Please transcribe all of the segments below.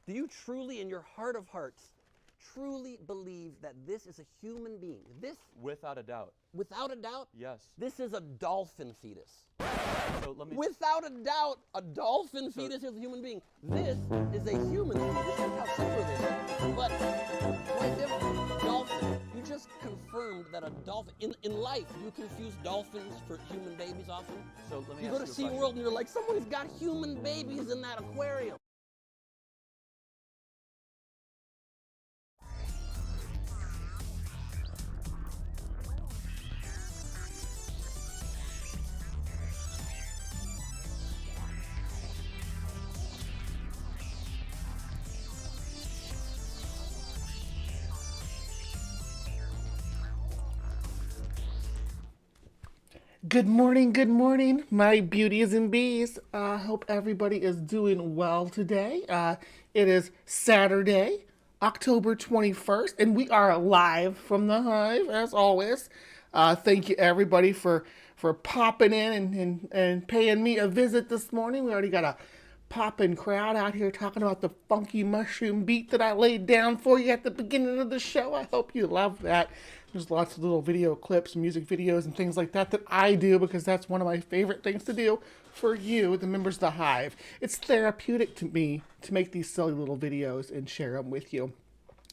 Do you truly, in your heart of hearts, truly believe that this is a human being? This, Without a doubt. without a doubt, Yes. this is a dolphin fetus. So let me. Without a doubt, a dolphin fetus is a human being. This is a human fetus. Look how similar they are. But quite different. Dolphin. You just confirmed that a dolphin, in life, you confuse dolphins for human babies often. So let me. You ask go to you a question. SeaWorld and you're like, someone's got human babies in that aquarium. Good morning, my beauties and bees. I hope everybody is doing well today. It is Saturday, October 21st, and we are live from the Hive, as always. Thank you, everybody, for popping in and paying me a visit this morning. We already got a popping crowd out here talking about the funky mushroom beat that I laid down for you at the beginning of the show. I hope you love that. There's lots of little video clips, music videos, and things like that that I do because that's one of my favorite things to do for you, the members of the Hive. It's therapeutic to me to make these silly little videos and share them with you.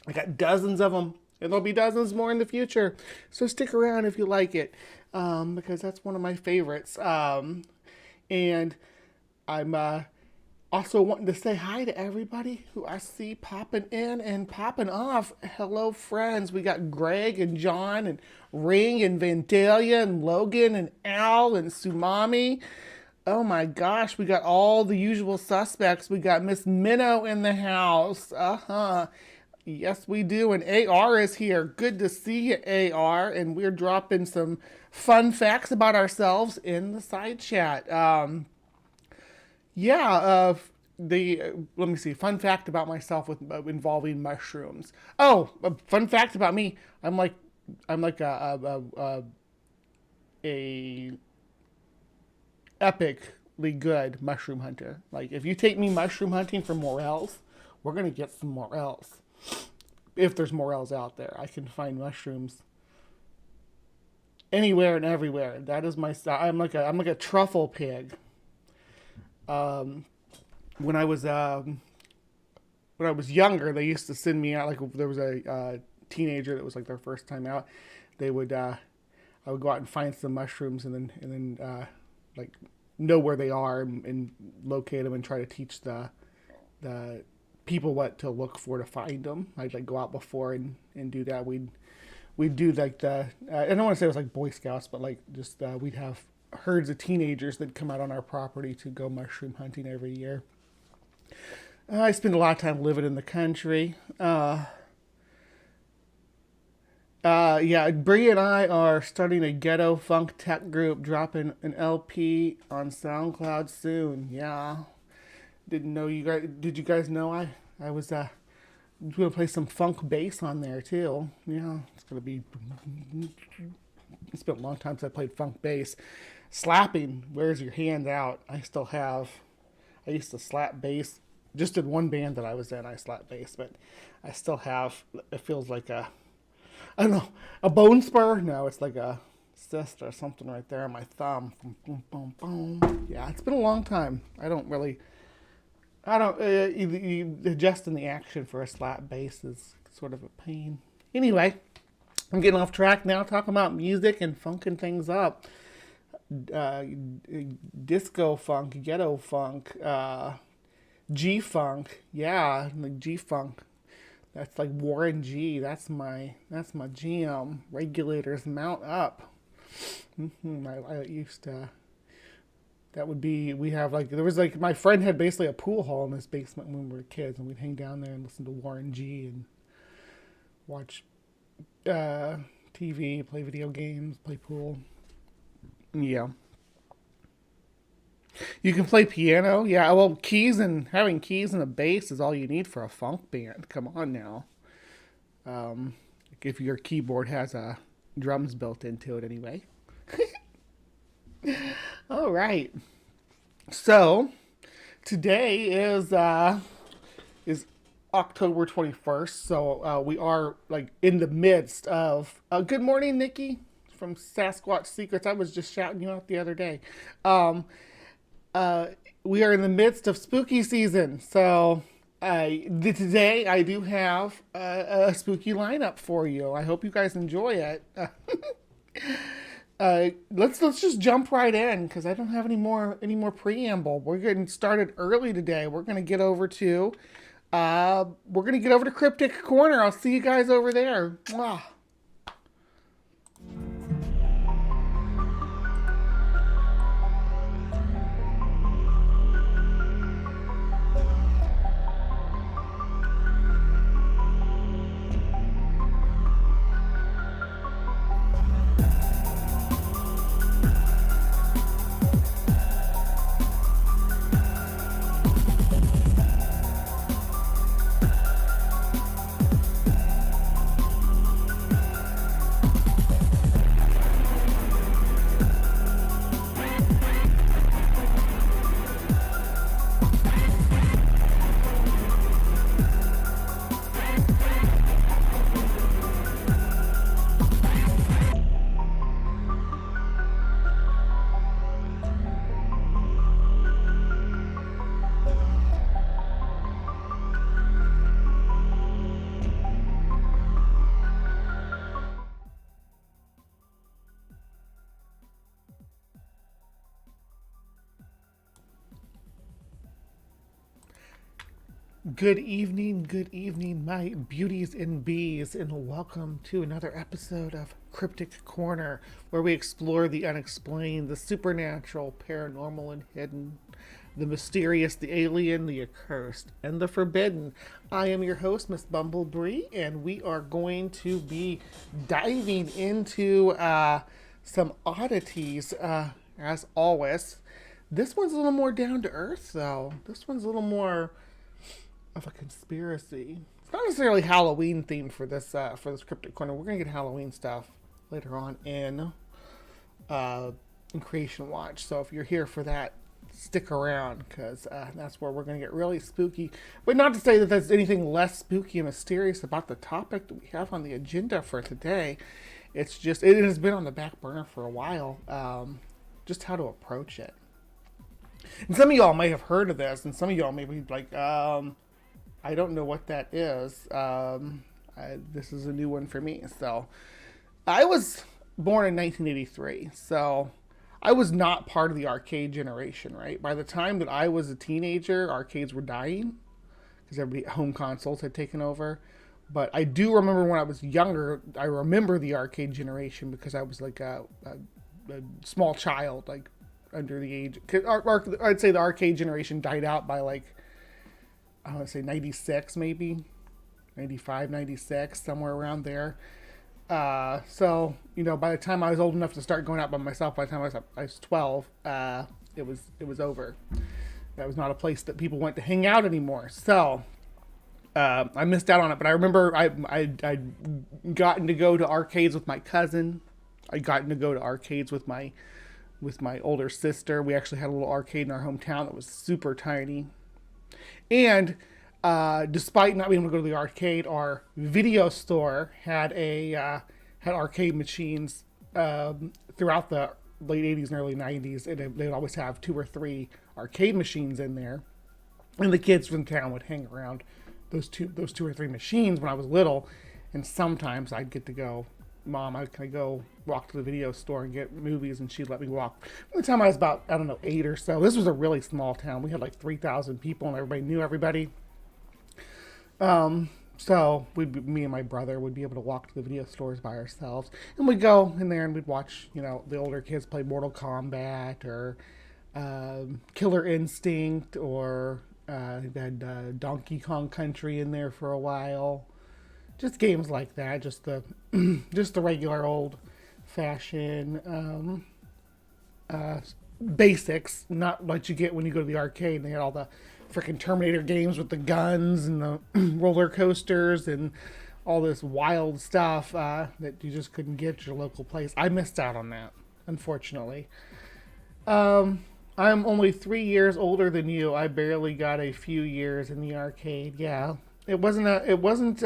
I got dozens of them, and there'll be dozens more in the future. So stick around if you like it, because that's one of my favorites. And I'm also wanting to say hi to everybody who I see popping in and popping off. Hello, friends. We got Greg and John and Ring and Vandalia and Logan and Al and Sumami. Oh my gosh, we got all the usual suspects. We got Miss Minnow in the house. Yes, we do. And AR is here. Good to see you, AR. And we're dropping some fun facts about ourselves in the side chat. Let me see. Fun fact about myself with involving mushrooms. Oh, a fun fact about me. I'm like a epically good mushroom hunter. Like if you take me mushroom hunting for morels, we're gonna get some morels. If there's morels out there, I can find mushrooms anywhere and everywhere. That is my style. I'm like a truffle pig. When I was younger, they used to send me out. Like if there was a teenager that was like their first time out, they would I would go out and find some mushrooms and then like know where they are and locate them and try to teach the people what to look for to find them. I'd like go out before and do that. We'd do like I don't want to say it was like Boy Scouts, but like just we'd have herds of teenagers that come out on our property to go mushroom hunting every year. I spend a lot of time living in the country. Bree and I are starting a ghetto funk tech group, dropping an LP on SoundCloud soon. Yeah. Didn't know you guys, did you guys know I was going to play some funk bass on there too. Yeah, it's been a long time since I played funk bass. Slapping wears your hand out. I used to slap bass. Just in one band that I was in, I slapped bass, but I still have, it feels like I don't know, a bone spur? No, it's like a cyst or something right there on my thumb. Boom, boom, boom, boom. Yeah, it's been a long time. Adjusting the action for a slap bass is sort of a pain. Anyway, I'm getting off track now, talking about music and funking things up. Disco funk, ghetto funk, G-funk, yeah, like G-funk. That's like Warren G. That's my jam. Regulators mount up. I used to. That would be. We have like there was like my friend had basically a pool hall in his basement when we were kids, and we'd hang down there and listen to Warren G. and watch TV, play video games, play pool. Yeah. You can play piano. Yeah, well, having keys and a bass is all you need for a funk band. Come on now. If your keyboard has drums built into it anyway. All right. So, today is October 21st, so we are like in the midst of. Good morning, Nikki from Sasquatch Secrets. I was just shouting you out the other day. We are in the midst of spooky season, so today I do have a spooky lineup for you. I hope you guys enjoy it. Let's just jump right in because I don't have any more preamble. We're getting started early today. We're gonna get over to Cryptic Corner. I'll see you guys over there. Mwah. Good evening, my beauties and bees, and welcome to another episode of Cryptic Corner, where we explore the unexplained, the supernatural, paranormal, and hidden, the mysterious, the alien, the accursed, and the forbidden. I am your host, Miss Bumblebee, and we are going to be diving into some oddities, as always. This one's a little more down to earth, though. This one's a little more of a conspiracy. It's not necessarily Halloween themed for this Cryptic Corner. We're gonna get Halloween stuff later on in Creation Watch. So if you're here for that, stick around because that's where we're gonna get really spooky. But not to say that there's anything less spooky and mysterious about the topic that we have on the agenda for today. It's just it has been on the back burner for a while. Just how to approach it. And some of y'all may have heard of this, and some of y'all may be like, I don't know what that is. This is a new one for me. So, I was born in 1983, so I was not part of the arcade generation, right? By the time that I was a teenager, arcades were dying because home consoles had taken over. But I do remember when I was younger, I remember the arcade generation because I was like a small child, like under the age. I'd say the arcade generation died out by like, I want to say 96 maybe, 95, 96, somewhere around there. So, by the time I was old enough to start going out by myself, by the time I was 12, it was over. That was not a place that people went to hang out anymore. So, I missed out on it, but I remember I'd gotten to go to arcades with my cousin. I'd gotten to go to arcades with my older sister. We actually had a little arcade in our hometown that was super tiny. And despite not being able to go to the arcade, our video store had arcade machines throughout the late 80s and early 90s. And they'd always have 2 or 3 arcade machines in there. And the kids from town would hang around those two or 3 machines when I was little. And sometimes I'd get to go, Mom, can I go walk to the video store and get movies? And she'd let me walk. By the time I was about, 8 or so. This was a really small town. We had like 3,000 people and everybody knew everybody. So me and my brother would be able to walk to the video stores by ourselves. And we'd go in there and we'd watch, the older kids play Mortal Kombat or Killer Instinct or they had Donkey Kong Country in there for a while. Just games like that, just the regular old fashioned basics, not what you get when you go to the arcade. And they had all the freaking Terminator games with the guns and the roller coasters and all this wild stuff that you just couldn't get at your local place. I missed out on that, unfortunately. I'm only 3 years older than you. I barely got a few years in the arcade. Yeah, It wasn't a. It wasn't.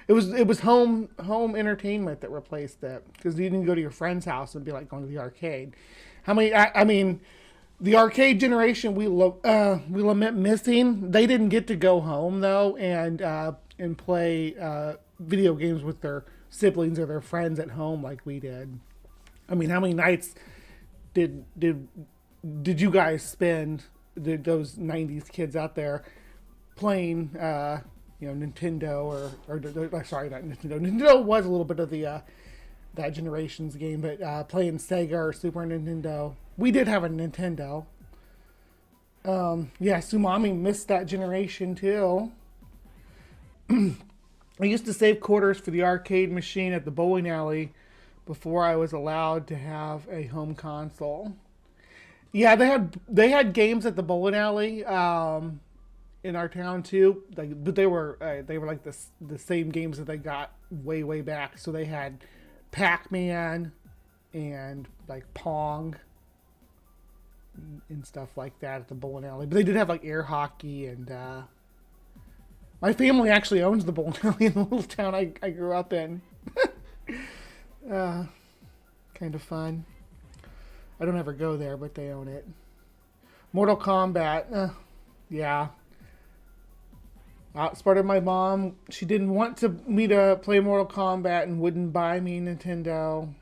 It was home entertainment that replaced it because you didn't go to your friend's house and be like going to the arcade. How many? I mean, the arcade generation we lament missing. They didn't get to go home though and play video games with their siblings or their friends at home like we did. I mean, how many nights did you guys spend? Those '90s kids out there playing, Nintendo or sorry, not Nintendo. Nintendo was a little bit of the that generation's game, but playing Sega or Super Nintendo. We did have a Nintendo. Yeah, Sumami missed that generation too. I used to save quarters for the arcade machine at the bowling alley before I was allowed to have a home console. Yeah, they had games at the bowling alley in our town too. But they were like the same games that they got way back. So they had Pac-Man and like Pong and stuff like that at the bowling alley. But they did have like air hockey and my family actually owns the bowling alley in the little town I grew up in. Kind of fun. I don't ever go there, but they own it. Mortal Kombat. Yeah. Outsmarted my mom. She didn't want me to play Mortal Kombat and wouldn't buy me Nintendo.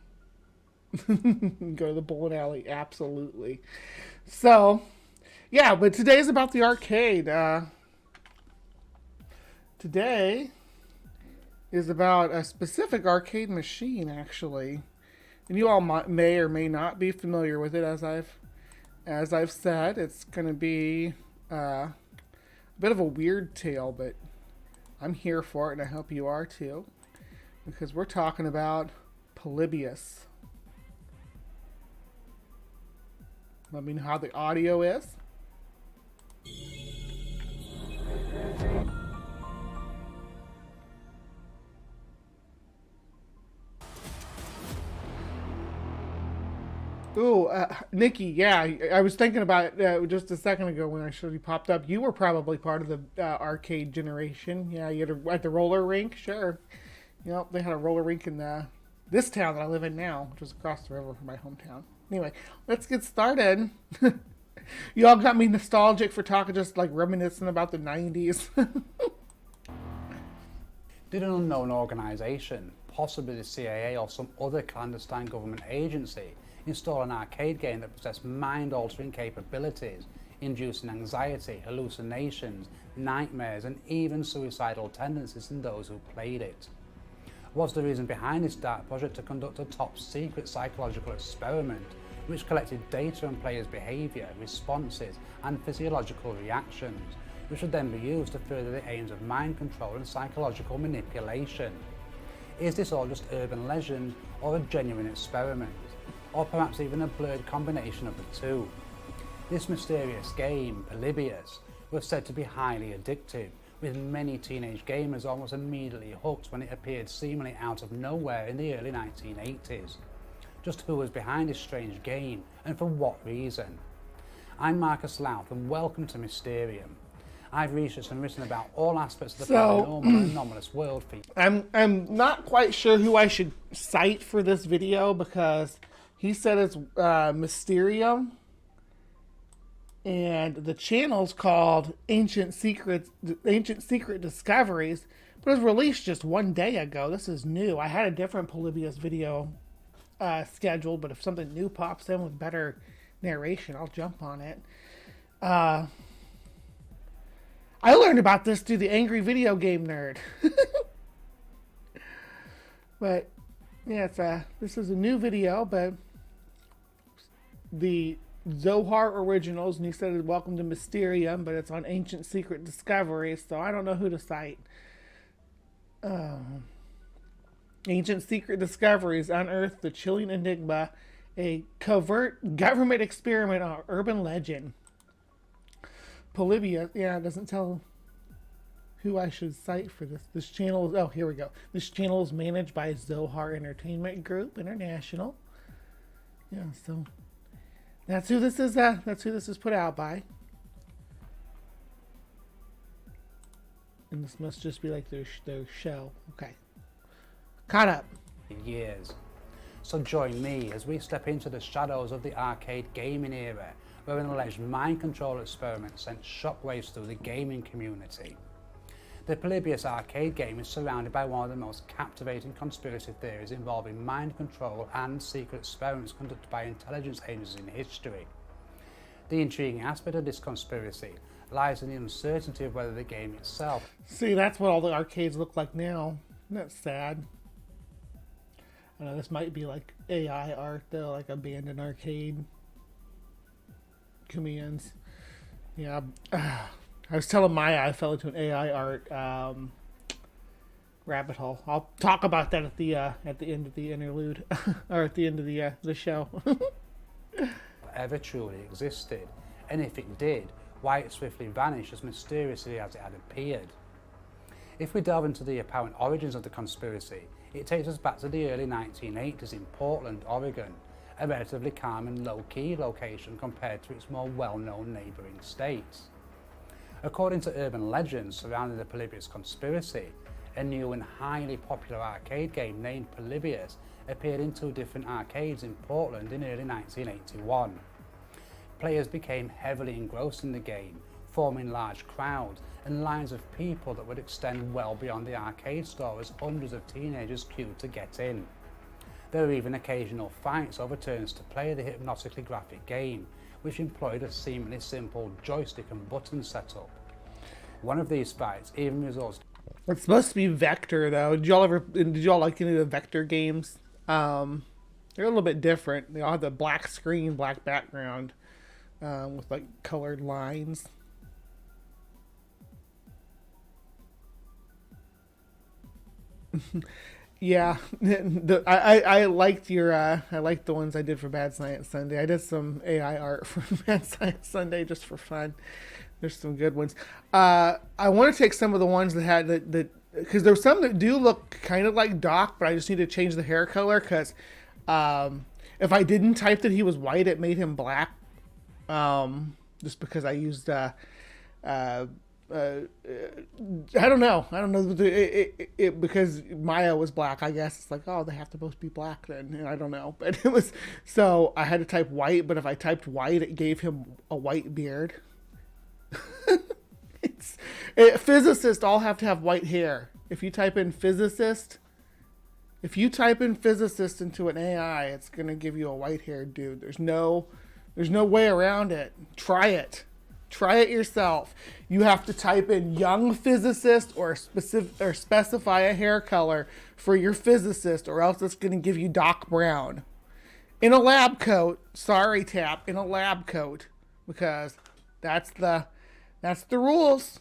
Go to the bowling alley. Absolutely. So, yeah, but today's about the arcade. Today is about a specific arcade machine, actually. And you all may or may not be familiar with it, as I've said. It's going to be a bit of a weird tale, but I'm here for it, and I hope you are too, because we're talking about Polybius. Let me know how the audio is. Ooh, Nikki, yeah, I was thinking about it just a second ago when I showed you popped up. You were probably part of the arcade generation. Yeah, you had at the roller rink, sure. They had a roller rink in this town that I live in now, which is across the river from my hometown. Anyway, let's get started. You all got me nostalgic for talking, just like reminiscing about the 90s. Did an unknown organisation, possibly the CIA or some other clandestine government agency, install an arcade game that possessed mind-altering capabilities, inducing anxiety, hallucinations, nightmares, and even suicidal tendencies in those who played it? Was the reason behind this dark project to conduct a top-secret psychological experiment which collected data on players' behaviour, responses, and physiological reactions, which would then be used to further the aims of mind control and psychological manipulation? Is this all just urban legend or a genuine experiment? Or perhaps even a blurred combination of the two? This mysterious game, Polybius, was said to be highly addictive, with many teenage gamers almost immediately hooked when it appeared seemingly out of nowhere in the early 1980s. Just who was behind this strange game, and for what reason? I'm Marcus Louth, and welcome to Mysterium. I've researched and written about all aspects of the paranormal and anomalous world for you. I'm not quite sure who I should cite for this video because he said it's Mysterium, and the channel's called Ancient Secret Discoveries, but it was released just one day ago. This is new. I had a different Polybius video scheduled, but if something new pops in with better narration, I'll jump on it. I learned about this through the Angry Video Game Nerd. But yeah, this is a new video, but the Zohar Originals, and he said welcome to Mysterium, but it's on Ancient Secret Discoveries, so I don't know who to cite. Ancient Secret Discoveries unearthed the chilling enigma, a covert government experiment on urban legend. Polybius, yeah, it doesn't tell who I should cite for this. This channel is, oh, here we go. This channel is managed by Zohar Entertainment Group International. Yeah, so that's who this is put out by. And this must just be like their show. Okay. Caught up. Years. So join me as we step into the shadows of the arcade gaming era, where an alleged mind control experiment sent shockwaves through the gaming community. The Polybius arcade game is surrounded by one of the most captivating conspiracy theories involving mind control and secret experiments conducted by intelligence agencies in history. The intriguing aspect of this conspiracy lies in the uncertainty of whether the game itself... See, that's what all the arcades look like now. Isn't that sad? I know this might be like AI art though, like abandoned arcade commands. Yeah. I was telling Maya I fell into an AI art rabbit hole. I'll talk about that at the end of the interlude, or at the end of the show. ever truly existed, and if it did, why it swiftly vanished as mysteriously as it had appeared. If we delve into the apparent origins of the conspiracy, it takes us back to the early 1980s in Portland, Oregon, a relatively calm and low-key location compared to its more well-known neighbouring states. According to urban legends surrounding the Polybius conspiracy, a new and highly popular arcade game named Polybius appeared in 2 different arcades in Portland in early 1981. Players became heavily engrossed in the game, forming large crowds and lines of people that would extend well beyond the arcade store as hundreds of teenagers queued to get in. There were even occasional fights over turns to play the hypnotically graphic game, which employed a seemingly simple joystick and button setup. One of these fights even results... It's supposed to be vector though. Did y'all like any of the vector games? They're a little bit different. They all have the black screen, black background, with like colored lines. Yeah, I liked your I liked the ones I did for Bad Science Sunday. I did some AI art for Bad Science Sunday just for fun. There's some good ones. I want to take some of the ones that had that because there's some that do look kind of like Doc, but I just need to change the hair color because if I didn't type that he was white, it made him black. Just because I used I don't know because Maya was black. I guess it's like, oh, they have to both be black then. And I don't know, but it was, so I had to type white, but if I typed white, it gave him a white beard. Physicists all have to have white hair. If you type in physicist into an AI, it's gonna give you a white haired dude. There's no way around it. Try it yourself. You have to type in young physicist or specify a hair color for your physicist, or else it's gonna give you Doc Brown in a lab coat. Sorry, Tap, in a lab coat, because that's the rules.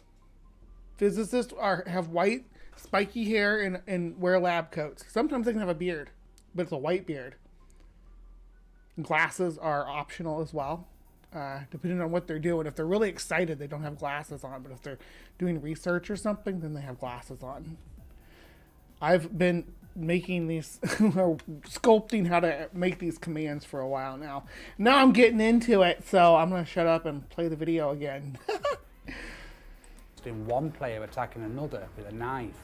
Physicists have white spiky hair and wear lab coats. Sometimes they can have a beard, but it's a white beard. Glasses are optional as well, depending on what they're doing. If they're really excited, they don't have glasses on, but if they're doing research or something, then they have glasses on. I've been making these, or sculpting how to make these commands for a while now. Now I'm getting into it, so I'm going to shut up and play the video again. In one player attacking another with a knife.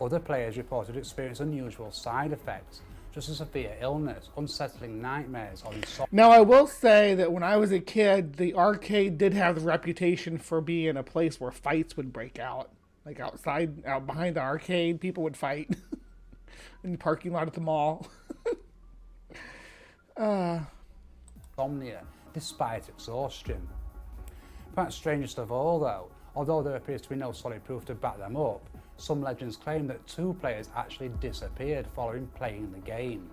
Other players reported to experience unusual side effects, such as severe illness, unsettling nightmares, or insomnia. Now, I will say that when I was a kid, the arcade did have the reputation for being a place where fights would break out. Like outside, out behind the arcade, people would fight in the parking lot at the mall. Insomnia, despite exhaustion. Perhaps strangest of all, though, although there appears to be no solid proof to back them up, some legends claim that 2 players actually disappeared following playing the game.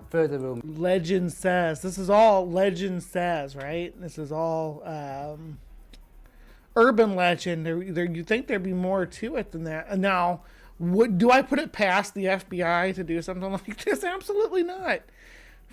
Further rumors... Legend says. This is all legend says, right? This is all urban legend. You think there'd be more to it than that. Now, do I put it past the FBI to do something like this? Absolutely not.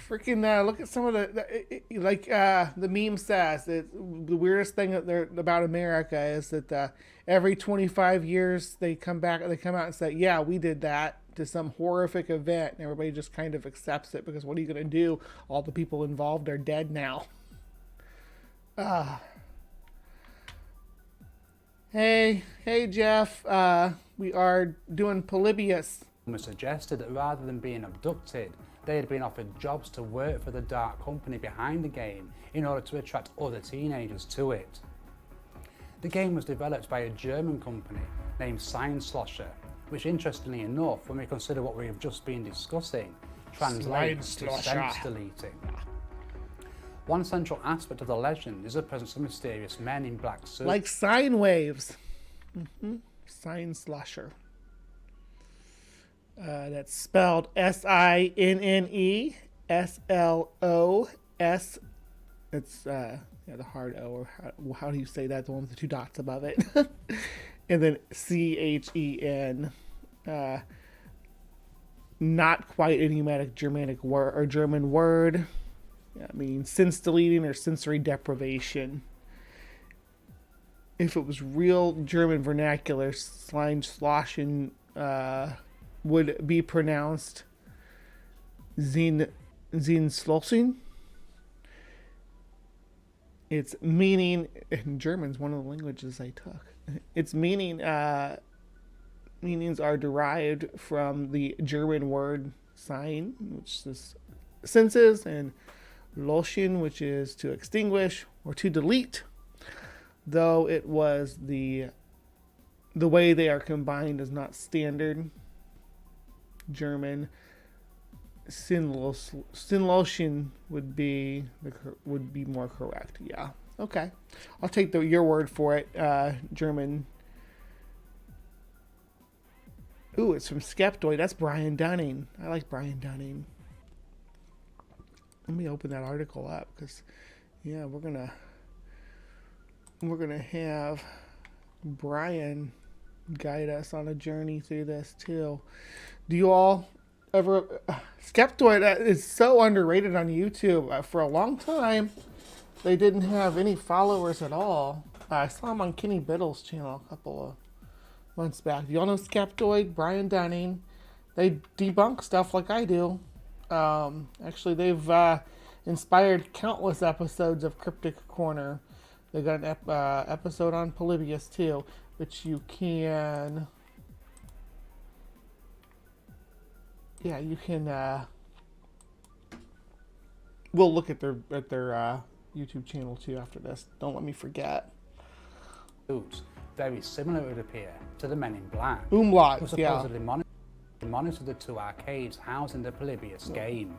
Freaking look at some of the meme says that the weirdest thing about America is that every 25 years they come out and say, yeah, we did that, to some horrific event, and everybody just kind of accepts it because what are you going to do? All the people involved are dead now. Hey, Jeff. We are doing Polybius. Suggested that rather than being abducted, they had been offered jobs to work for the dark company behind the game in order to attract other teenagers to it. The game was developed by a German company named Science, which interestingly enough, when we consider what we have just been discussing, translates to sense deleting. One central aspect of the legend is the presence of mysterious men in black suits. Like sine waves. Sine slasher. That's spelled SINNE SLOS. It's the hard O, or how do you say that? The one with the two dots above it. And then CHEN. Not quite a pneumatic Germanic word or German word. I mean, sense deleting or sensory deprivation. If it was real German vernacular, Sloshen would be pronounced Zinslossen. Its meaning, in German's one of the languages I took. Its meanings are derived from the German word sein, which is senses, and loschen, which is to extinguish or to delete. Though it was the way they are combined is not standard German. Sinlotion would be more correct. Yeah. Okay. I'll take your word for it. German. Ooh, it's from Skeptoid. That's Brian Dunning. I like Brian Dunning. Let me open that article up because, yeah, we're gonna have Brian guide us on a journey through this too. Do you all ever? Skeptoid is so underrated on YouTube. For a long time, they didn't have any followers at all. I saw him on Kenny Biddle's channel a couple of months back. Do you all know Skeptoid, Brian Dunning? They debunk stuff like I do. Actually, they've inspired countless episodes of CryptoCorner. They got an episode on Polybius too, which you can. Yeah, you can. We'll look at their YouTube channel too after this. Don't let me forget. Very similar, it would appear, to the Men in Black. Umlaut, who supposedly monitored the two arcades housed in the Polybius game.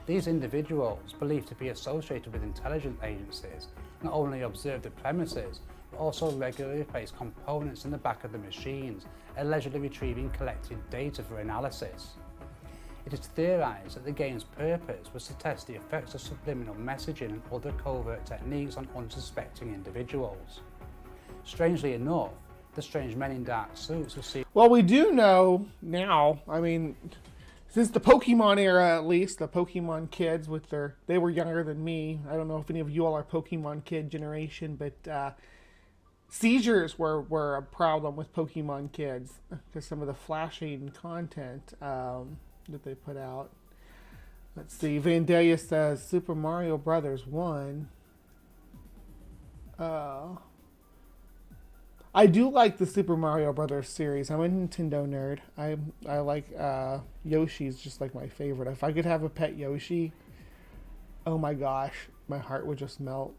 These individuals, believed to be associated with intelligence agencies, not only observed the premises, but also regularly placed components in the back of the machines, allegedly retrieving collected data for analysis. It is theorized that the game's purpose was to test the effects of subliminal messaging and other covert techniques on unsuspecting individuals. Strangely enough, the strange men in dark suits who see. Well, we do know now, I mean, since the Pokemon era at least, the Pokemon kids they were younger than me. I don't know if any of you all are Pokemon kid generation, but seizures were a problem with Pokemon kids because some of the flashing content that they put out. Let's see, Vandalia says Super Mario Brothers 1. I do like the Super Mario Brothers series. I'm a Nintendo nerd. I like Yoshi's just like my favorite. If I could have a pet Yoshi, oh my gosh, my heart would just melt.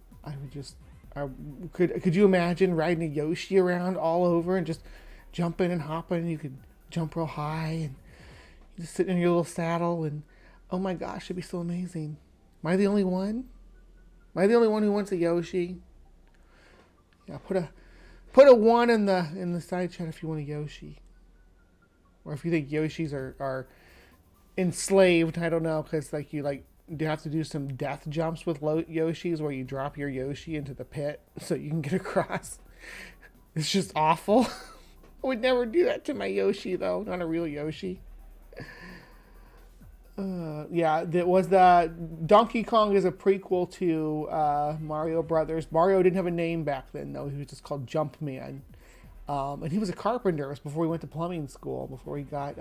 Could you imagine riding a Yoshi around all over and just jumping and hopping? You could jump real high and you just sit in your little saddle and oh my gosh, it'd be so amazing. Am I the only one? Am I the only one who wants a Yoshi? Yeah, Put a 1 in the side chat if you want a Yoshi. Or if you think Yoshis are enslaved. I don't know, because you have to do some death jumps with Yoshis where you drop your Yoshi into the pit so you can get across. It's just awful. I would never do that to my Yoshi though, not a real Yoshi. Yeah, Donkey Kong is a prequel to Mario Brothers. Mario didn't have a name back then, though. He was just called Jumpman. And he was a carpenter. It was before he went to plumbing school, before he got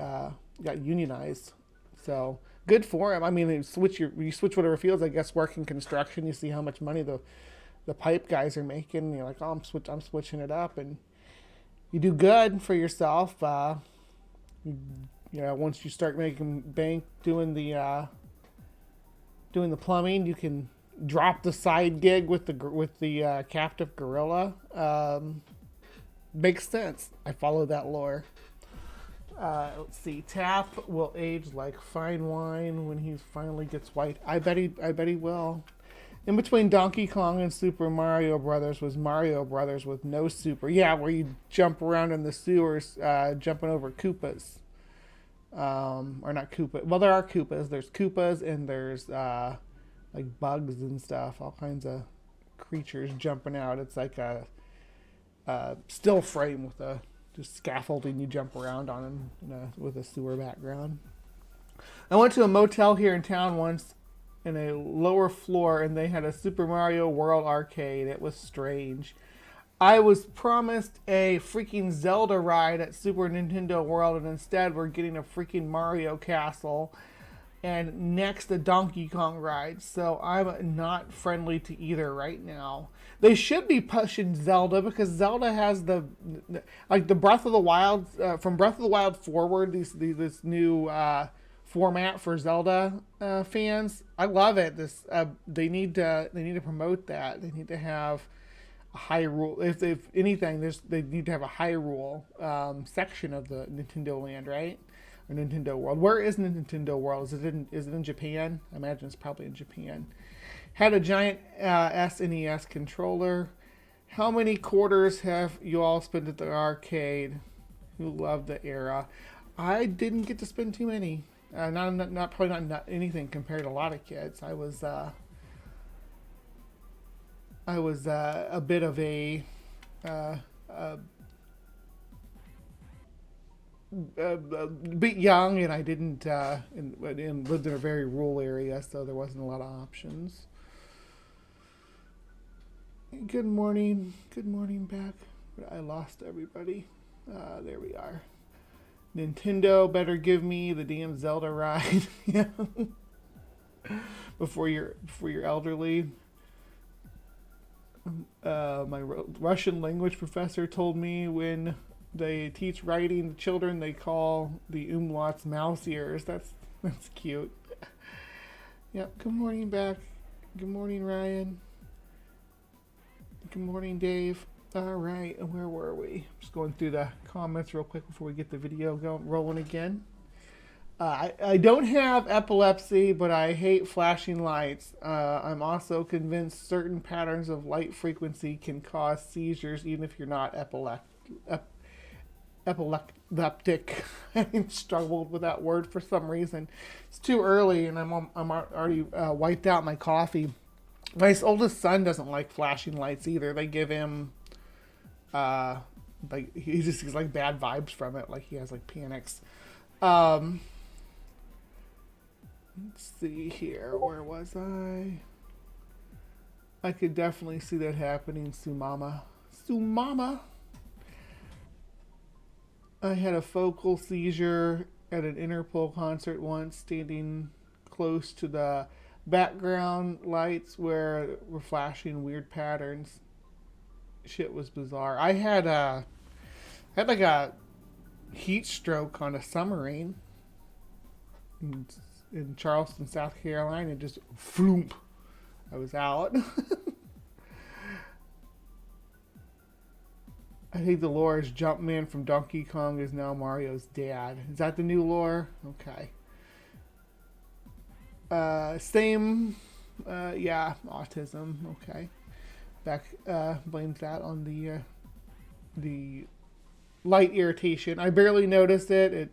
unionized. So, good for him. I mean, you switch whatever fields, I guess, work in construction. You see how much money the the pipe guys are making. And you're like, oh, I'm switching it up, and you do good for yourself. Once you start making bank doing the plumbing, you can drop the side gig with the captive gorilla. Makes sense. I follow that lore. Let's see. Tap will age like fine wine when he finally gets white. I bet he will. In between Donkey Kong and Super Mario Brothers was Mario Brothers with no super. Yeah, where you jump around in the sewers, jumping over Koopas. Or not Koopa. Well, there are Koopas. There's Koopas and there's like bugs and stuff. All kinds of creatures jumping out. It's like a still frame with just scaffolding you jump around on with a sewer background. I went to a motel here in town once in a lower floor, and they had a Super Mario World arcade. It was strange. I was promised a freaking Zelda ride at Super Nintendo World, and instead we're getting a freaking Mario Castle and next a Donkey Kong ride. So I'm not friendly to either right now. They should be pushing Zelda, because Zelda has the Breath of the Wild, from Breath of the Wild forward, this new format for Zelda fans. I love it. They need to promote that. They need to have a Hyrule. If anything, they need to have a Hyrule section of the Nintendo Land, right? Or Nintendo World. Where is Nintendo World? Is it in Japan? I imagine it's probably in Japan. Had a giant SNES controller. How many quarters have you all spent at the arcade? Who loved the era? I didn't get to spend too many. Not anything compared to a lot of kids. I was a bit of a bit young, and I didn't and lived in a very rural area, so there wasn't a lot of options. Good morning back. I lost everybody. There we are. Nintendo better give me the damn Zelda ride. Yeah. before you're elderly. My Russian language professor told me when they teach writing to children, they call the umlauts mouse ears. That's cute. Yep. Good morning, back. Good morning, Ryan. Good morning, Dave. All right, where were we? Just going through the comments real quick before we get the video rolling again. I don't have epilepsy, but I hate flashing lights. I'm also convinced certain patterns of light frequency can cause seizures, even if you're not epileptic. I struggled with that word for some reason. It's too early, and I'm already wiped out my coffee. My oldest son doesn't like flashing lights either. They give him he just gets like bad vibes from it. Like he has like panics. Let's see here. Where was I? I could definitely see that happening. Sumama. I had a focal seizure at an Interpol concert once, standing close to the background lights where were flashing weird patterns. Shit was bizarre. I had like a heat stroke on a submarine in Charleston, South Carolina. Just floomp. I was out. I think the lore is Jumpman from Donkey Kong is now Mario's dad. Is that the new lore? Okay. Same, yeah, autism. Okay. Beck blames that on the light irritation. I barely noticed it. It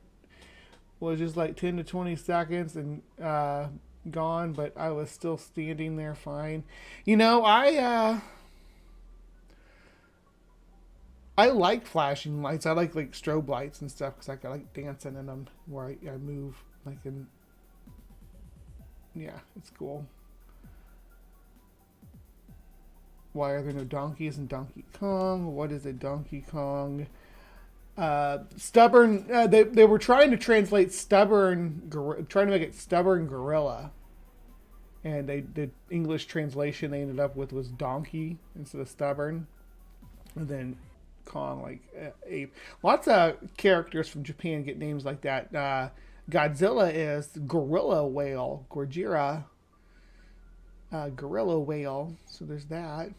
was just like 10 to 20 seconds and gone, but I was still standing there fine. You know, I like flashing lights. I like strobe lights and stuff because I like dancing in them where I move like in. Yeah, it's cool. Why are there no donkeys in Donkey Kong? What is a Donkey Kong? Stubborn. They were trying to translate stubborn, trying to make it stubborn gorilla. and the English translation they ended up with was donkey instead of stubborn, and then Kong like ape. Lots of characters from Japan get names like that. Godzilla is gorilla whale, Gorgira. Gorilla whale. So there's that.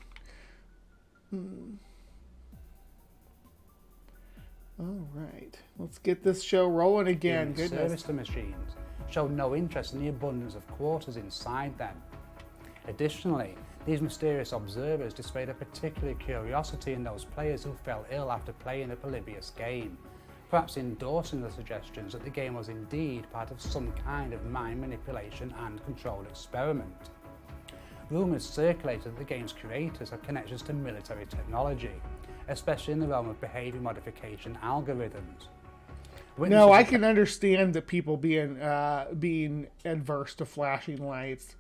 All right, let's get this show rolling again. Goodness. Service machines showed no interest in the abundance of quarters inside them. Additionally, these mysterious observers displayed a particular curiosity in those players who fell ill after playing the Polybius game, perhaps endorsing the suggestions that the game was indeed part of some kind of mind manipulation and controlled experiment. Rumours circulated that the game's creators had connections to military technology, especially in the realm of behaviour modification algorithms. No, I can understand that people being adverse to flashing lights.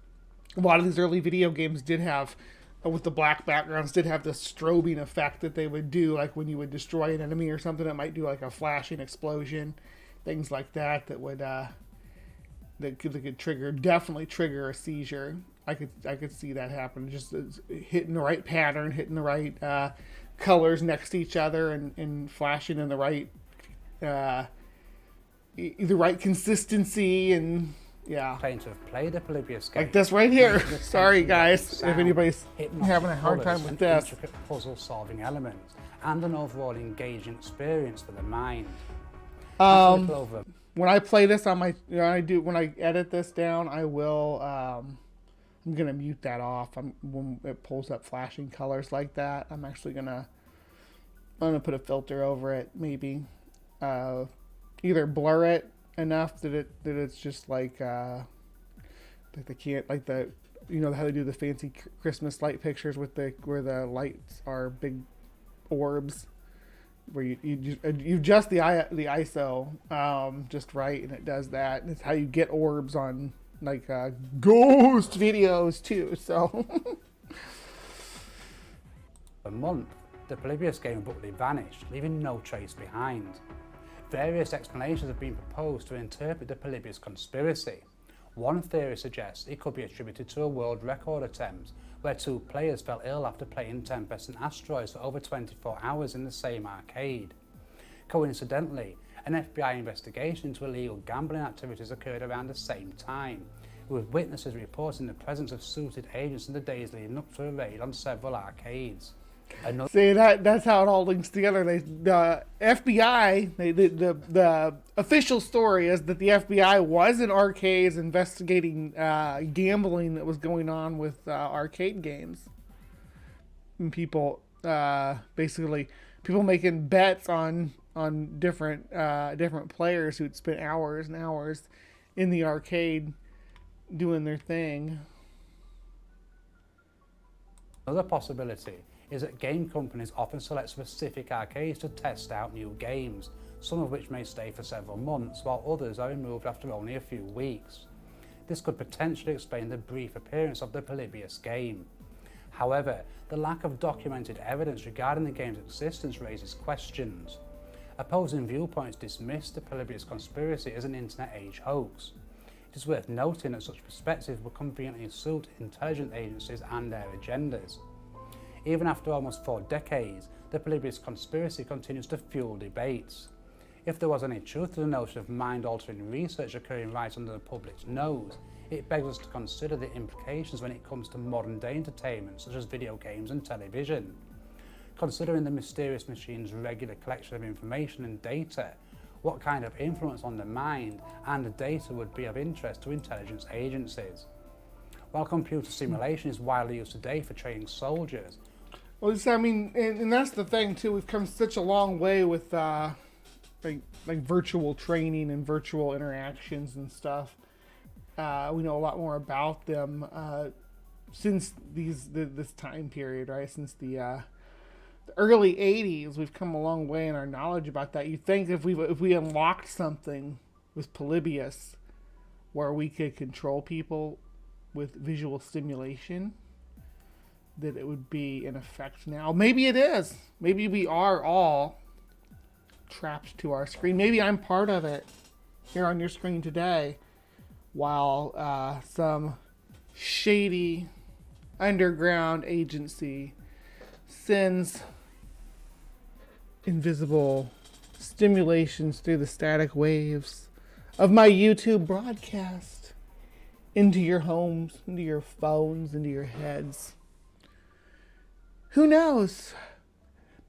A lot of these early video games did have, with the black backgrounds, did have this strobing effect that they would do, like when you would destroy an enemy or something, it might do like a flashing explosion, things like that that would that could definitely trigger a seizure. I could see that happen. Just hitting the right pattern, hitting the right colors next to each other, and flashing in the right consistency, and yeah. Claim to have played a Polybius game. Like this right here. Sorry guys, if anybody's having a hard time with this. Intricate puzzle-solving elements and an overall engaging experience for the mind. When I play this on my, when I edit this down, I will. I'm gonna mute that off. When it pulls up flashing colors like that, I'm gonna put a filter over it. Maybe either blur it enough that it's just like they can't, like the, you know how they do the fancy Christmas light pictures with where the lights are big orbs, where you adjust the ISO just right, and it does that. And it's how you get orbs on like ghost videos too. So a month, the Polybius game abruptly vanished, leaving no trace behind. Various explanations have been proposed to interpret the Polybius conspiracy. One theory suggests it could be attributed to a world record attempt where two players fell ill after playing Tempest and Asteroids for over 24 hours in the same arcade. Coincidentally, an FBI investigation into illegal gambling activities occurred around the same time, with witnesses reporting the presence of suited agents in the days leading up to a raid on several arcades. See, that's how it all links together. The FBI, the official story is that the FBI was in arcades investigating gambling that was going on with arcade games. And people, basically, people making bets on different players who'd spent hours and hours in the arcade doing their thing. Another possibility is that game companies often select specific arcades to test out new games, some of which may stay for several months, while others are removed after only a few weeks. This could potentially explain the brief appearance of the Polybius game. However, the lack of documented evidence regarding the game's existence raises questions. Opposing viewpoints dismiss the Polybius conspiracy as an internet age hoax. It is worth noting that such perspectives will conveniently suit intelligence agencies and their agendas. Even after almost 4 decades, the Polybius conspiracy continues to fuel debates. If there was any truth to the notion of mind-altering research occurring right under the public's nose, it begs us to consider the implications when it comes to modern-day entertainment such as video games and television. Considering the mysterious machine's regular collection of information and data, what kind of influence on the mind and the data would be of interest to intelligence agencies? While computer simulation is widely used today for training soldiers, well, I mean, and that's the thing too. We've come such a long way with like virtual training and virtual interactions and stuff. We know a lot more about them since this time period, right? Since the early '80s, we've come a long way in our knowledge about that. You'd think if we unlocked something with Polybius, where we could control people with visual stimulation, that it would be in effect now. Maybe it is. Maybe we are all trapped to our screen. Maybe I'm part of it here on your screen today, while some shady underground agency sends invisible stimulations through the static waves of my YouTube broadcast into your homes, into your phones, into your heads. Who knows?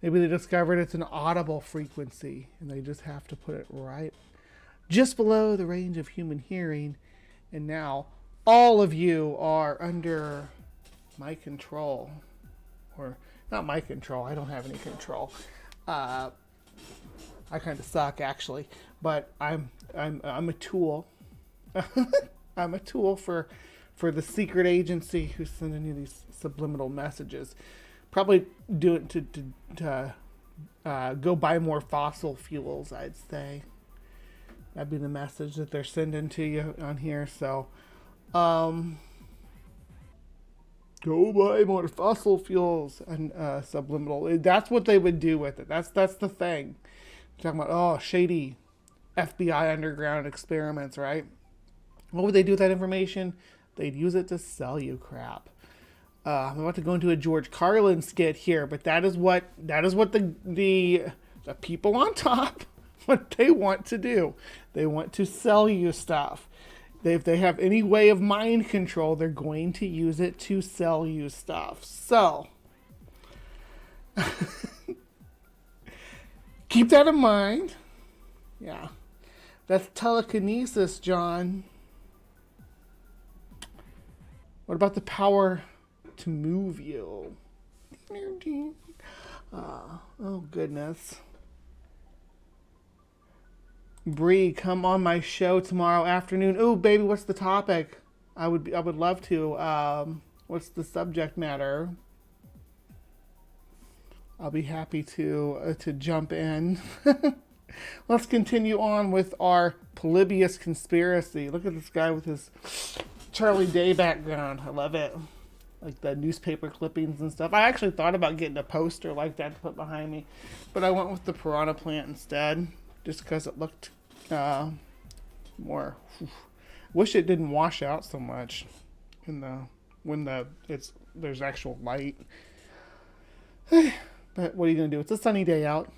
Maybe they discovered it's an audible frequency and they just have to put it right just below the range of human hearing. And now all of you are under my control. Or not my control, I don't have any control. I kind of suck actually, but I'm a tool. I'm a tool for the secret agency who's sending you these subliminal messages. Probably do it to go buy more fossil fuels, I'd say. That'd be the message that they're sending to you on here. So, go buy more fossil fuels and subliminal. That's what they would do with it. That's the thing. We're talking about shady FBI underground experiments, right? What would they do with that information? They'd use it to sell you crap. I'm about to go into a George Carlin skit here, but that is what the people on top, what they want to do. They want to sell you stuff. If they have any way of mind control, they're going to use it to sell you stuff. So, keep that in mind. Yeah. That's telekinesis, John. What about the power to move you? Oh, goodness. Bree, come on my show tomorrow afternoon. Oh, baby, what's the topic? I would love to. What's the subject matter? I'll be happy to jump in. Let's continue on with our Polybius conspiracy. Look at this guy with his Charlie Day background. I love it. Like the newspaper clippings and stuff. I actually thought about getting a poster like that to put behind me, but I went with the piranha plant instead, just because it looked more. Wish it didn't wash out so much when there's actual light. But what are you gonna do? It's a sunny day out.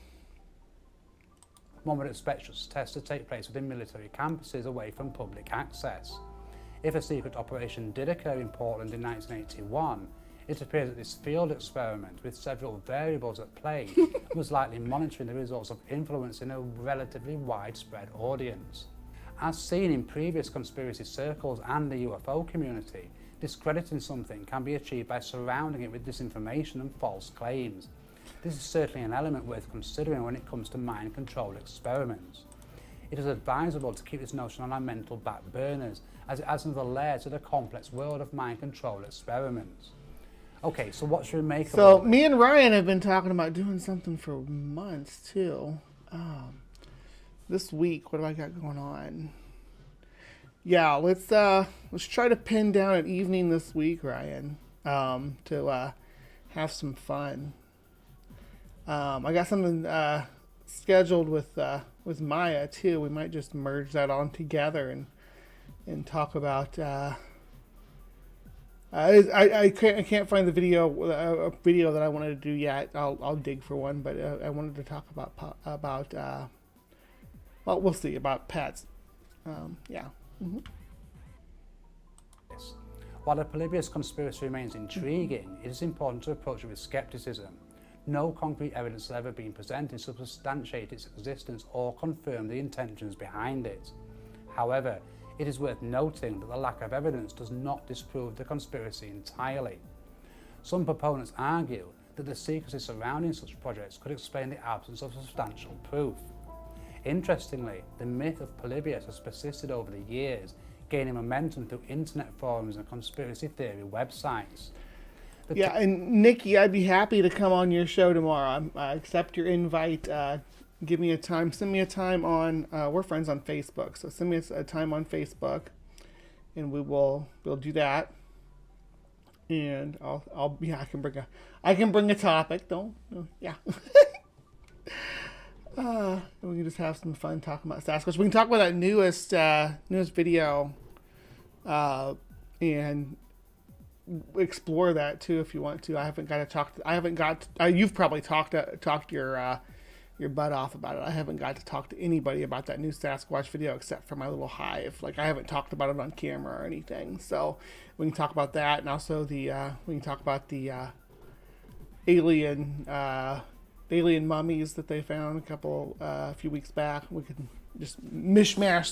One would expect such tests to take place within military campuses away from public access. If a secret operation did occur in Portland in 1981, it appears that this field experiment, with several variables at play, was likely monitoring the results of influencing a relatively widespread audience. As seen in previous conspiracy circles and the UFO community, discrediting something can be achieved by surrounding it with disinformation and false claims. This is certainly an element worth considering when it comes to mind control experiments. It is advisable to keep this notion on our mental back burners, as it adds another layer to the complex world of mind control experiments. Okay, so what should we make of it? So me and Ryan have been talking about doing something for months too. This week, what do I got going on? Yeah, let's try to pin down an evening this week, Ryan, to have some fun. I got something scheduled with Maya too. We might just merge that on together and talk about. I can't find the video that I wanted to do yet. I'll dig for one, but I wanted to talk about well, we'll see, about pets. Yeah. Mm-hmm. While the Polybius conspiracy remains intriguing, it is important to approach it with skepticism. No concrete evidence has ever been presented to substantiate its existence or confirm the intentions behind it. However, it is worth noting that the lack of evidence does not disprove the conspiracy entirely. Some proponents argue that the secrecy surrounding such projects could explain the absence of substantial proof. Interestingly, the myth of Polybius has persisted over the years, gaining momentum through internet forums and conspiracy theory websites. Yeah, and Nikki, I'd be happy to come on your show tomorrow. I accept your invite. Give me a time. Send me a time on. We're friends on Facebook, so send me a time on Facebook, and we'll do that. And I can bring a topic. Don't yeah. And we can just have some fun talking about Sasquatch. We can talk about that newest video, and explore that too if you want to. I haven't got to talk. You've probably talked your butt off about it. I haven't got to talk to anybody about that new Sasquatch video except for my little Hive. Like I haven't talked about it on camera or anything. So we can talk about that, and also we can talk about the alien mummies that they found a few weeks back. We could just mishmash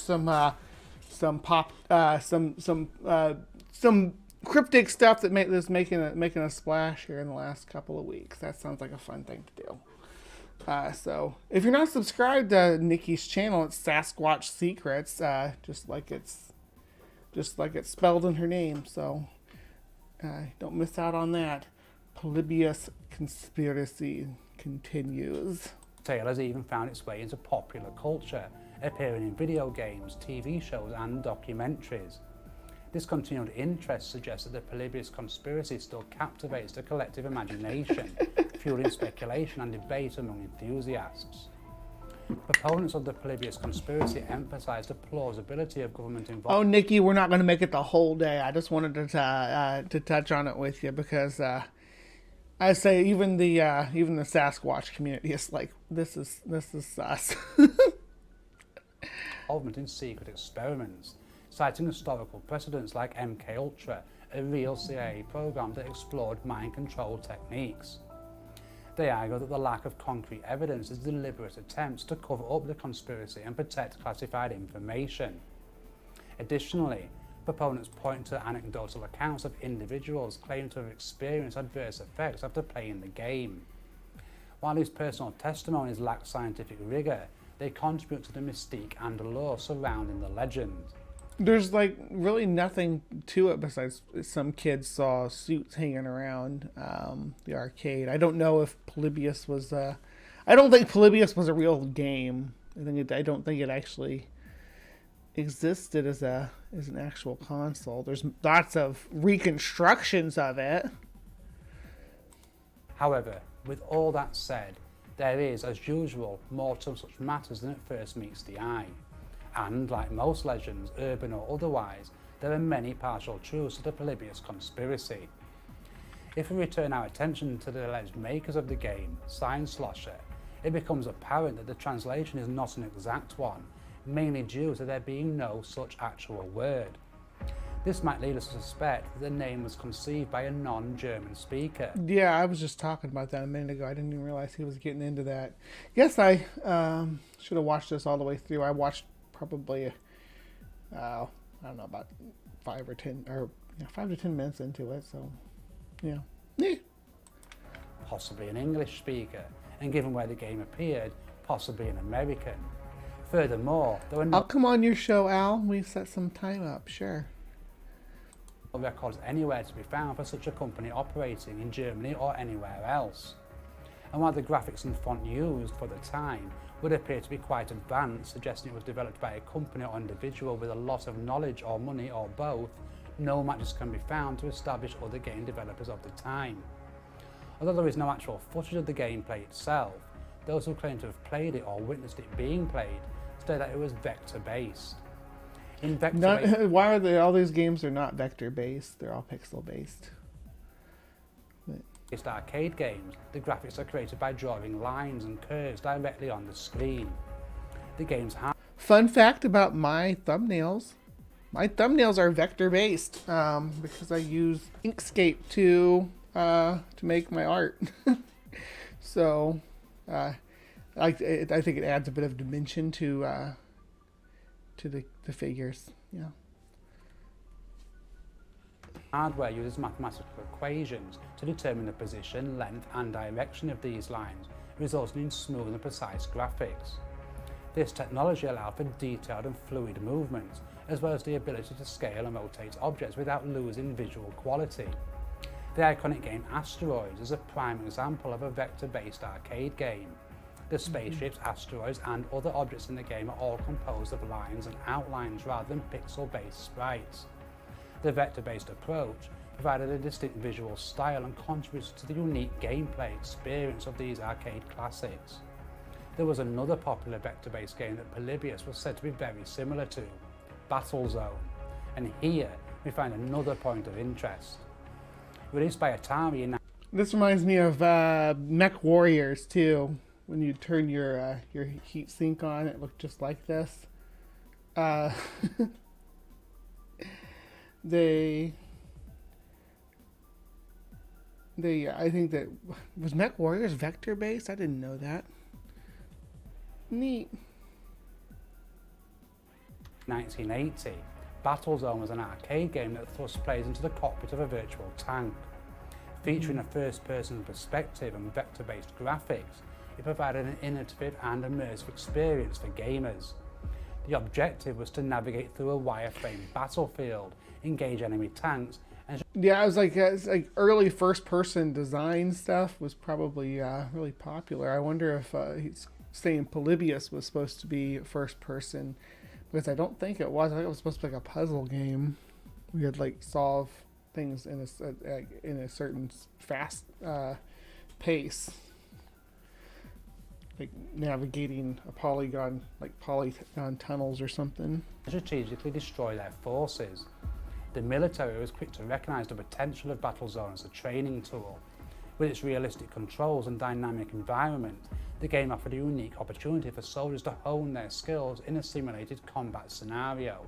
some cryptic stuff that is making a splash here in the last couple of weeks. That sounds like a fun thing to do. So if you're not subscribed to Nikki's channel, it's Sasquatch Secrets, just like it's spelled in her name. So don't miss out on that. Polybius conspiracy continues. Tale has even found its way into popular culture, appearing in video games, TV shows and documentaries. This continued interest suggests that the Polybius conspiracy still captivates the collective imagination, fueling speculation and debate among enthusiasts. Proponents of the Polybius conspiracy emphasize the plausibility of government involvement. Oh, Nikki, we're not going to make it the whole day. I just wanted to touch on it with you because I say even the Sasquatch community is like, this is sus. Involvement in secret experiments, citing historical precedents like MKUltra, a real CIA program that explored mind control techniques. They argue that the lack of concrete evidence is deliberate attempts to cover up the conspiracy and protect classified information. Additionally, proponents point to anecdotal accounts of individuals claiming to have experienced adverse effects after playing the game. While these personal testimonies lack scientific rigor, they contribute to the mystique and lore surrounding the legend. There's like really nothing to it besides some kids saw suits hanging around the arcade. I don't know if Polybius was I don't think Polybius was a real game. I don't think it actually existed as an actual console. There's lots of reconstructions of it. However, with all that said, there is, as usual, more to such matters than it first meets the eye. And, like most legends, urban or otherwise, there are many partial truths to the Polybius conspiracy. If we return our attention to the alleged makers of the game, Science Slosher, it becomes apparent that the translation is not an exact one, mainly due to there being no such actual word. This might lead us to suspect that the name was conceived by a non-German speaker. Yeah, I was just talking about that a minute ago. I didn't even realize he was getting into that. Yes, I should have watched this all the way through. I watched probably, I don't know, about 5 to 10 minutes into it. So, yeah. Possibly an English speaker, and given where the game appeared, possibly an American. Furthermore, there were I'll come on your show, Al. We've set some time up, sure. Records anywhere to be found for such a company operating in Germany or anywhere else. And while the graphics and font used for the time would appear to be quite advanced, suggesting it was developed by a company or individual with a lot of knowledge or money or both, no matches can be found to establish other game developers of the time. Although there is no actual footage of the gameplay itself, those who claim to have played it or witnessed it being played state that it was vector-based. Why are all these games are not vector-based? They're all pixel-based. It's arcade games. The graphics are created by drawing lines and curves directly on the screen. The games have... Fun fact about my thumbnails. My thumbnails are vector-based because I use Inkscape to make my art. So I think it adds a bit of dimension to the figures. Yeah. Hardware uses mathematical equations to determine the position, length and direction of these lines, resulting in smooth and precise graphics. This technology allowed for detailed and fluid movements, as well as the ability to scale and rotate objects without losing visual quality. The iconic game Asteroids is a prime example of a vector-based arcade game. The spaceships, asteroids and other objects in the game are all composed of lines and outlines rather than pixel-based sprites. The vector-based approach provided a distinct visual style and contributed to the unique gameplay experience of these arcade classics. There was another popular vector-based game that Polybius was said to be very similar to, Battlezone, and here we find another point of interest. Released by Atari in This reminds me of Mech Warriors too. When you turn your heat sink on, it looked just like this. They I think that was Mech Warriors vector based. I didn't know that. Neat. 1980, Battlezone was an arcade game that thrust players into the cockpit of a virtual tank. Featuring a first-person perspective and vector-based graphics, it provided an innovative and immersive experience for gamers. The objective was to navigate through a wireframe battlefield, engage enemy tanks, and Yeah, it's like early first-person design stuff was probably really popular. I wonder if he's saying Polybius was supposed to be first-person, because I don't think it was. I think it was supposed to be like a puzzle game. We had like solve things in a certain fast pace, like navigating a polygon tunnels or something. strategically destroy their forces. The military was quick to recognise the potential of Battlezone as a training tool. With its realistic controls and dynamic environment, the game offered a unique opportunity for soldiers to hone their skills in a simulated combat scenario.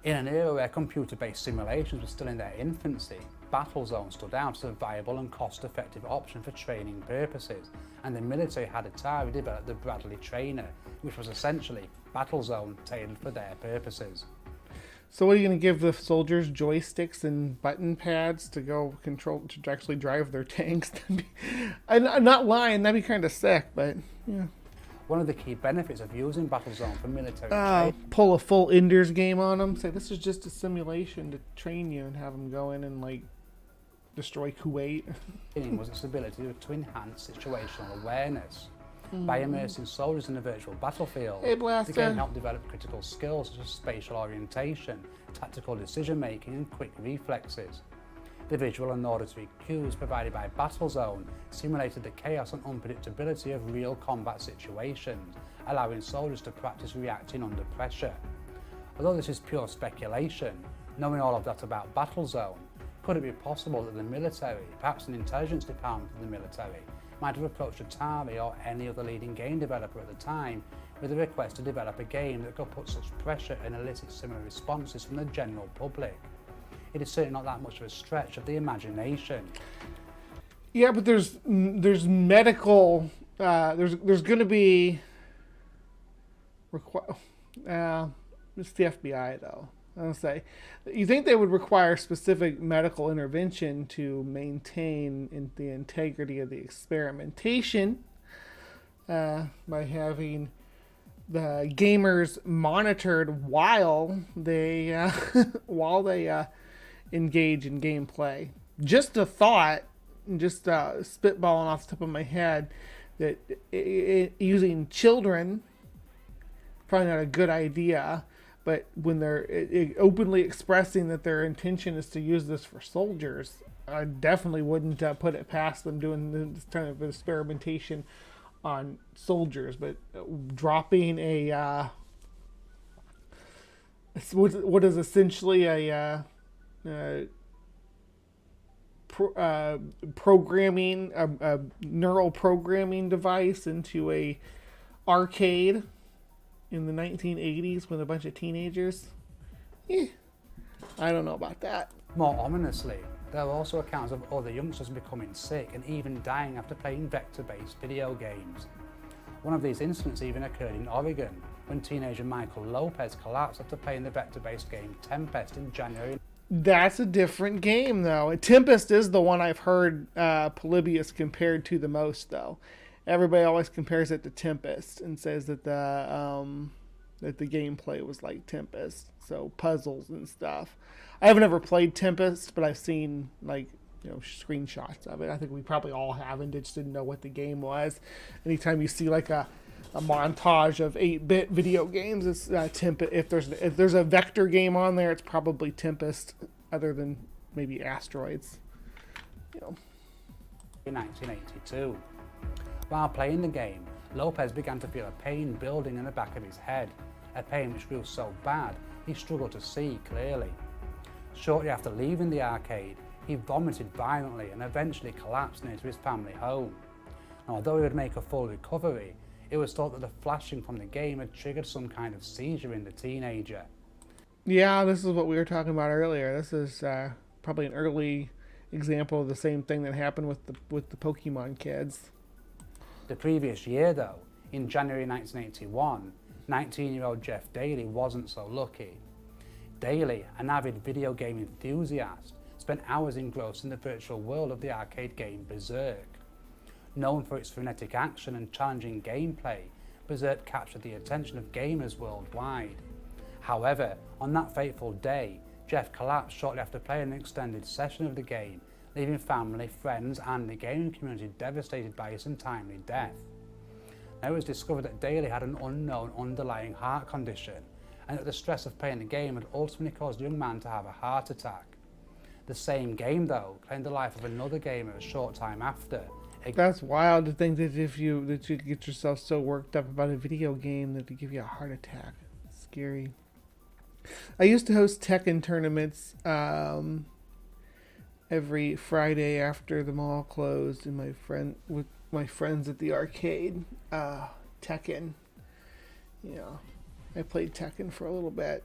In an era where computer-based simulations were still in their infancy, Battlezone stood out as a viable and cost-effective option for training purposes, and the military had Atari develop the Bradley Trainer, which was essentially Battlezone tailored for their purposes. So what are you going to give the soldiers? Joysticks and button pads to go control, to actually drive their tanks? I'm not lying, that'd be kind of sick, but yeah. One of the key benefits of using Battlezone for military training Pull a full Enders game on them. Say this is just a simulation to train you, and have them go in and like destroy Kuwait. was its ability to enhance situational awareness. By immersing soldiers in a virtual battlefield, Hey, the Blaster. game helped develop critical skills such as spatial orientation, tactical decision making and quick reflexes. The visual and auditory cues provided by Battlezone simulated the chaos and unpredictability of real combat situations, allowing soldiers to practice reacting under pressure. Although this is pure speculation, knowing all of that about Battlezone, could it be possible that the military, perhaps an intelligence department of the military, might have approached Atari or any other leading game developer at the time with a request to develop a game that could put such pressure and elicit similar responses from the general public? It is certainly not that much of a stretch of the imagination. Yeah, but there's medical. There's going to be. It's the FBI though. I'll say, you think they would require specific medical intervention to maintain the integrity of the experimentation by having the gamers monitored while they engage in gameplay. Just a thought, just spitballing off the top of my head, that using children probably not a good idea. But when they're openly expressing that their intention is to use this for soldiers, I definitely wouldn't put it past them doing this kind of experimentation on soldiers. But dropping a what is essentially a programming, a neural programming device into a arcade in the 1980s with a bunch of teenagers, I don't know about that. More ominously, there are also accounts of other youngsters becoming sick and even dying after playing vector-based video games. One of these incidents even occurred in Oregon, when teenager Michael Lopez collapsed after playing the vector-based game Tempest in January. That's a different game, though. Tempest is the one I've heard Polybius compared to the most, though. Everybody always compares it to Tempest and says that the gameplay was like Tempest, so puzzles and stuff. I haven't ever played Tempest, but I've seen screenshots of it. I think we probably all have and just didn't know what the game was. Anytime you see like a montage of 8-bit video games, it's Tempest. If there's a vector game on there, it's probably Tempest, other than maybe Asteroids. In 1982. While playing the game, Lopez began to feel a pain building in the back of his head, a pain which grew so bad he struggled to see clearly. Shortly after leaving the arcade, he vomited violently and eventually collapsed near to his family home. Now, although he would make a full recovery, it was thought that the flashing from the game had triggered some kind of seizure in the teenager. Yeah, this is what we were talking about earlier. This is probably an early example of the same thing that happened with the Pokemon kids. The previous year, though, in January 1981, 19-year-old Jeff Daly wasn't so lucky. Daly, an avid video game enthusiast, spent hours engrossed in the virtual world of the arcade game Berserk. Known for its frenetic action and challenging gameplay, Berserk captured the attention of gamers worldwide. However, on that fateful day, Jeff collapsed shortly after playing an extended session of the game, leaving family, friends and the gaming community devastated by his untimely death. Now it was discovered that Daly had an unknown underlying heart condition, and that the stress of playing the game had ultimately caused the young man to have a heart attack. The same game, though, claimed the life of another gamer a short time after. That's wild to think that you get yourself so worked up about a video game that it give you a heart attack. It's scary. I used to host Tekken tournaments every Friday after the mall closed, and with my friends at the arcade. Tekken. Yeah, I played Tekken for a little bit.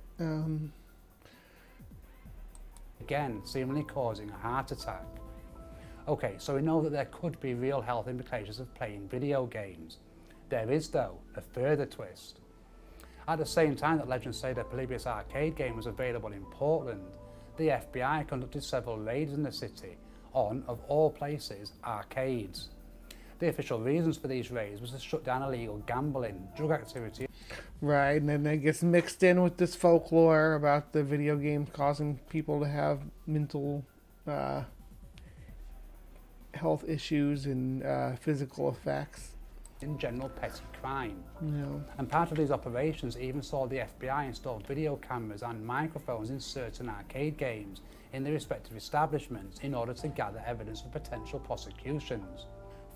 Again, seemingly causing a heart attack. Okay, so we know that there could be real health implications of playing video games. There is, though, a further twist. At the same time that legends say the Polybius arcade game was available in Portland, the FBI conducted several raids in the city on, of all places, arcades. The official reasons for these raids was to shut down illegal gambling, drug activity. Right, and then that gets mixed in with this folklore about the video games causing people to have mental health issues and physical effects. In general petty crime. Yeah. And part of these operations even saw the FBI install video cameras and microphones in certain arcade games in their respective establishments in order to gather evidence for potential prosecutions.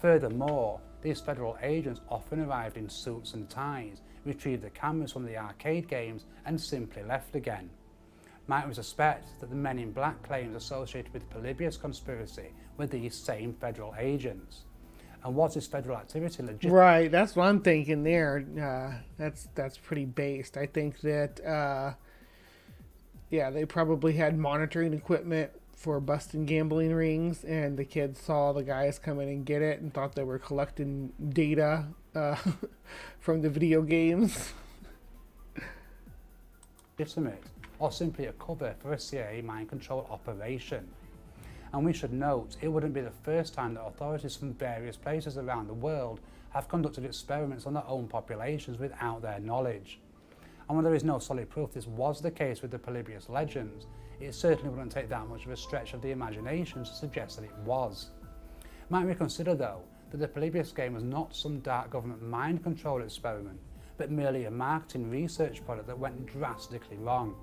Furthermore, these federal agents often arrived in suits and ties, retrieved the cameras from the arcade games and simply left again. Might we suspect that the Men in Black claims associated with the Polybius conspiracy were these same federal agents? And was this federal activity legit? Right, that's what I'm thinking there. That's pretty based. I think that, yeah, they probably had monitoring equipment for busting gambling rings, and the kids saw the guys come in and get it and thought they were collecting data from the video games. Legitimate, or simply a cover for a CIA mind control operation. And we should note, it wouldn't be the first time that authorities from various places around the world have conducted experiments on their own populations without their knowledge. And while there is no solid proof this was the case with the Polybius legends, it certainly wouldn't take that much of a stretch of the imagination to suggest that it was. Might we consider, though, that the Polybius game was not some dark government mind control experiment, but merely a marketing research product that went drastically wrong?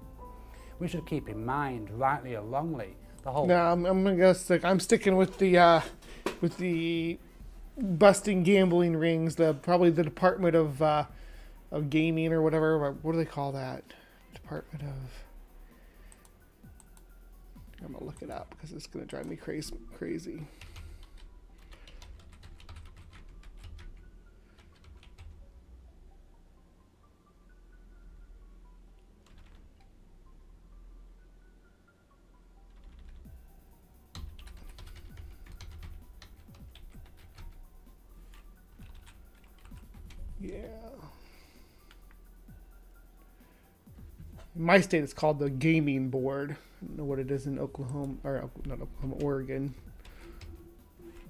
We should keep in mind, rightly or wrongly, the whole... No, I'm gonna go stick. I'm sticking with the busting gambling rings. Probably the Department of Gaming or whatever. What do they call that? Department of... I'm gonna look it up because it's gonna drive me crazy. Yeah. In my state, it's called the Gaming Board. I don't know what it is in Oklahoma, or not Oklahoma, Oregon.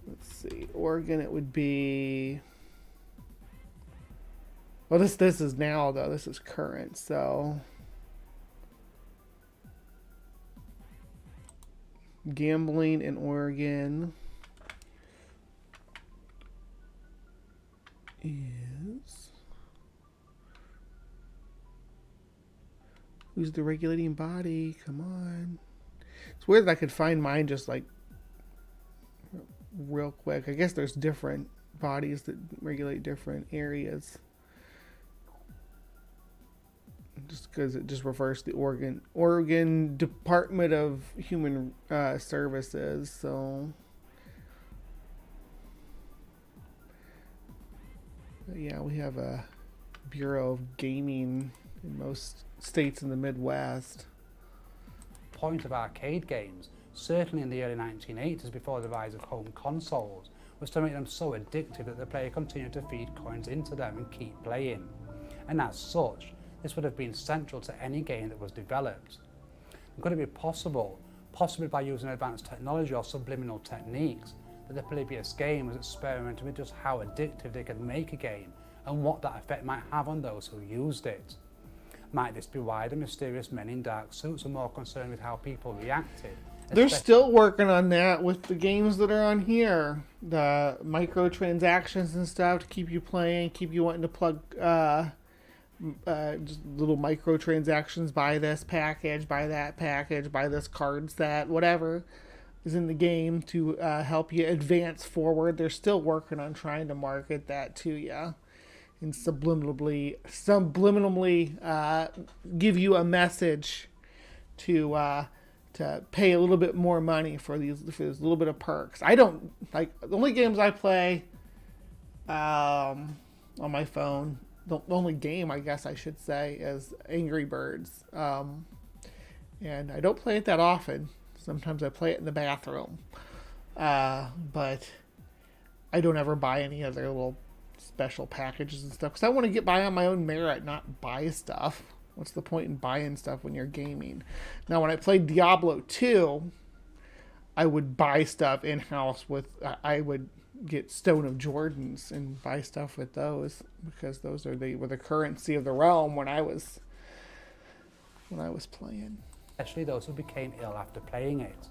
Let's see, Oregon. It would be. Well, this is now though. This is current, so. Gambling in Oregon is. Who's the regulating body? Come on. It's weird that I could find mine just like real quick. I guess there's different bodies that regulate different areas. I'm just because it just refers to the Oregon Department of Human Services. So, yeah, we have a Bureau of Gaming in most states in the Midwest. Point of arcade games, certainly in the early 1980s before the rise of home consoles, was to make them so addictive that the player continued to feed coins into them and keep playing. And as such, this would have been central to any game that was developed. And could it be possible, possibly by using advanced technology or subliminal techniques, that the Polybius game was experimenting with just how addictive they could make a game and what that effect might have on those who used it? Might this be why the mysterious men in dark suits are more concerned with how people reacted? They're still working on that with the games that are on here. The microtransactions and stuff to keep you playing, keep you wanting to plug just little microtransactions, buy this package, buy that package, buy this card set, whatever is in the game to help you advance forward. They're still working on trying to market that to you and subliminally give you a message to pay a little bit more money for this little bit of perks. I don't like the only games I play on my phone. The only game, I guess I should say, is Angry Birds, and I don't play it that often. Sometimes I play it in the bathroom, but I don't ever buy any other little special packages and stuff because I want to get by on my own merit, not buy stuff. What's the point in buying stuff when you're gaming? Now, when I played Diablo 2, I would buy stuff in-house with, I would get Stone of Jordans and buy stuff with those because those were the currency of the realm when I was playing. Especially those who became ill after playing it.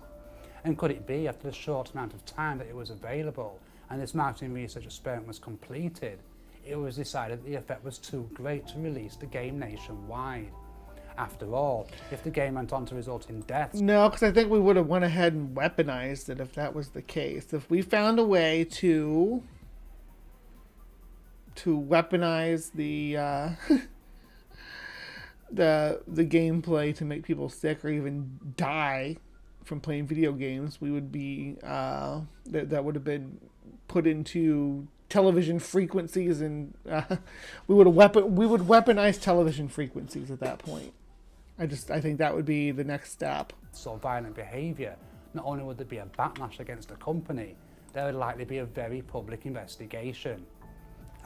And could it be after the short amount of time that it was available and this marketing research experiment was completed, it was decided that the effect was too great to release the game nationwide? After all, if the game went on to result in deaths... No, because I think we would have went ahead and weaponized it if that was the case. If we found a way to weaponize the the gameplay to make people sick or even die from playing video games, we would be that would have been put into television frequencies, and we would weaponize television frequencies at that point. I think that would be the next step. So violent behaviour, not only would there be a backlash against the company, there would likely be a very public investigation.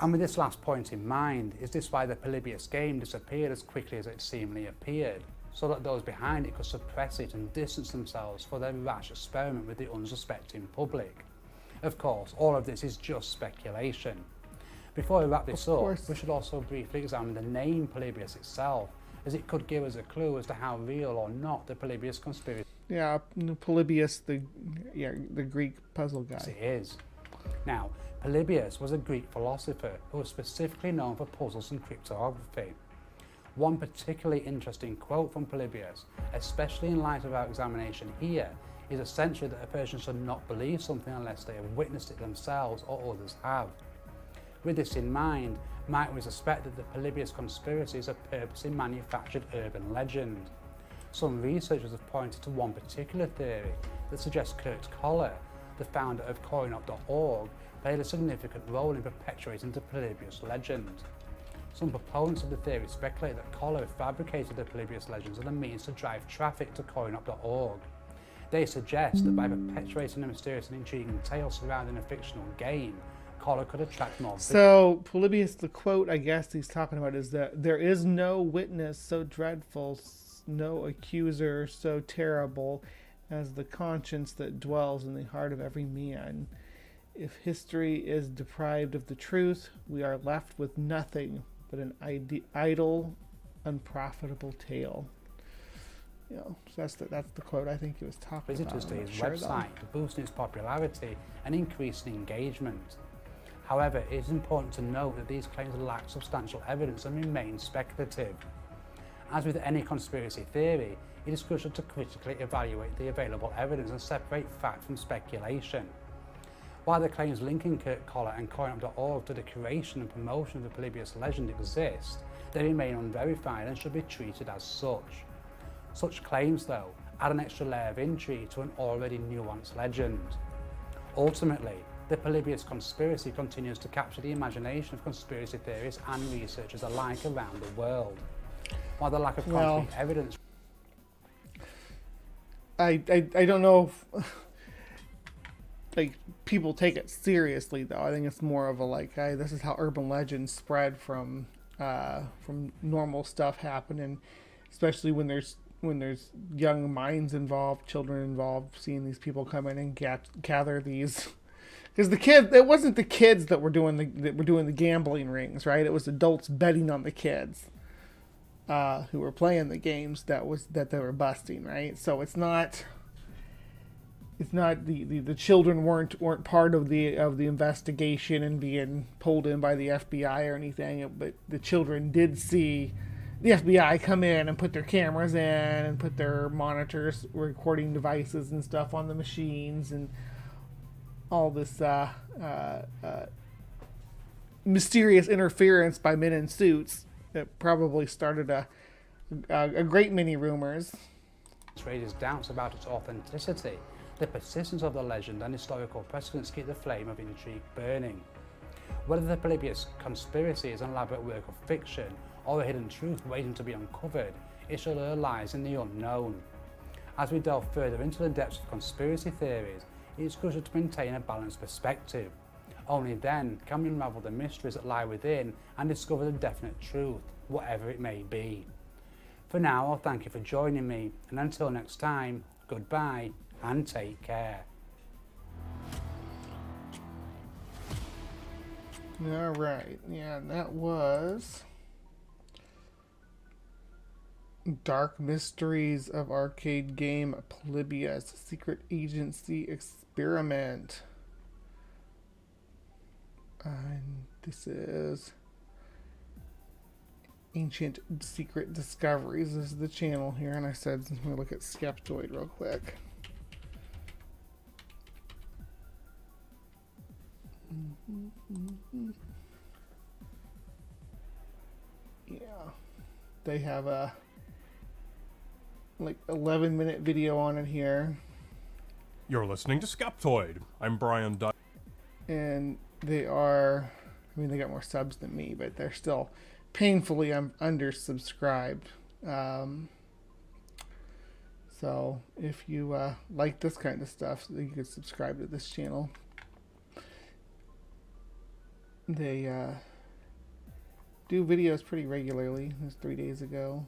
And with this last point in mind, is this why the Polybius game disappeared as quickly as it seemingly appeared, so that those behind it could suppress it and distance themselves for their rash experiment with the unsuspecting public? Of course, all of this is just speculation. Before we wrap this up, we should also briefly examine the name Polybius itself, as it could give us a clue as to how real or not the Polybius conspiracy Polybius, the Greek puzzle guy. It is. Now, Polybius was a Greek philosopher who was specifically known for puzzles and cryptography. One particularly interesting quote from Polybius, especially in light of our examination here, is essentially that a person should not believe something unless they have witnessed it themselves or others have. With this in mind, might we suspect that the Polybius conspiracy is a purposely manufactured urban legend? Some researchers have pointed to one particular theory that suggests Kurt Koller, the founder of CoinOp.org, played a significant role in perpetuating the Polybius legend. Some proponents of the theory speculate that Koller fabricated the Polybius legends as a means to drive traffic to CoinOp.org. They suggest that by perpetuating a mysterious and intriguing tale surrounding a fictional game, Koller could attract more... So, Polybius, the quote I guess he's talking about is that there is no witness so dreadful, no accuser so terrible as the conscience that dwells in the heart of every man. If history is deprived of the truth, we are left with nothing but an idle, unprofitable tale. You know, so that's the quote I think he was talking about. Visitors to his website, boosting its popularity and increasing engagement. However, it is important to note that these claims lack substantial evidence and remain speculative. As with any conspiracy theory, it is crucial to critically evaluate the available evidence and separate fact from speculation. While the claims linking Kurt Koller and CoinOp.org to the creation and promotion of the Polybius legend exist, They remain unverified and should be treated as such. Such claims, though, add an extra layer of intrigue to an already nuanced legend. Ultimately, the Polybius conspiracy continues to capture the imagination of conspiracy theorists and researchers alike around the world. While the lack of concrete evidence... I don't know if like people take it seriously, though. I think it's more of a like, hey, this is how urban legends spread from normal stuff happening, especially when there's young minds involved, children involved, seeing these people come in and gather these. Because it wasn't the kids that were doing the gambling rings, right? It was adults betting on the kids who were playing the games that they were busting, right? So it's not the children weren't part of the investigation and being pulled in by the FBI or anything, but the children did see the FBI come in and put their cameras in and put their monitors, recording devices and stuff on the machines, and all this mysterious interference by men in suits that probably started a great many rumors. Raises doubts about its authenticity. The persistence of the legend and historical precedents keep the flame of intrigue burning. Whether the Polybius conspiracy is an elaborate work of fiction or a hidden truth waiting to be uncovered, its allure lies in the unknown. As we delve further into the depths of conspiracy theories, it is crucial to maintain a balanced perspective. Only then can we unravel the mysteries that lie within and discover the definite truth, whatever it may be. For now, I'll thank you for joining me, and until next time, goodbye and take care. All right, yeah, that was Dark Mysteries of Arcade Game Polybius Secret Agency Experiment. And this is Ancient Secret Discoveries. This is the channel here, and I said, let me look at Skeptoid real quick. Yeah, they have a like 11-minute video on it here. You're listening to Skeptoid. I'm Brian Dunn. And they are, I mean, they got more subs than me, but they're still painfully undersubscribed. So if you like this kind of stuff, you could subscribe to this channel. They do videos pretty regularly. It was 3 days ago.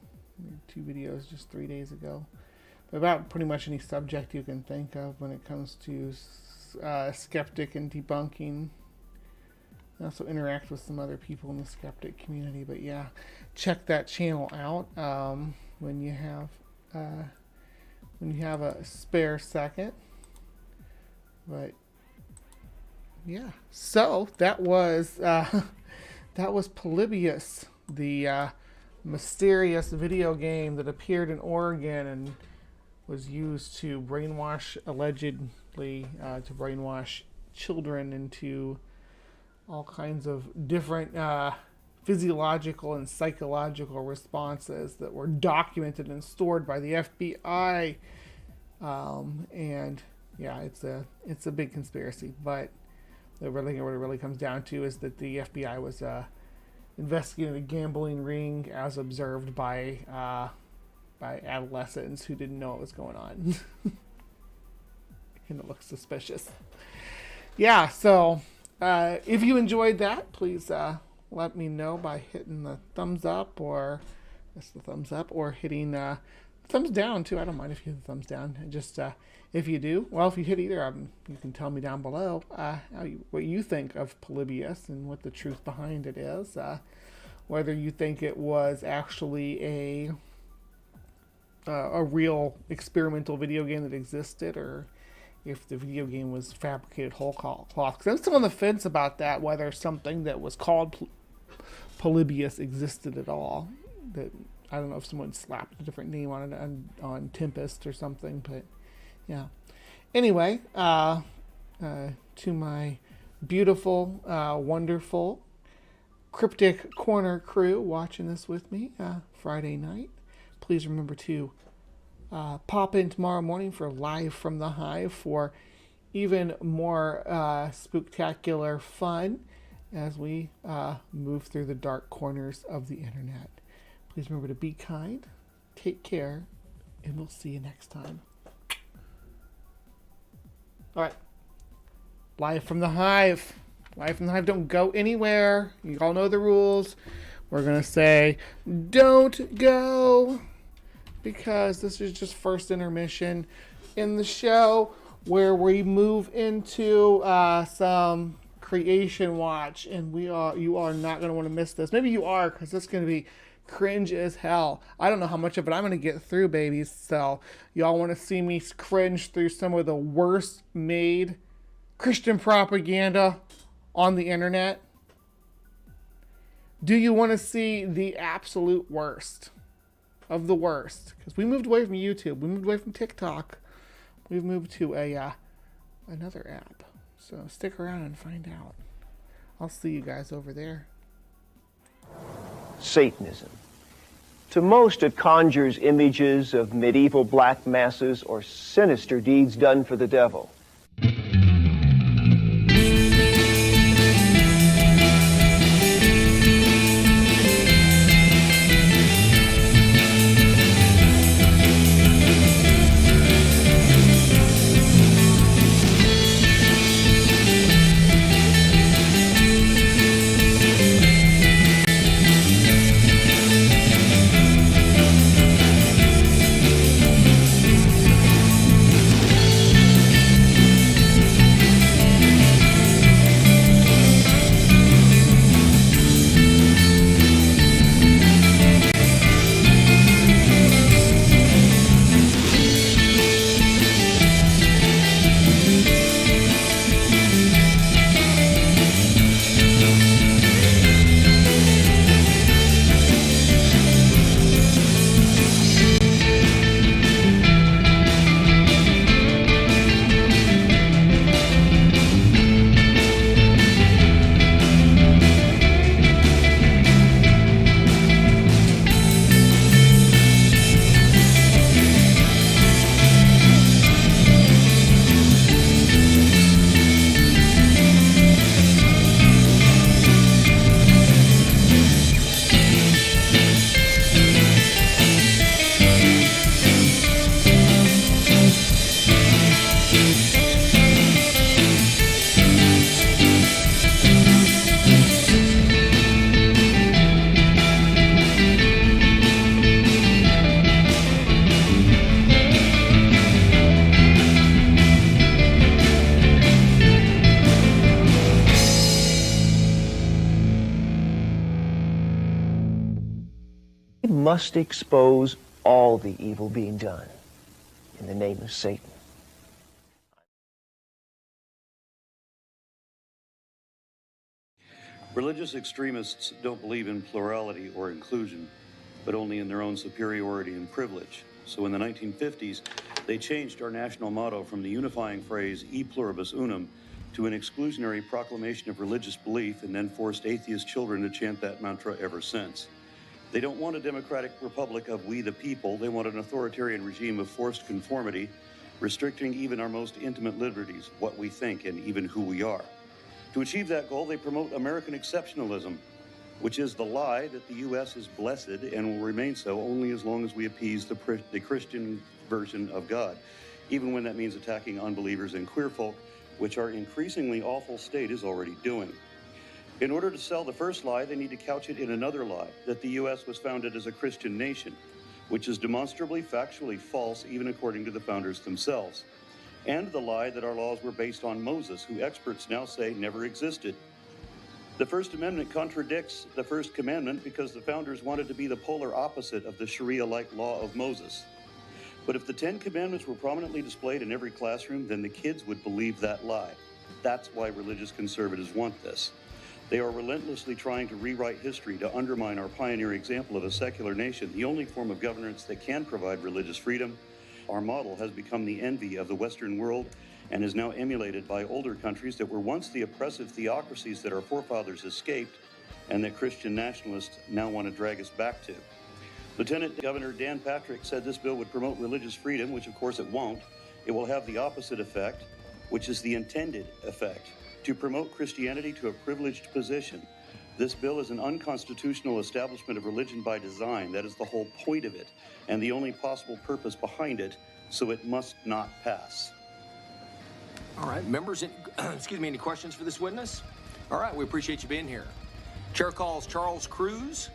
2 videos just 3 days ago. But about pretty much any subject you can think of when it comes to skeptic and debunking. I also interact with some other people in the skeptic community. But yeah, check that channel out when you have a spare second. But yeah, so that was Polybius, the mysterious video game that appeared in Oregon and was used to allegedly brainwash children into all kinds of different physiological and psychological responses that were documented and stored by the FBI. And yeah, it's a big conspiracy, but what it really comes down to is that the FBI was investigating a gambling ring as observed by adolescents who didn't know what was going on. And it looks suspicious. Yeah, so if you enjoyed that, please let me know by hitting the thumbs up, or that's the thumbs up, or hitting thumbs down too. I don't mind if you hit the thumbs down. Just if you do, well, if you hit either of them, you can tell me down below what you think of Polybius and what the truth behind it is. Whether you think it was actually a real experimental video game that existed, or if the video game was fabricated whole cloth. Because I'm still on the fence about that, whether something that was called Polybius existed at all. That I don't know if someone slapped a different name on it on Tempest or something, but yeah. Anyway, to my beautiful, wonderful, Cryptic Corner crew watching this with me Friday night. Please remember to pop in tomorrow morning for Live from the Hive for even more spooktacular fun as we move through the dark corners of the internet. Please remember to be kind, take care, and we'll see you next time. All right. Live from the Hive. Live from the Hive. Don't go anywhere. You all know the rules. We're going to say, don't go, because this is just first intermission in the show where we move into some creation watch, and you are not going to want to miss this. Maybe you are, because it's going to be cringe as hell. I don't know how much of it I'm going to get through, babies. So y'all want to see me cringe through some of the worst made Christian propaganda on the internet? Do you want to see the absolute worst of the worst? Because we moved away from YouTube. We moved away from TikTok. We've moved to another app. So stick around and find out. I'll see you guys over there. Satanism. To most, it conjures images of medieval black masses or sinister deeds done for the devil. Must expose all the evil being done in the name of Satan. Religious extremists don't believe in plurality or inclusion, but only in their own superiority and privilege. So in the 1950s, they changed our national motto from the unifying phrase E pluribus unum to an exclusionary proclamation of religious belief, and then forced atheist children to chant that mantra ever since. They don't want a democratic republic of we the people. They want an authoritarian regime of forced conformity, restricting even our most intimate liberties, what we think and even who we are. To achieve that goal, they promote American exceptionalism, which is the lie that the U.S. is blessed and will remain so only as long as we appease the Christian version of God, even when that means attacking unbelievers and queer folk, which our increasingly awful state is already doing. In order to sell the first lie, they need to couch it in another lie, that the U.S. was founded as a Christian nation, which is demonstrably factually false even according to the founders themselves, and the lie that our laws were based on Moses, who experts now say never existed. The First Amendment contradicts the First Commandment because the founders wanted to be the polar opposite of the Sharia-like law of Moses. But if the 10 Commandments were prominently displayed in every classroom, then the kids would believe that lie. That's why religious conservatives want this. They are relentlessly trying to rewrite history to undermine our pioneer example of a secular nation, the only form of governance that can provide religious freedom. Our model has become the envy of the Western world and is now emulated by older countries that were once the oppressive theocracies that our forefathers escaped, and that Christian nationalists now want to drag us back to. Lieutenant Governor Dan Patrick said this bill would promote religious freedom, which of course it won't. It will have the opposite effect, which is the intended effect, to promote Christianity to a privileged position. This bill is an unconstitutional establishment of religion by design. That is the whole point of it, and the only possible purpose behind it, so it must not pass. All right, members, excuse me, any questions for this witness? All right, we appreciate you being here. Chair calls Charles Cruz.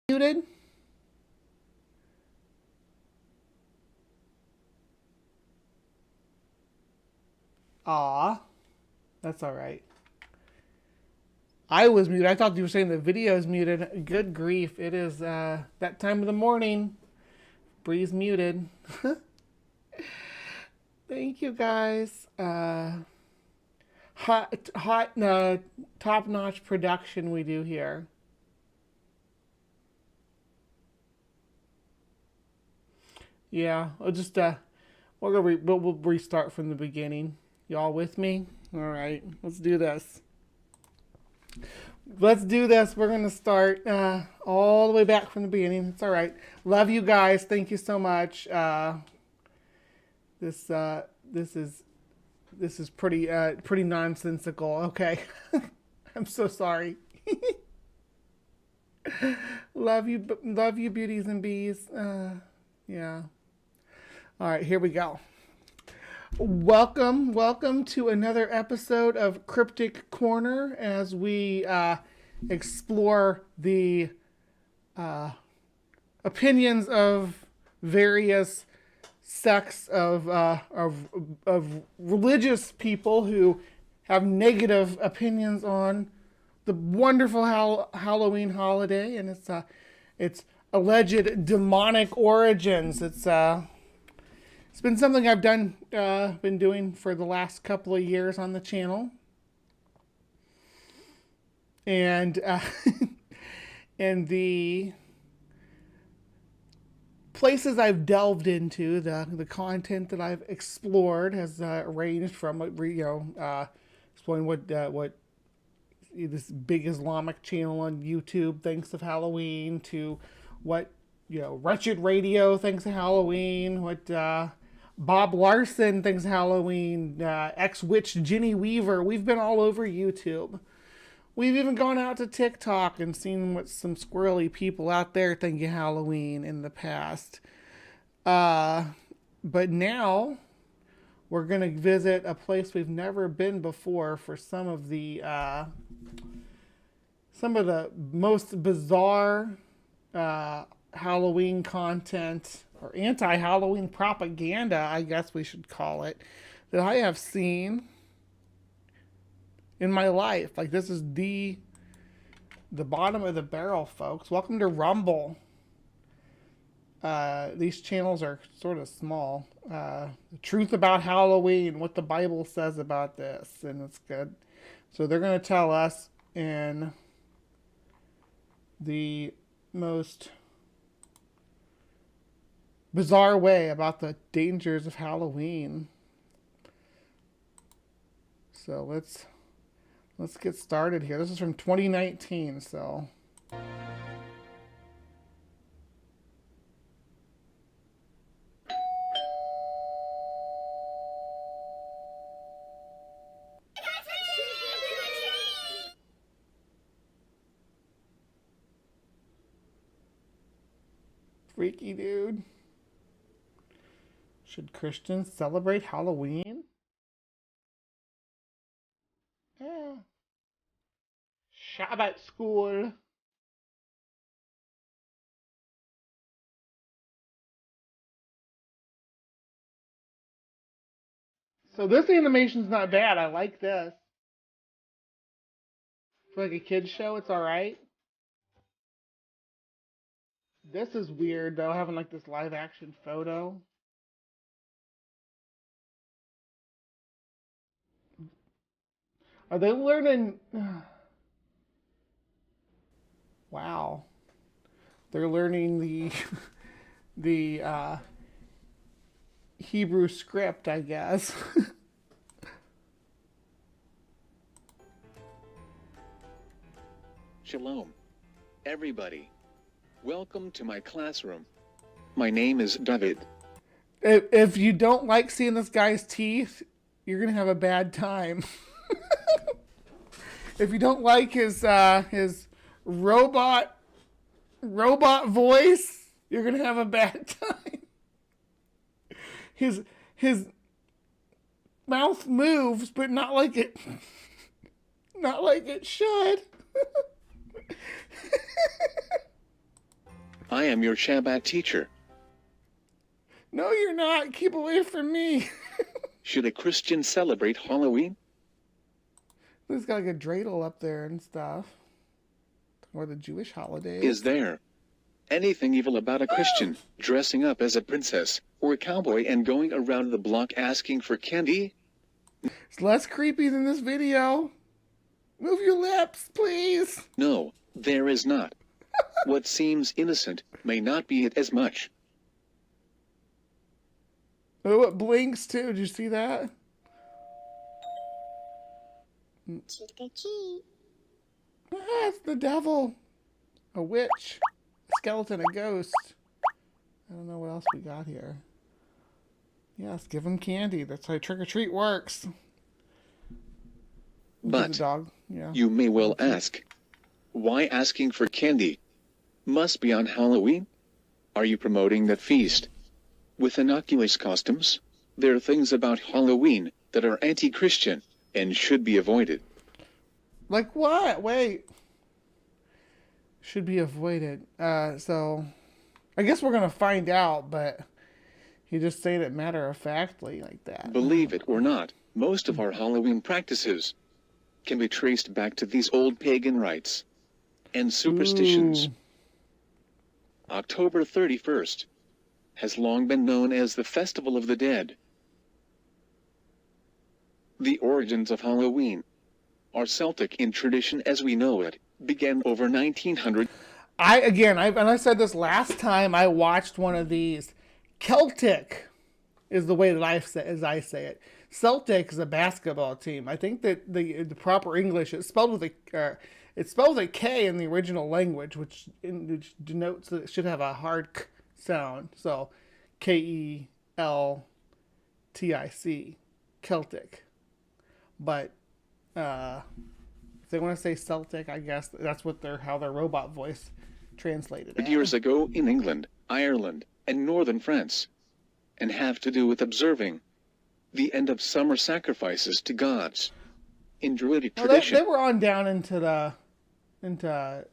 Muted. Aw, that's all right. I was muted. I thought you were saying the video is muted. Good grief. It is that time of the morning. Bree's muted. Thank you, guys. Top-notch production we do here. Yeah, I'll just we'll restart from the beginning. Y'all with me? All right, let's do this. Let's do this. We're gonna start all the way back from the beginning. It's all right. Love you guys. Thank you so much. This is pretty nonsensical. Okay, I'm so sorry. love you, beauties and bees. Yeah. All right, here we go. Welcome to another episode of Cryptic Corner as we explore the opinions of various sects of religious people who have negative opinions on the wonderful Halloween holiday and its alleged demonic origins. It's been something I've been doing for the last couple of years on the channel, and and the places I've delved into, the content that I've explored has ranged from exploring what this big Islamic channel on YouTube thinks of Halloween, to what Wretched Radio thinks of Halloween, what Bob Larson thinks of Halloween, ex-witch Ginny Weaver. We've been all over YouTube. We've even gone out to TikTok and seen what some squirrely people out there think of Halloween in the past. But now we're going to visit a place we've never been before for some of the most bizarre Halloween content, or anti-Halloween propaganda, I guess we should call it, that I have seen in my life. Like, this is the bottom of the barrel, folks. Welcome to Rumble. These channels are sort of small. The truth about Halloween, what the Bible says about this, and it's good. So they're going to tell us in the most bizarre way about the dangers of Halloween. So let's get started here. This is from 2019, so freaky, dude. Should Christians celebrate Halloween? Yeah. Shabbat school. So this animation's not bad. I like this. For like a kid's show, it's alright. This is weird though, having like this live action photo. Are they learning? Wow. They're learning the Hebrew script, I guess. Shalom, everybody. Welcome to my classroom. My name is David. If you don't like seeing this guy's teeth, you're gonna have a bad time. If you don't like his robot voice, you're gonna have a bad time. His mouth moves, but not like it should. I am your Shabbat teacher. No, you're not. Keep away from me. Should a Christian celebrate Halloween? There's got like a dreidel up there and stuff. Or the Jewish holidays. Is there anything evil about a Christian dressing up as a princess or a cowboy and going around the block asking for candy? It's less creepy than this video. Move your lips, please. No, there is not. What seems innocent may not be it as much. Oh, it blinks too. Did you see that? Ah, it's the devil. A witch. A skeleton, a ghost. I don't know what else we got here. Yes, give him candy. That's how trick-or-treat works. But dog. Yeah. You may well ask, why asking for candy? Must be on Halloween? Are you promoting that feast with innocuous costumes? There are things about Halloween that are anti-Christian and should be avoided. Like what? Wait. Should be avoided. So I guess we're going to find out, but you just saying it matter-of-factly like that. Believe it or not, most of our Halloween practices can be traced back to these old pagan rites and superstitions. Ooh. October 31st has long been known as the Festival of the Dead. The origins of Halloween are Celtic in tradition as we know it, began over 1900. I said this last time I watched one of these. Celtic is the way that I say it. Celtic is a basketball team. I think that the proper English is spelled with a K in the original language, which denotes that it should have a hard K sound. So Keltic, Celtic. But if they want to say Celtic, I guess that's what how their robot voice translated. Years ago in England, Ireland, and northern France, and have to do with observing the end of summer sacrifices to gods. In Druidic tradition, they were on down into the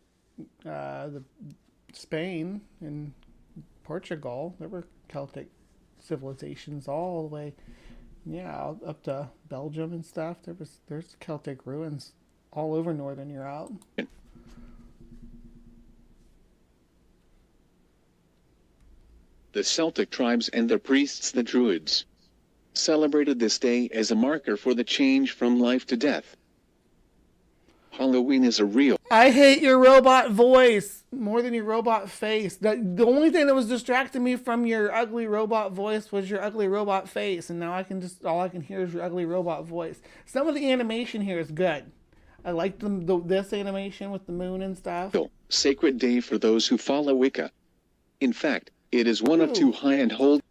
Spain and Portugal. There were Celtic civilizations all the way, up to Belgium and stuff. There's Celtic ruins all over Northern Europe. The Celtic tribes and their priests, the Druids, celebrated this day as a marker for the change from life to death. Halloween is a real... I hate your robot voice more than your robot face. The only thing that was distracting me from your ugly robot voice was your ugly robot face, and now all I can hear is your ugly robot voice. Some of the animation here is good. I like this animation with the moon and stuff. Sacred day for those who follow Wicca. In fact, it is one of two high and hold.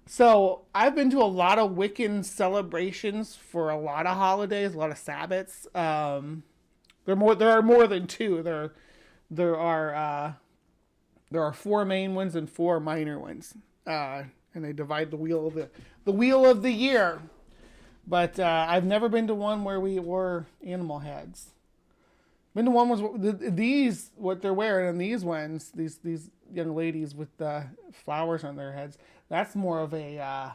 So I've been to a lot of Wiccan celebrations for a lot of holidays, a lot of Sabbats. There are more than two. There are 4 main ones and 4 minor ones, and they divide the wheel of the year. But I've never been to one where we wore animal heads. Been to one was these what they're wearing, and these ones, these young ladies with flowers on their heads. That's more of a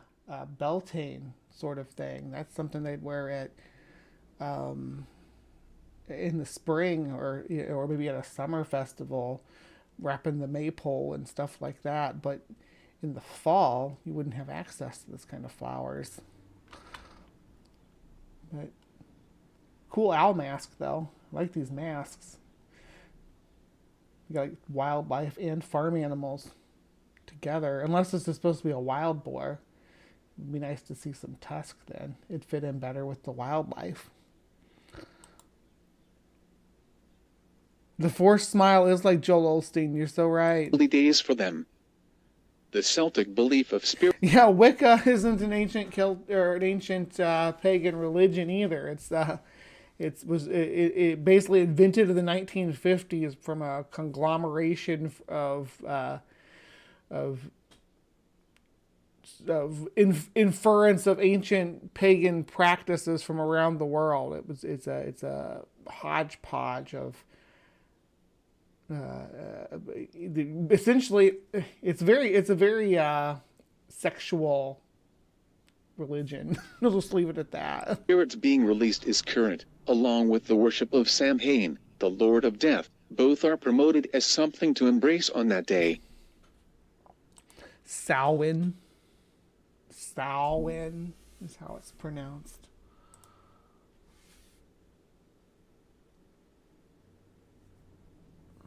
Beltane sort of thing. That's something they'd wear at in the spring or maybe at a summer festival, wrapping the maypole and stuff like that. But in the fall, you wouldn't have access to this kind of flowers. But cool owl mask though. I like these masks. You got like wildlife and farm animals together. Unless this is supposed to be a wild boar. It'd be nice to see some tusk then. It'd fit in better with the wildlife. The forced smile is like Joel Osteen. You're so right. Early days for them. The Celtic belief of spirit. Yeah, Wicca isn't an ancient pagan religion either. It basically invented in the 1950s from a conglomeration of inference of ancient pagan practices from around the world. It's a hodgepodge of essentially it's a very sexual religion. We'll just leave it at that. Spirits being released is current, along with the worship of Samhain, the Lord of Death. Both are promoted as something to embrace on that day. Samhain is how it's pronounced.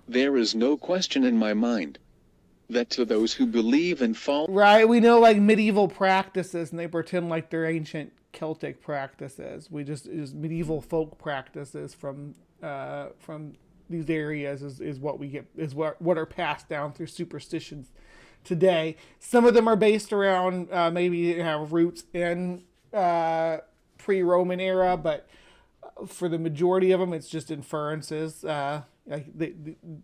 There is no question in my mind that to those who believe and follow... Right, we know like medieval practices, and they pretend like they're ancient Celtic practices. We just medieval folk practices from these areas is what we get, is what are passed down through superstitions today. Some of them are based around maybe have roots in pre-Roman era, but for the majority of them, it's just inferences. Like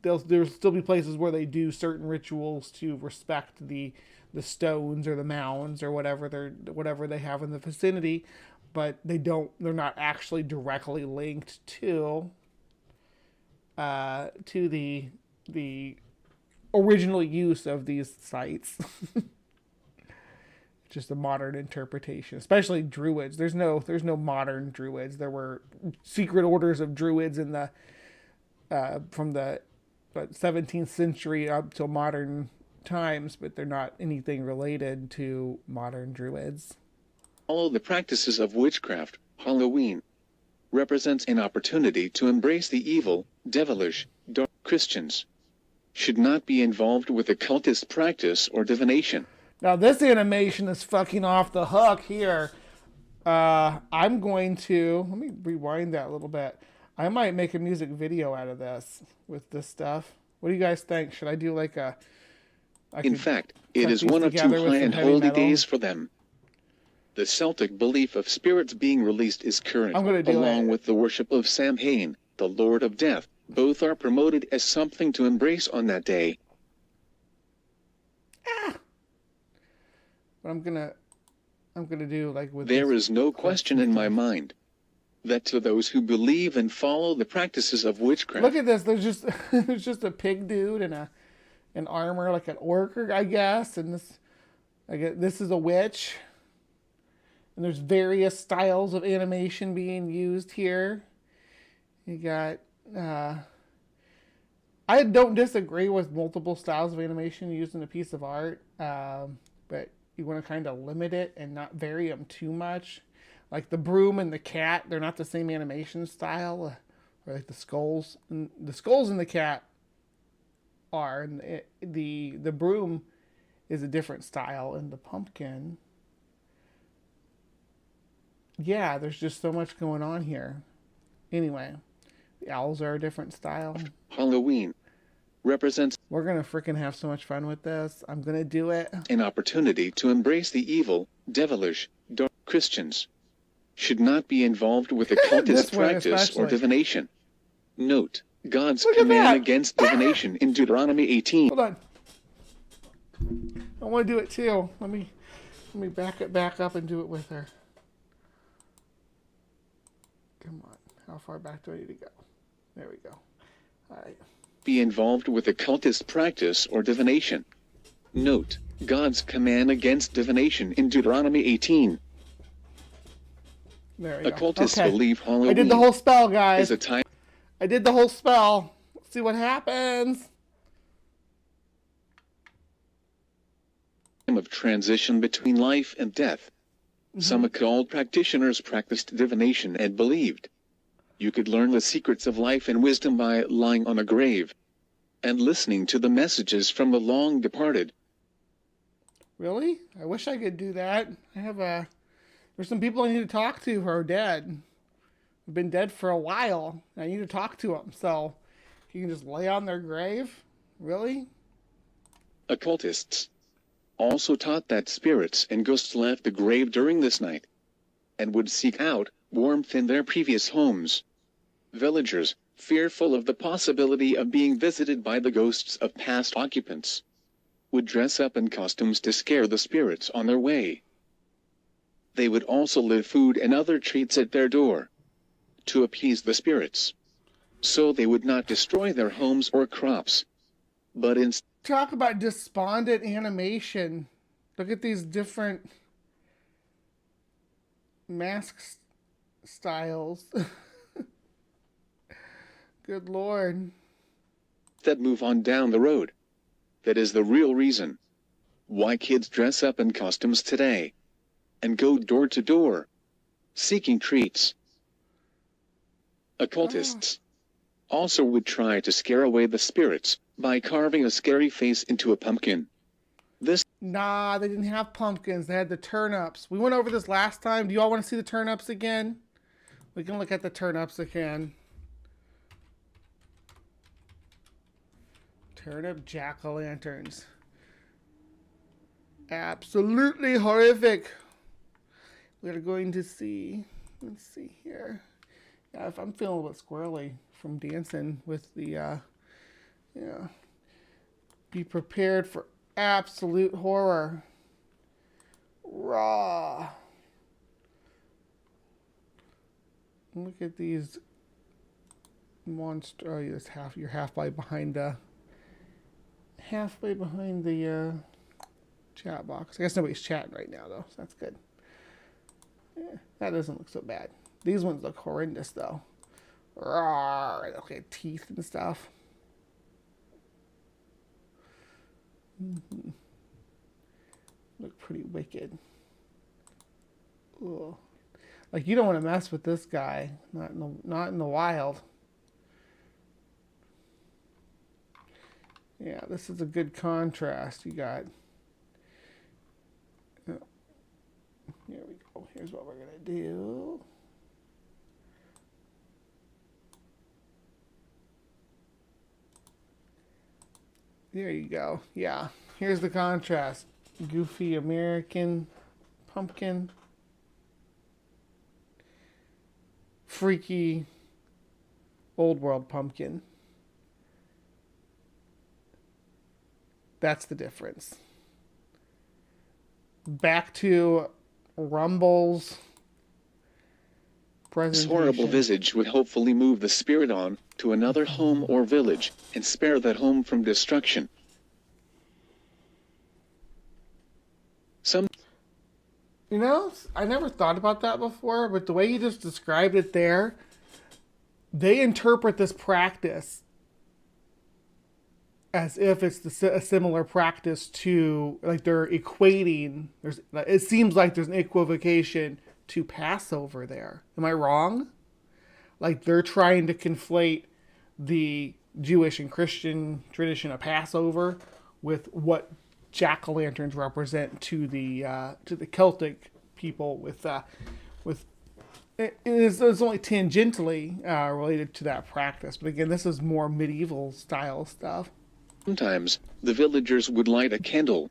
there'll still be places where they do certain rituals to respect the stones or the mounds or whatever they have in the vicinity, but they're not actually directly linked to the original use of these sites. Just a modern interpretation, especially druids. There's no modern druids. There were secret orders of druids in the from the 17th century up till modern times, but they're not anything related to modern druids. Follow the practices of witchcraft. Halloween represents an opportunity to embrace the evil, devilish, dark. Christians should not be involved with occultist practice or divination. Now this animation is fucking off the hook here. I'm going to, let me rewind that a little bit. I might make a music video out of this with this stuff. What do you guys think? Should I do like a... In fact, it is one of two high and holy days for them. The Celtic belief of spirits being released is current, along with the worship of Samhain, the Lord of Death. Both are promoted as something to embrace on that day. But I'm gonna do like with. There is no question in my mind that to those who believe and follow the practices of witchcraft. Look at this. There's just a pig dude and an armor like an orc, I guess, and this is a witch. And there's various styles of animation being used here. You got. I don't disagree with multiple styles of animation used in a piece of art, but you want to kind of limit it and not vary them too much. Like the broom and the cat, they're not the same animation style, or like the skulls. And the skulls and the cat are, and the broom is a different style, and the pumpkin. Yeah, there's just so much going on here. Anyway, the owls are a different style. Halloween represents... We're going to freaking have so much fun with this. I'm going to do it. An opportunity to embrace the evil, devilish, dark. Christians should not be involved with occultist practice or divination. Note, God's command against divination in Deuteronomy 18. Hold on. I want to do it too. Let me back up and do it with her. Come on. How far back do I need to go? There we go. All right. Be involved with occultist practice or divination. Note, God's command against divination in Deuteronomy 18. There we go. Occultists believe Halloween. I did the whole spell, guys. Is a time. I did the whole spell. Let's see what happens. Of transition between life and death. Some occult practitioners practiced divination and believed you could learn the secrets of life and wisdom by lying on a grave and listening to the messages from the long departed. Really? I wish I could do that. There's some people I need to talk to who are dead. Have been dead for a while. I need to talk to them. So you can just lay on their grave? Really? Occultists also taught that spirits and ghosts left the grave during this night and would seek out warmth in their previous homes. Villagers, fearful of the possibility of being visited by the ghosts of past occupants, would dress up in costumes to scare the spirits on their way. They would also leave food and other treats at their door to appease the spirits, so they would not destroy their homes or crops, but instead... Talk about despondent animation. Look at these different mask styles. Good Lord. That move on down the road. That is the real reason why kids dress up in costumes today and go door to door seeking treats. Occultists also would try to scare away the spirits by carving a scary face into a pumpkin. Nah, they didn't have pumpkins. They had the turnips. We went over this last time. Do you all want to see the turnips again? We can look at the turnips again. Turnip jack-o'-lanterns. Absolutely horrific. We're going to see. Let's see here. Yeah, if I'm feeling a little bit squirrely from dancing with the, yeah. Be prepared for absolute horror. Raw. Look at these monster. Oh, you're halfway behind the chat box. I guess nobody's chatting right now though, so that's good. Yeah, that doesn't look so bad. These ones look horrendous though. Raw. Okay, teeth and stuff. Look pretty wicked. Ugh. Like, you don't want to mess with this guy. Not in the wild. Yeah, this is a good contrast. You got. Here we go. Here's what we're gonna do. There you go. Yeah. Here's the contrast. Goofy American pumpkin. Freaky old world pumpkin. That's the difference. Back to Rumble's This presentation. horrible visage would hopefully move the spirit on to another home or village and spare that home from destruction. You know, I never thought about that before, but the way you just described it there, they interpret this practice as if it's a similar practice to, like, they're equating, it seems like there's an equivocation to Passover there. Am I wrong? Like, they're trying to conflate the Jewish and Christian tradition of Passover with what jack-o'-lanterns represent to the Celtic people with it's only tangentially related to that practice, but again, this is more medieval style stuff. Sometimes the villagers would light a candle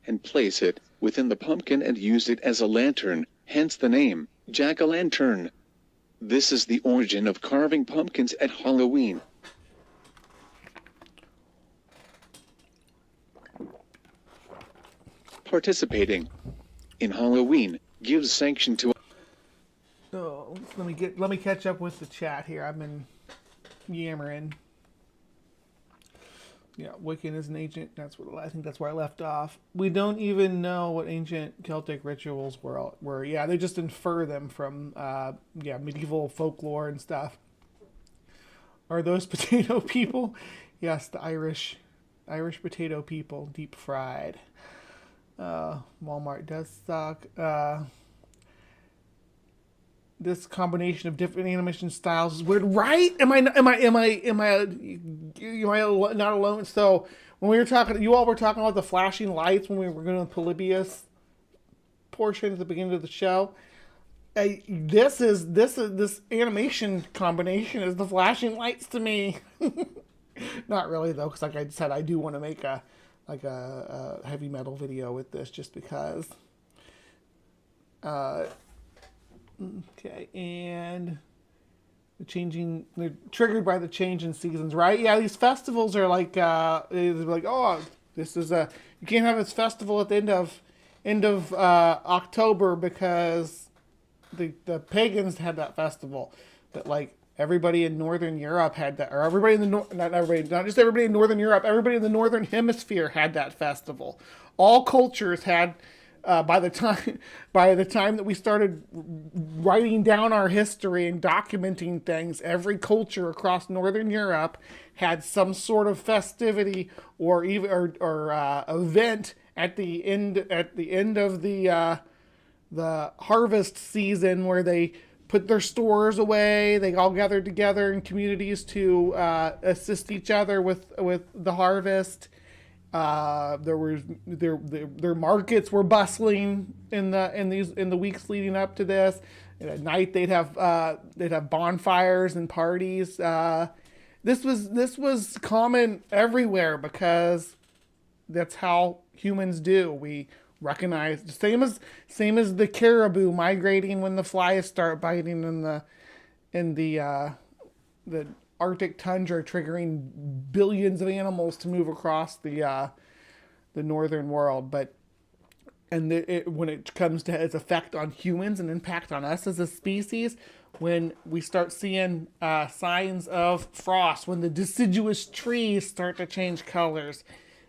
and place it within the pumpkin and use it as a lantern, hence the name jack-o'-lantern. This is the origin of carving pumpkins at Halloween. Participating in Halloween gives sanction to. So let me catch up with the chat here. I've been yammering. Yeah, Wiccan is an ancient. I think that's where I left off. We don't even know what ancient Celtic rituals were. Yeah, they just infer them from medieval folklore and stuff. Are those potato people? Yes, the Irish potato people, deep fried. Walmart does suck. This combination of different animation styles is weird, right? Am I not alone? So when we were talking, you all were talking about the flashing lights when we were going to the Polybius portion at the beginning of the show. This animation combination is the flashing lights to me. Not really though, because like I said, I do want to make a heavy metal video with this just because. Okay, and they're triggered by the change in seasons, right? Yeah, these festivals are like, oh, this is you can't have this festival at the end of October because the pagans had that festival, but like everybody in Northern Europe had that, or everybody in not just everybody in Northern Europe, everybody in the Northern Hemisphere had that festival. All cultures had. By the time that we started writing down our history and documenting things, every culture across Northern Europe had some sort of festivity or event at the end of the harvest season where they put their stores away. They all gathered together in communities to assist each other with the harvest. Their markets were bustling in the weeks leading up to this. And at night they'd have bonfires and parties. This was common everywhere because that's how humans do. We recognize same as the caribou migrating when the flies start biting in the Arctic tundra, triggering billions of animals to move across the northern world. But when it comes to its effect on humans and impact on us as a species, when we start seeing signs of frost, when the deciduous trees start to change colors,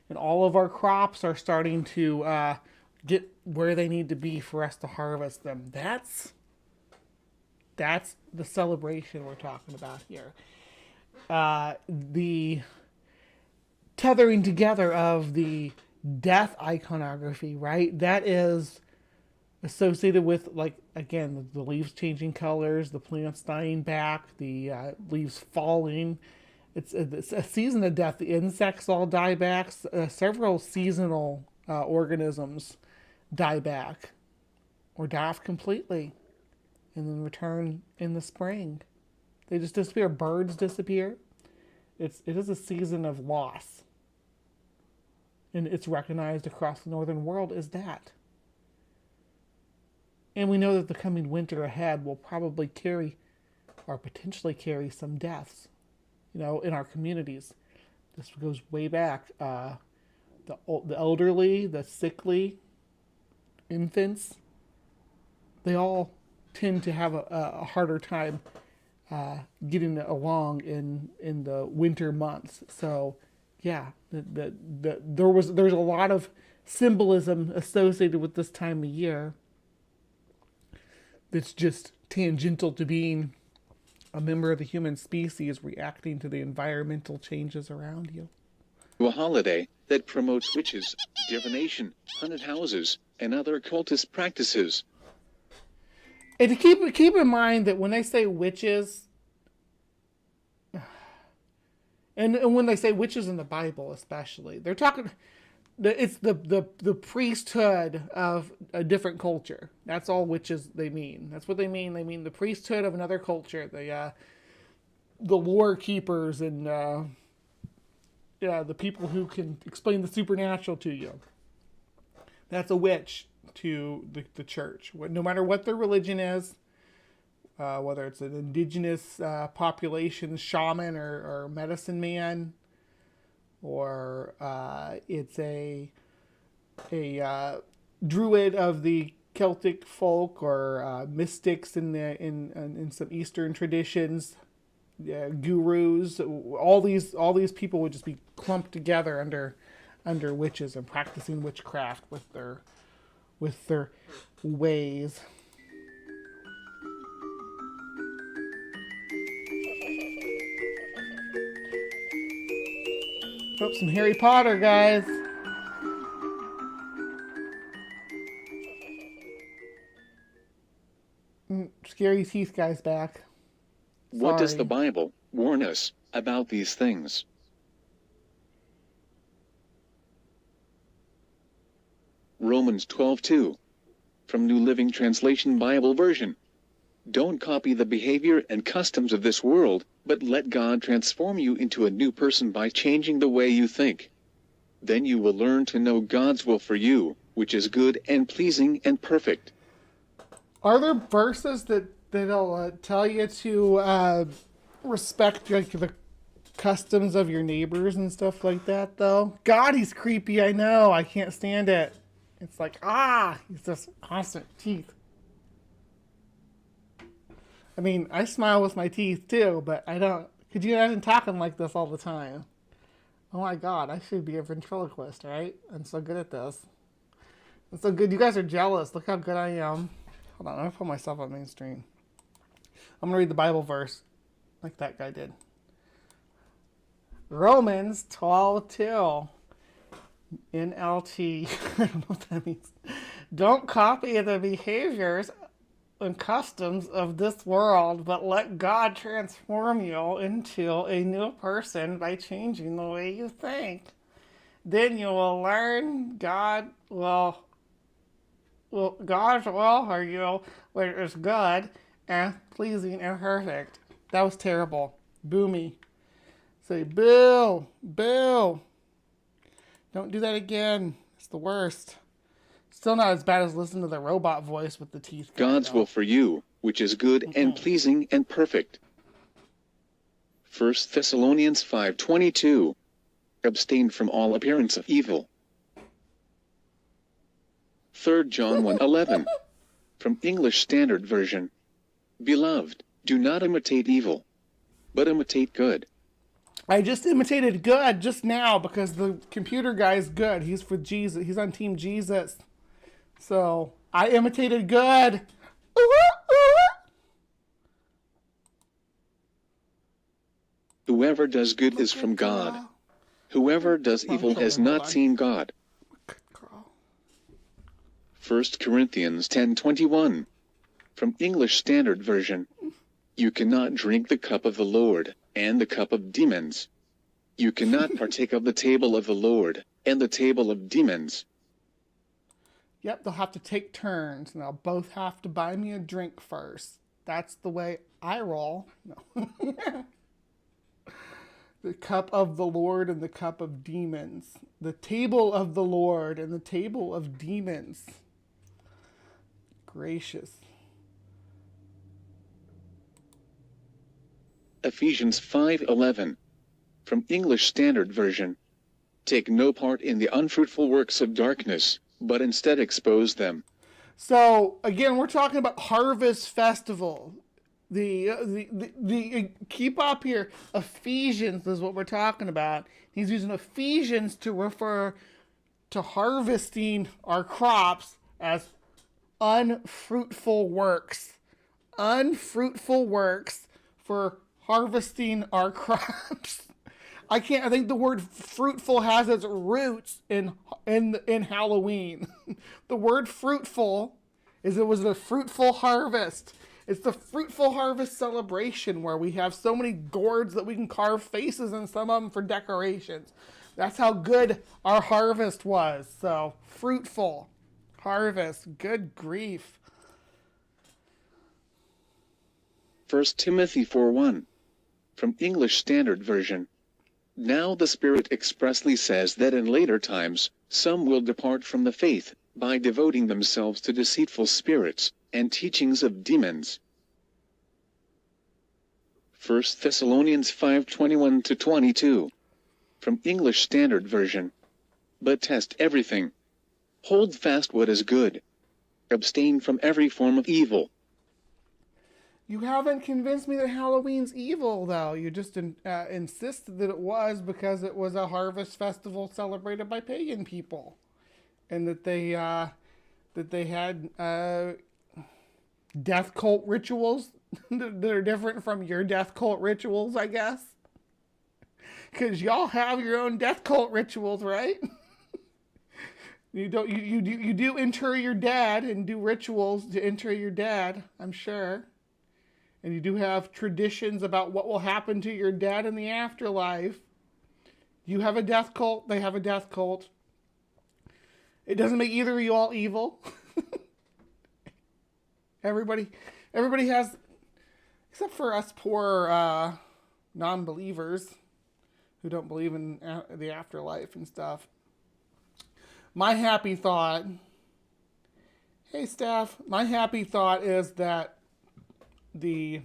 and all of our crops are starting to get where they need to be for us to harvest them. That's the celebration we're talking about here. The tethering together of the death iconography, right? That is associated with, like, again, the leaves changing colors, the plants dying back, the leaves falling. It's a season of death. The insects all die back. Several seasonal organisms die back or die off completely and then return in the spring. They just disappear. Birds disappear. It is a season of loss. And it's recognized across the northern world as that. And we know that the coming winter ahead will probably carry, or potentially carry, some deaths, in our communities. This goes way back. The elderly, the sickly, infants, they all tend to have a harder time getting along in the winter months. So, yeah, there's a lot of symbolism associated with this time of year that's just tangential to being a member of the human species reacting to the environmental changes around you. A holiday that promotes witches, divination, haunted houses, and other occultist practices. And to keep in mind that when they say witches, and when they say witches in the Bible especially, they're talking, it's the priesthood of a different culture. That's all witches they mean. That's what they mean. They mean the priesthood of another culture, the lore keepers and the people who can explain the supernatural to you. That's a witch to the church. No matter what their religion is, whether it's an indigenous population shaman or medicine man, or it's a druid of the Celtic folk, or mystics in some Eastern traditions, gurus. All these people would just be clumped together under witches and practicing witchcraft with their ways. Oh, some Harry Potter, guys. Scary teeth guy's back. What does Sorry. the Bible warn us about these things? Romans 12:2 from New Living Translation Bible version. Don't copy the behavior and customs of this world, but let God transform you into a new person by changing the way you think. Then you will learn to know God's will for you, which is good and pleasing and perfect. Are there verses that'll tell you to respect the customs of your neighbors and stuff like that, though? God, he's creepy, I know. I can't stand it. It's like, he's just constant teeth. I mean, I smile with my teeth too, but I don't. Could you imagine talking like this all the time? Oh my God, I should be a ventriloquist, right? I'm so good at this. I'm so good. You guys are jealous. Look how good I am. Hold on, I'm going to put myself on mainstream. I'm going to read the Bible verse like that guy did. Romans 12:2. NLT. I don't know what that means. Don't copy the behaviors and customs of this world, but let God transform you into a new person by changing the way you think. Then you will learn God's will for you, which is good and pleasing and perfect. That was terrible. Boomy. Say, boo, boo. Don't do that again. It's the worst. Still not as bad as listening to the robot voice with the teeth. God's will for you, which is good and pleasing and perfect. 1 Thessalonians 5:22. Abstain from all appearance of evil. 3 John 1:11. From English Standard Version. Beloved, do not imitate evil, but imitate good. I just imitated good just now because the computer guy is good. He's for Jesus. He's on Team Jesus. So I imitated good. Whoever does good is from God. Whoever does evil has not seen God. 1 Corinthians 10:21. From English Standard Version. You cannot drink the cup of the Lord and the cup of demons. You cannot partake of the table of the Lord and the table of demons. Yep, they'll have to take turns, and they'll both have to buy me a drink first. That's the way I roll. No. The cup of the Lord and the cup of demons. The table of the Lord and the table of demons. Gracious. Ephesians 5:11. From English Standard Version. Take no part in the unfruitful works of darkness, but instead expose them. So again, we're talking about Harvest Festival. Keep up here. Ephesians is what we're talking about. He's using Ephesians to refer to harvesting our crops as unfruitful works. Unfruitful works for harvesting our crops. I think the word fruitful has its roots in Halloween. The word fruitful it was a fruitful harvest. It's the fruitful harvest celebration where we have so many gourds that we can carve faces in some of them for decorations. That's how good our harvest was. So, fruitful harvest. Good grief. 1 Timothy 4:1. From English Standard Version. Now the Spirit expressly says that in later times, some will depart from the faith, by devoting themselves to deceitful spirits, and teachings of demons. 1 Thessalonians 5:21-22. From English Standard Version. But test everything. Hold fast what is good. Abstain from every form of evil. You haven't convinced me that Halloween's evil, though. You just insisted that it was because it was a harvest festival celebrated by pagan people, and that they had death cult rituals that are different from your death cult rituals, I guess. Because y'all have your own death cult rituals, right? You do inter your dad and do rituals to inter your dad, I'm sure. And you do have traditions about what will happen to your dad in the afterlife. You have a death cult, they have a death cult. It doesn't make either of you all evil. Everybody has, except for us poor non-believers who don't believe in the afterlife and stuff. My happy thought, hey staff, my happy thought is that the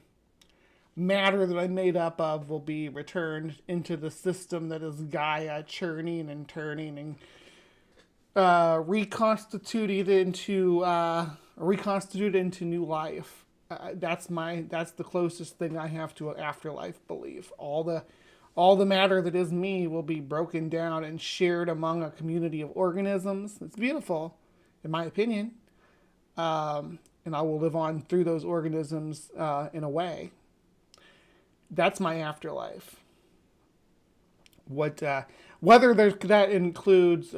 matter that I'm made up of will be returned into the system that is Gaia, churning and turning and reconstituted into new life. That's the closest thing I have to an afterlife belief. All the matter that is me will be broken down and shared among a community of organisms. It's beautiful, in my opinion. And I will live on through those organisms in a way. That's my afterlife. Whether that includes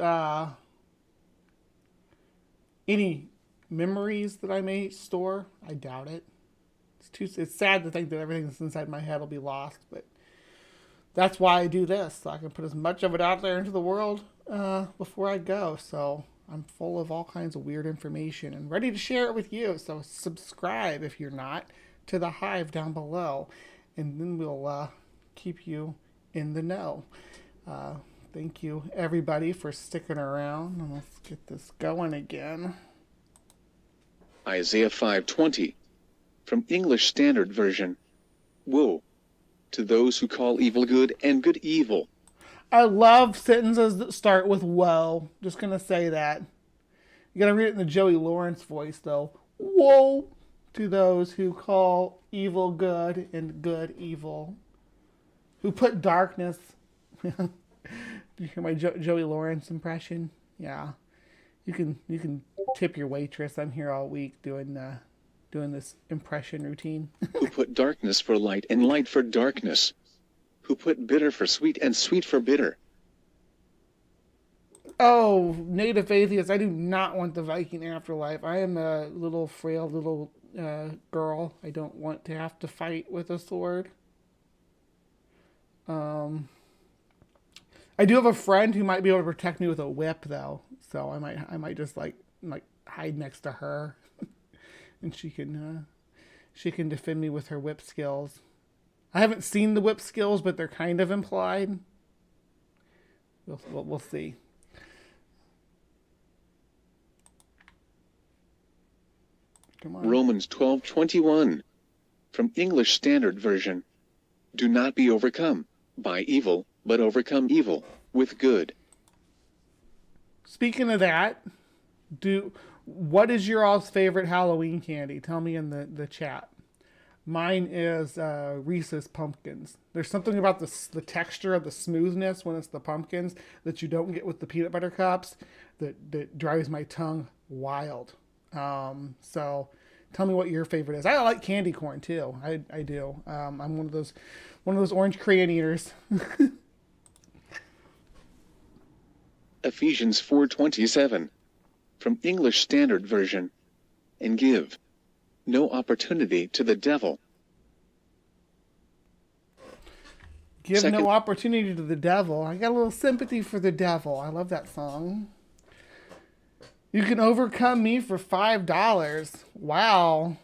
any memories that I may store, I doubt it. It's sad to think that everything that's inside my head will be lost, but that's why I do this, so I can put as much of it out there into the world before I go. So I'm full of all kinds of weird information and ready to share it with you. So subscribe, if you're not, to the Hive down below, and then we'll keep you in the know. Thank you, everybody, for sticking around. And let's get this going again. Isaiah 5:20. From English Standard Version. Woe to those who call evil good and good evil. I love sentences that start with "woe." Just gonna say that. You gotta read it in the Joey Lawrence voice, though. Woe to those who call evil good and good evil. Who put darkness. Do you hear my Joey Lawrence impression? Yeah. You can tip your waitress. I'm here all week doing this impression routine. Who put darkness for light and light for darkness. Who put bitter for sweet and sweet for bitter. Oh, native atheist, I do not want the Viking afterlife. I am a little frail little girl. I don't want to have to fight with a sword. I do have a friend who might be able to protect me with a whip, though. So I might just like hide next to her, and she can defend me with her whip skills. I haven't seen the whip skills, but they're kind of implied. We'll see. Come on. Romans 12:21. From English Standard Version. Do not be overcome by evil, but overcome evil with good. Speaking of that, what is your all's favorite Halloween candy? Tell me in the chat. Mine is Reese's Pumpkins. There's something about the texture of the smoothness when it's the pumpkins that you don't get with the peanut butter cups that drives my tongue wild. So tell me what your favorite is. I like candy corn too. I do. I'm one of those orange crayon eaters. Ephesians 4:27. From English Standard Version. And give no opportunity to the devil. Give no opportunity to the devil. I got a little sympathy for the devil. I love that song. You can overcome me for $5. Wow.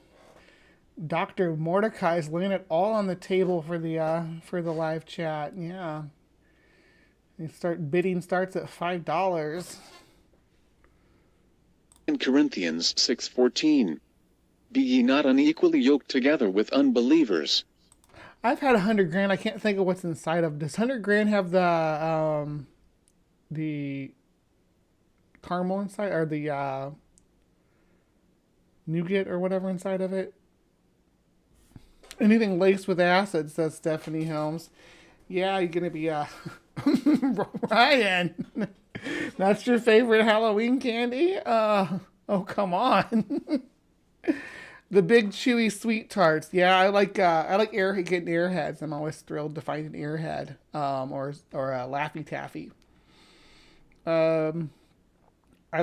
Dr. Mordecai's laying it all on the table for the live chat. Yeah. Bidding starts at $5. 2 Corinthians 6:14. Be ye not unequally yoked together with unbelievers. I've had $100,000. I can't think of what's inside of. Does $100,000 have the caramel inside, or the nougat or whatever inside of it? Anything laced with acid, says Stephanie Helms. Yeah, you're gonna be Ryan. That's your favorite Halloween candy? Oh, come on. The big chewy sweet tarts. Yeah, I like getting airheads. I'm always thrilled to find an airhead, or a Laffy Taffy. I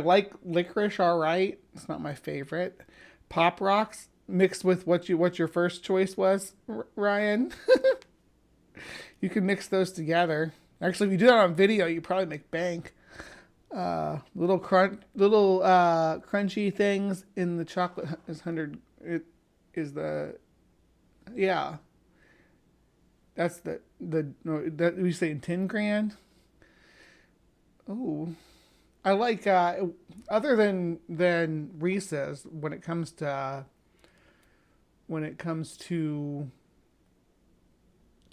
like licorice. All right, it's not my favorite. Pop Rocks mixed with what your first choice was, Ryan. You can mix those together. Actually, if you do that on video, you probably make bank. Little crunchy things in the chocolate is 100. It is yeah. That's that we say in 10 grand. Oh, I like other than Reese's when it comes to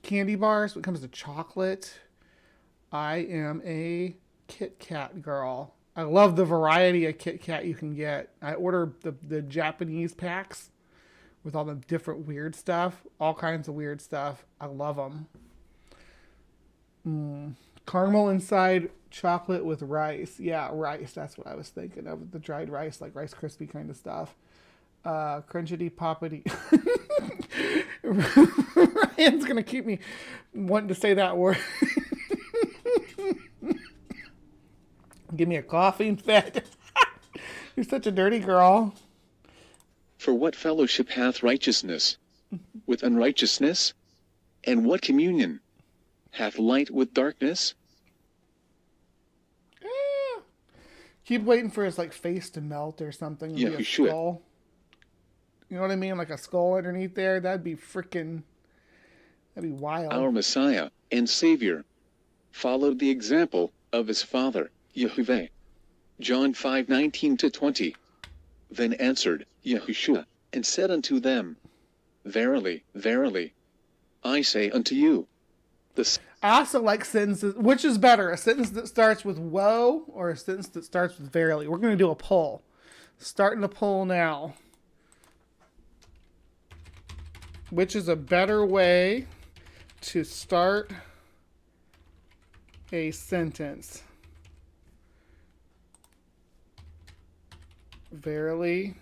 candy bars. When it comes to chocolate, I am a Kit Kat girl. I love the variety of Kit Kat you can get. I order the Japanese packs with all the different weird stuff, all kinds of weird stuff. I love them. Caramel inside, chocolate with rice. Yeah, rice. That's what I was thinking of. The dried rice, like Rice Krispie kind of stuff. Crunchity poppity. Ryan's gonna keep me wanting to say that word. Give me a coffee instead. You're such a dirty girl. For what fellowship hath righteousness with unrighteousness? And what communion hath light with darkness? Keep waiting for his face to melt or something. And Yeah, be a you should. skull. You know what I mean? Like a skull underneath there. That'd be wild. Our Messiah and Savior followed the example of his father, Yehovah. John 5:19-20. Then answered Yahushua, and said unto them, Verily, verily, I say unto you, the I also like sentences. Which is better, a sentence that starts with woe or a sentence that starts with verily? We're going to do a poll. Starting the poll now. Which is a better way to start a sentence? Verily.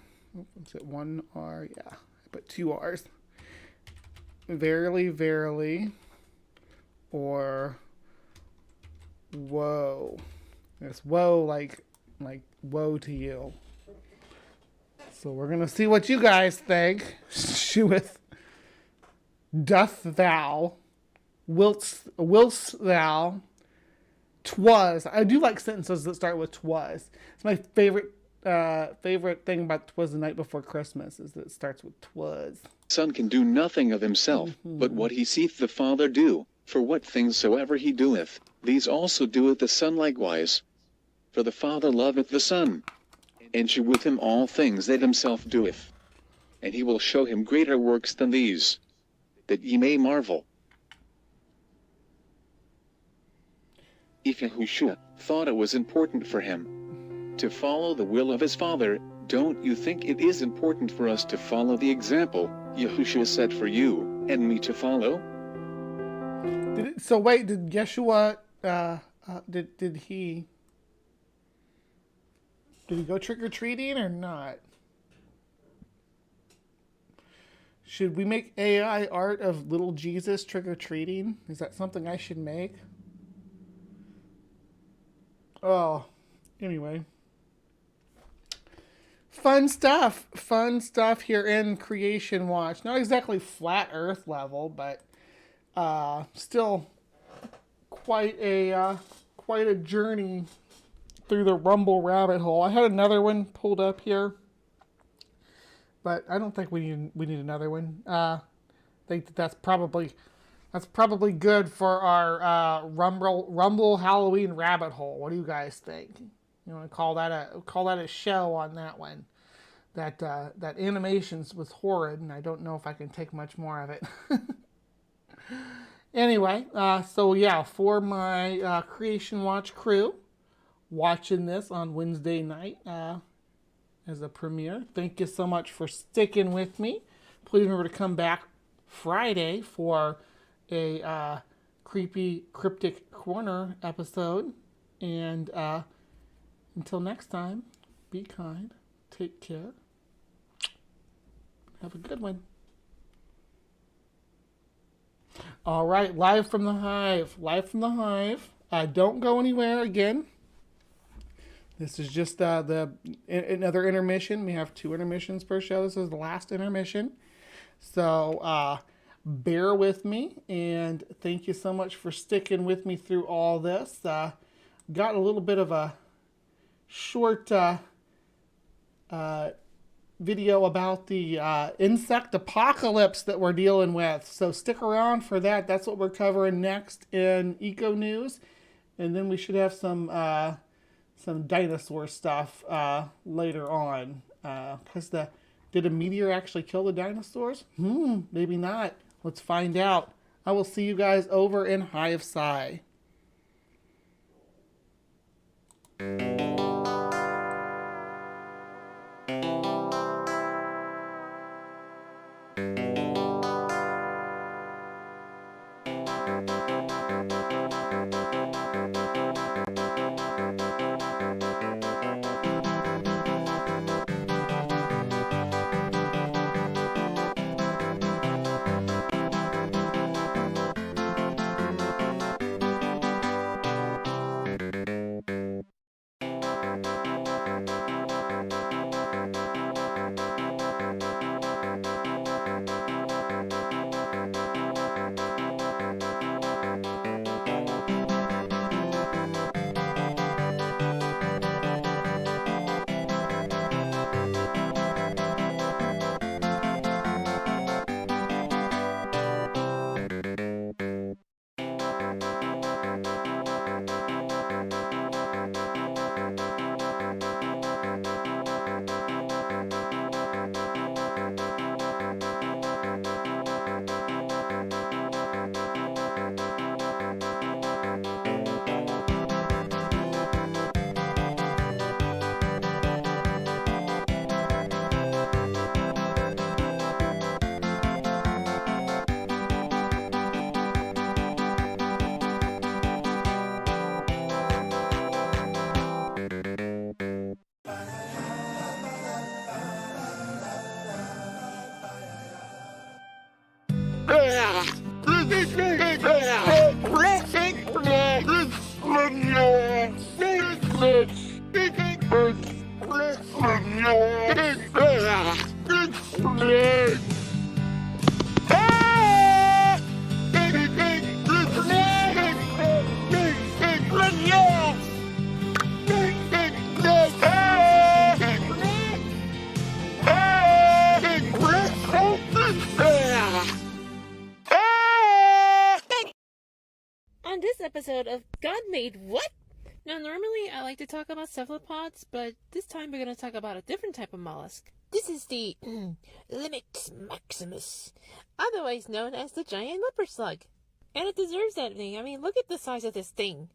Is it one R? Yeah, I put two R's. Verily, verily. Or woe. It's woe like woe to you. So we're gonna see what you guys think. Sheweth, doth thou, whilst thou, 'twas. I do like sentences that start with 'twas. It's my favorite thing about 'twas the night before Christmas is that it starts with 'twas. Son can do nothing of himself, but what he seeth the Father do. For what things soever he doeth, these also doeth the Son likewise. For the Father loveth the Son, and sheweth him all things that himself doeth. And he will show him greater works than these, that ye may marvel. If Yahushua thought it was important for him to follow the will of his Father, don't you think it is important for us to follow the example Yahushua set for you and me to follow? So wait, did Yeshua, did he go trick-or-treating or not? Should we make AI art of little Jesus trick-or-treating? Is that something I should make? Oh, anyway. Fun stuff here in Creation Watch. Not exactly flat Earth level, but still quite a journey through the Rumble rabbit hole. I had another one pulled up here, but I don't think we need another one. I think that's probably good for our Rumble Halloween rabbit hole. What do you guys think? You want to call that a show on that one? That animations was horrid, and I don't know if I can take much more of it. Anyway, so yeah, for my Creation Watch crew watching this on Wednesday night as a premiere, thank you so much for sticking with me. Please remember to come back Friday for a creepy cryptic corner episode. And until next time, be kind, take care, have a good one. All right, live from the Hive. Don't go anywhere again. This is just another intermission. We have 2 intermissions per show. This is the last intermission. So bear with me, and thank you so much for sticking with me through all this. Got a little bit of a short video about the insect apocalypse that we're dealing with. So stick around for that. That's what we're covering next in Eco News. And then we should have some dinosaur stuff later on. Did a meteor actually kill the dinosaurs? Maybe not. Let's find out. I will see you guys over in HiveScience. On this episode of God Made What? Now, normally I like to talk about cephalopods, but this time we're going to talk about a different type of mollusk. This is the Limix maximus, otherwise known as the giant leopard slug. And it deserves that name. I mean, look at the size of this thing.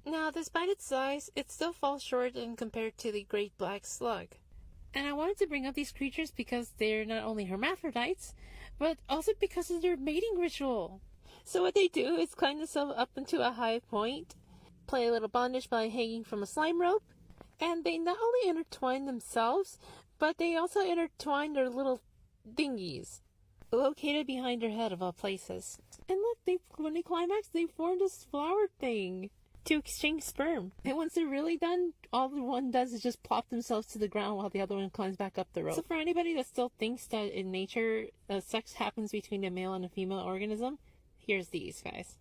Now, despite its size, it still falls short in compared to the great black slug. And I wanted to bring up these creatures because they're not only hermaphrodites, but also because of their mating ritual. So what they do is climb themselves up into a high point, play a little bondage by hanging from a slime rope, and they not only intertwine themselves, but they also intertwine their little dinghies, located behind their head of all places. And look, when they climax, they form this flower thing to exchange sperm. And once they're really done, all the one does is just plop themselves to the ground while the other one climbs back up the rope. So for anybody that still thinks that in nature, sex happens between a male and a female organism, here's these guys.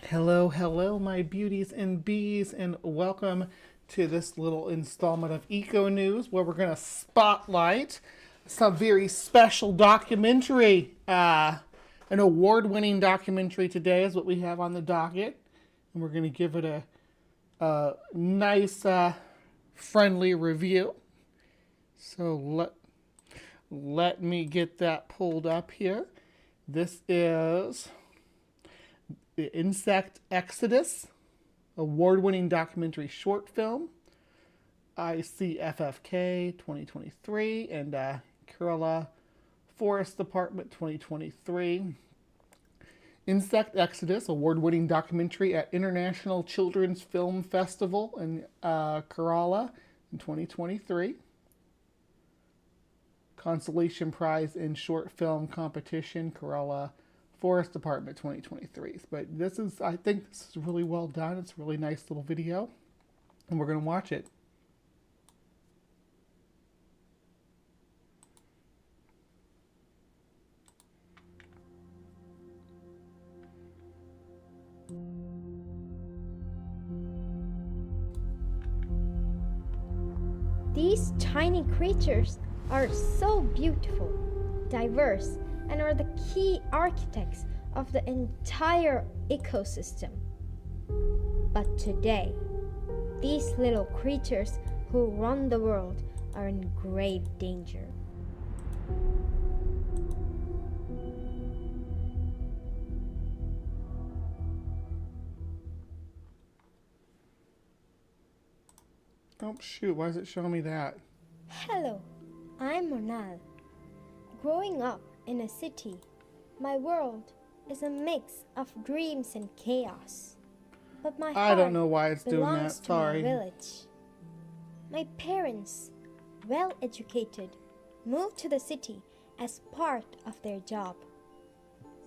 Hello, hello, my beauties and bees, and welcome to this little installment of Eco News, where we're going to spotlight some very special documentary. An award-winning documentary today is what we have on the docket, and we're going to give it a nice, friendly review. So let me get that pulled up here. This is The Insect Exodus, award-winning documentary short film, ICFFK 2023, and Kerala Forest Department 2023. Insect Exodus, award-winning documentary at International Children's Film Festival in Kerala in 2023. Consolation Prize in Short Film Competition, Kerala Forest Department 2023. But I think this is really well done. It's a really nice little video, and we're going to watch it. These tiny creatures are so beautiful, diverse, and are the key architects of the entire ecosystem. But today, these little creatures who run the world are in grave danger. Oh shoot, why is it showing me that? Hello, I'm Monal. Growing up in a city, my world is a mix of dreams and chaos. But my heart I don't know why it's doing that. belongs to Sorry. my village. My parents, well educated, moved to the city as part of their job,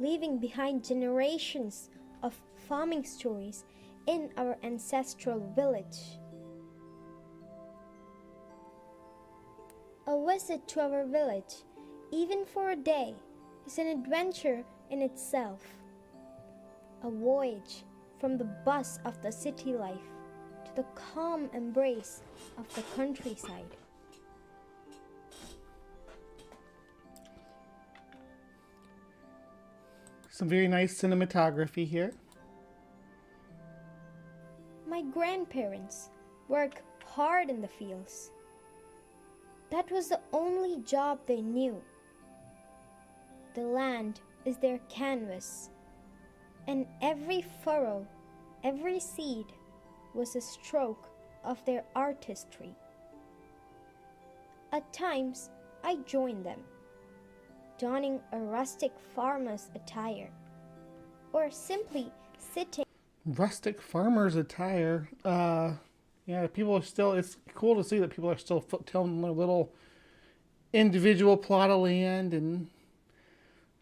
leaving behind generations of farming stories in our ancestral village. A visit to our village, even for a day, is an adventure in itself. A voyage from the buzz of the city life to the calm embrace of the countryside. Some very nice cinematography here. My grandparents work hard in the fields. That was the only job they knew. The land is their canvas, and every furrow, every seed was a stroke of their artistry. At times, I join them, donning a rustic farmer's attire, or simply sitting. Rustic farmer's attire. Yeah, people are still, it's cool to see that people are still tilling their little individual plot of land and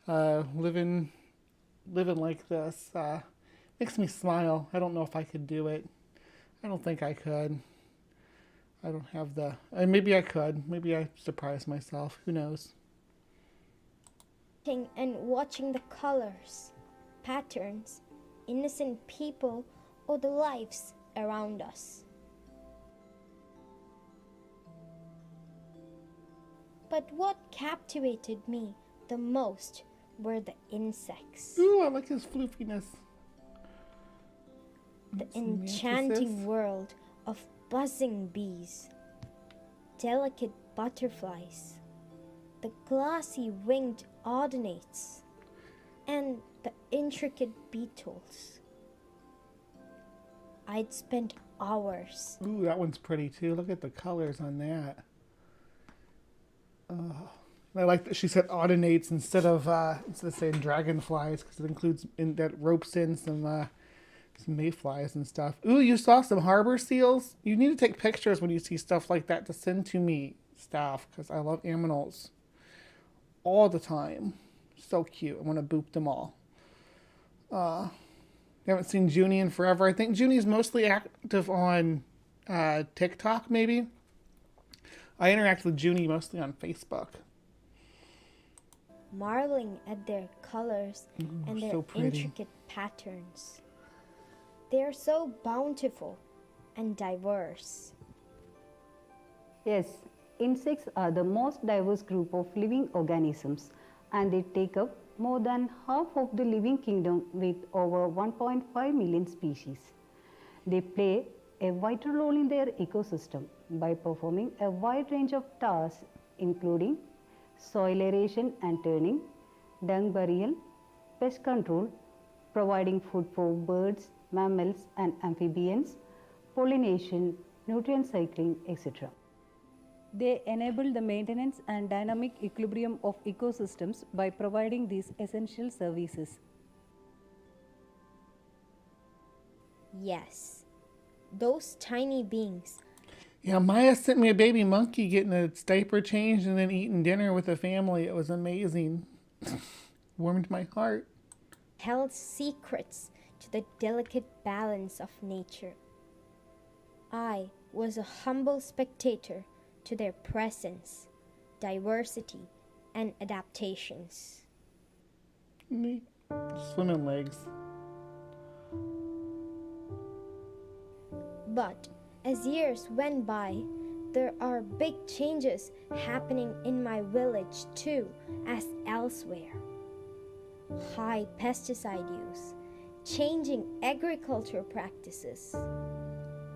living like this. Makes me smile. I don't know if I could do it. I don't think I could. I don't have the, maybe I could. Maybe I surprise myself. Who knows? And watching the colors, patterns, innocent people, or the lives around us. But what captivated me the most were the insects. Ooh, I like his floofiness. The enchanting world of buzzing bees, delicate butterflies, the glassy winged odinates, and the intricate beetles. I'd spend hours. Ooh, that one's pretty too. Look at the colors on that. I like that she said odinates instead of saying dragonflies, because it includes that ropes in some mayflies and stuff. Ooh, you saw some harbor seals? You need to take pictures when you see stuff like that to send to me, staff, because I love aminals all the time. So cute. I want to boop them all. I haven't seen Junie in forever. I think Junie's mostly active on TikTok, maybe. I interact with Junie mostly on Facebook. Marveling at their colors and their so pretty. intricate patterns. They are so bountiful and diverse. Yes, insects are the most diverse group of living organisms, and they take up more than half of the living kingdom with over 1.5 million species. They play a vital role in their ecosystem by performing a wide range of tasks, including soil aeration and turning, dung burial, pest control, providing food for birds, mammals and amphibians, pollination, nutrient cycling, etc. They enable the maintenance and dynamic equilibrium of ecosystems by providing these essential services. Yes, those tiny beings. Yeah, Maya sent me a baby monkey getting its diaper changed and then eating dinner with the family. It was amazing. Warmed my heart. Held secrets to the delicate balance of nature. I was a humble spectator to their presence, diversity, and adaptations. Neat. Swimming legs. But as years went by, there are big changes happening in my village too, as elsewhere. High pesticide use, changing agriculture practices,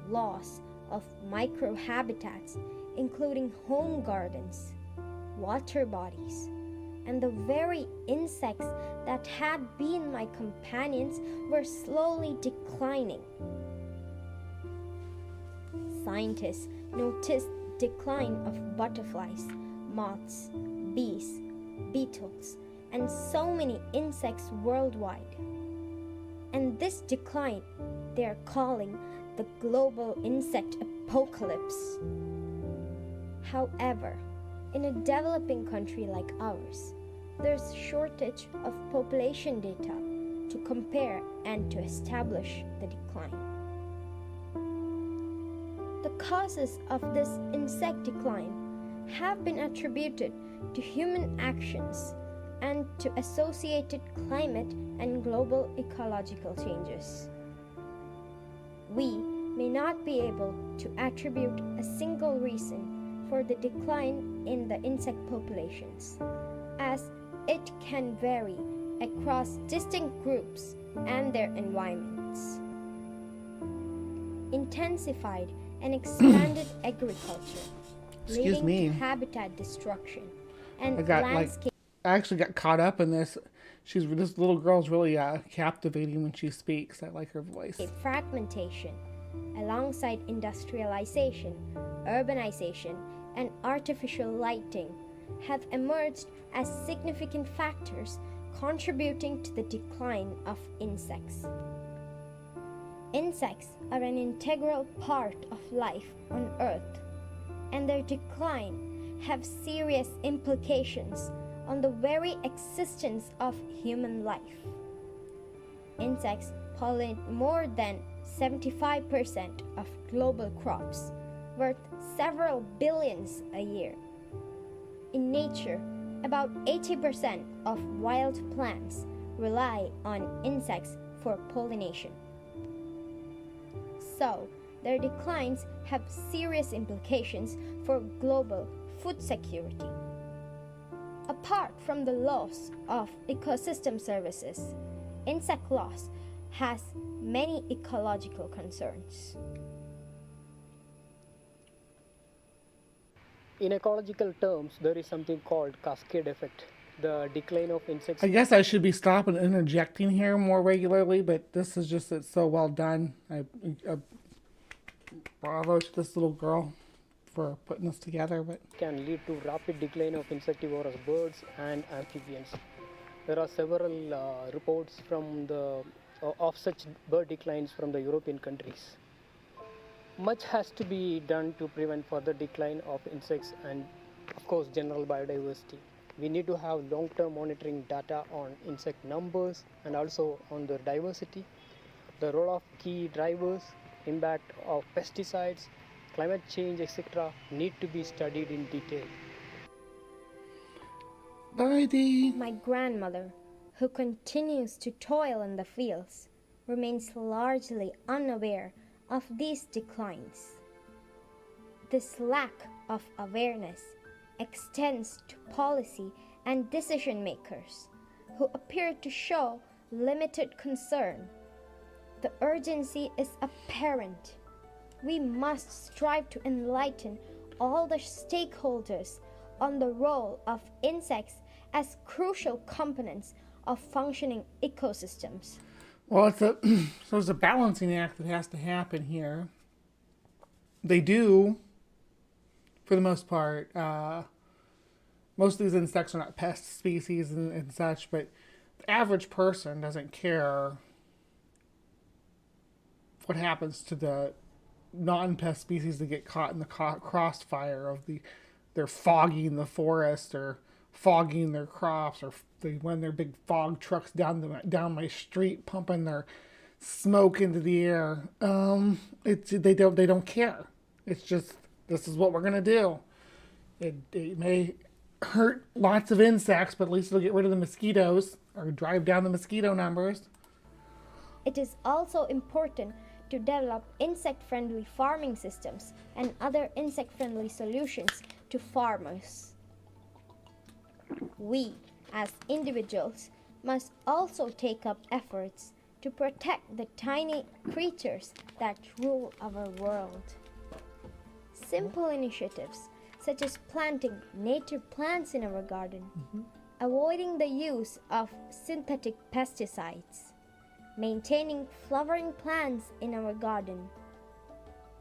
loss of microhabitats, including home gardens, water bodies, and the very insects that had been my companions were slowly declining. Scientists noticed decline of butterflies, moths, bees, beetles, and so many insects worldwide. And this decline they are calling the global insect apocalypse. However, in a developing country like ours, there's shortage of population data to compare and to establish the decline. The causes of this insect decline have been attributed to human actions and to associated climate and global ecological changes. We may not be able to attribute a single reason for the decline in the insect populations, as it can vary across distinct groups and their environments. Intensified and expanded agriculture, leading to habitat destruction and landscape. I actually got caught up in this. This little girl's really captivating when she speaks. I like her voice. Fragmentation alongside industrialization, urbanization, and artificial lighting, have emerged as significant factors contributing to the decline of insects. Insects are an integral part of life on Earth, and their decline have serious implications on the very existence of human life. Insects pollinate more than 75% of global crops, worth several billions a year. In nature, about 80% of wild plants rely on insects for pollination. So, their declines have serious implications for global food security. Apart from the loss of ecosystem services, insect loss has many ecological concerns. In ecological terms, there is something called cascade effect. The decline of insects. I guess I should be stopping and interjecting here more regularly, but this is just, it's so well done. Bravo to this little girl for putting this together. But can lead to rapid decline of insectivorous birds and amphibians. There are several reports from of such bird declines from the European countries. Much has to be done to prevent further decline of insects and, of course, general biodiversity. We need to have long-term monitoring data on insect numbers and also on their diversity. The role of key drivers, impact of pesticides, climate change, etc. need to be studied in detail. My grandmother, who continues to toil in the fields, remains largely unaware of these declines. This lack of awareness extends to policy and decision makers who appear to show limited concern. The urgency is apparent. We must strive to enlighten all the stakeholders on the role of insects as crucial components of functioning ecosystems. well, so it's a balancing act that has to happen here. They do, for the most part. Most of these insects are not pest species and such, but the average person doesn't care what happens to the non-pest species that get caught in the crossfire of they're fogging the forest or fogging their crops, or they run their big fog trucks down my street pumping their smoke into the air. They don't care. It's just, this is what we're gonna do. It may hurt lots of insects, but at least it'll get rid of the mosquitoes or drive down the mosquito numbers. It is also important to develop insect-friendly farming systems and other insect-friendly solutions to farmers. We, as individuals, must also take up efforts to protect the tiny creatures that rule our world. Simple initiatives such as planting native plants in our garden, avoiding the use of synthetic pesticides, maintaining flowering plants in our garden,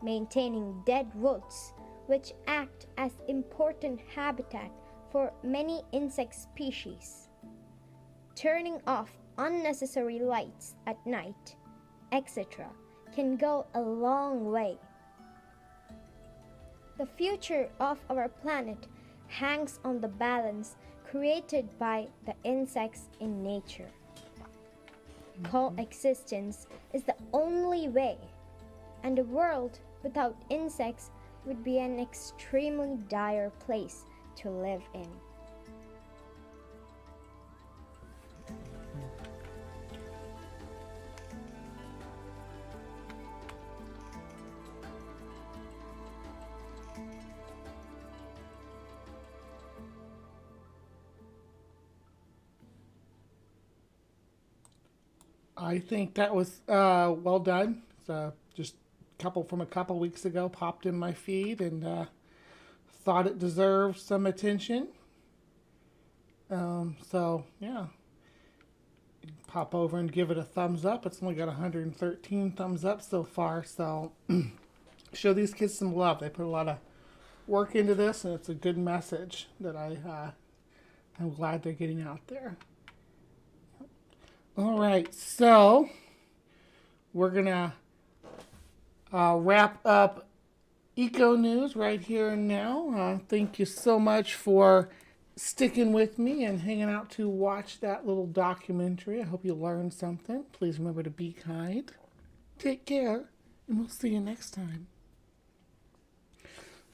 maintaining dead woods, which act as important habitat for many insect species, turning off unnecessary lights at night, etc., can go a long way. The future of our planet hangs on the balance created by the insects in nature. Coexistence is the only way, and a world without insects would be an extremely dire place to live in. I think that was well done. It's just a couple weeks ago, popped in my feed and thought it deserved some attention. So yeah, hop over and give it a thumbs up. It's only got 113 thumbs up so far, so show these kids some love. They put a lot of work into this, and it's a good message that I'm glad they're getting out there. All right, so we're gonna wrap up Eco News right here and now. Thank you so much for sticking with me and hanging out to watch that little documentary. I hope you learned something. Please remember to be kind. Take care, and we'll see you next time.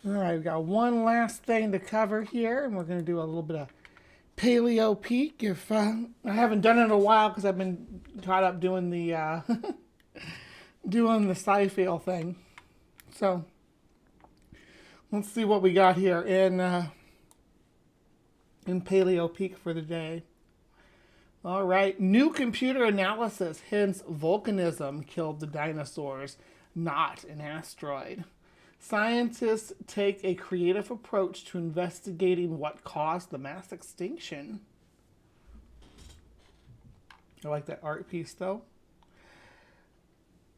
All right, we've got one last thing to cover here, and we're going to do a little bit of paleo peek. If I haven't done it in a while because I've been caught up doing the doing the sci-fi thing. So let's see what we got here in paleo peek for the day. All right, new computer analysis hints volcanism killed the dinosaurs, not an asteroid. Scientists take a creative approach to investigating what caused the mass extinction. I like that art piece, though.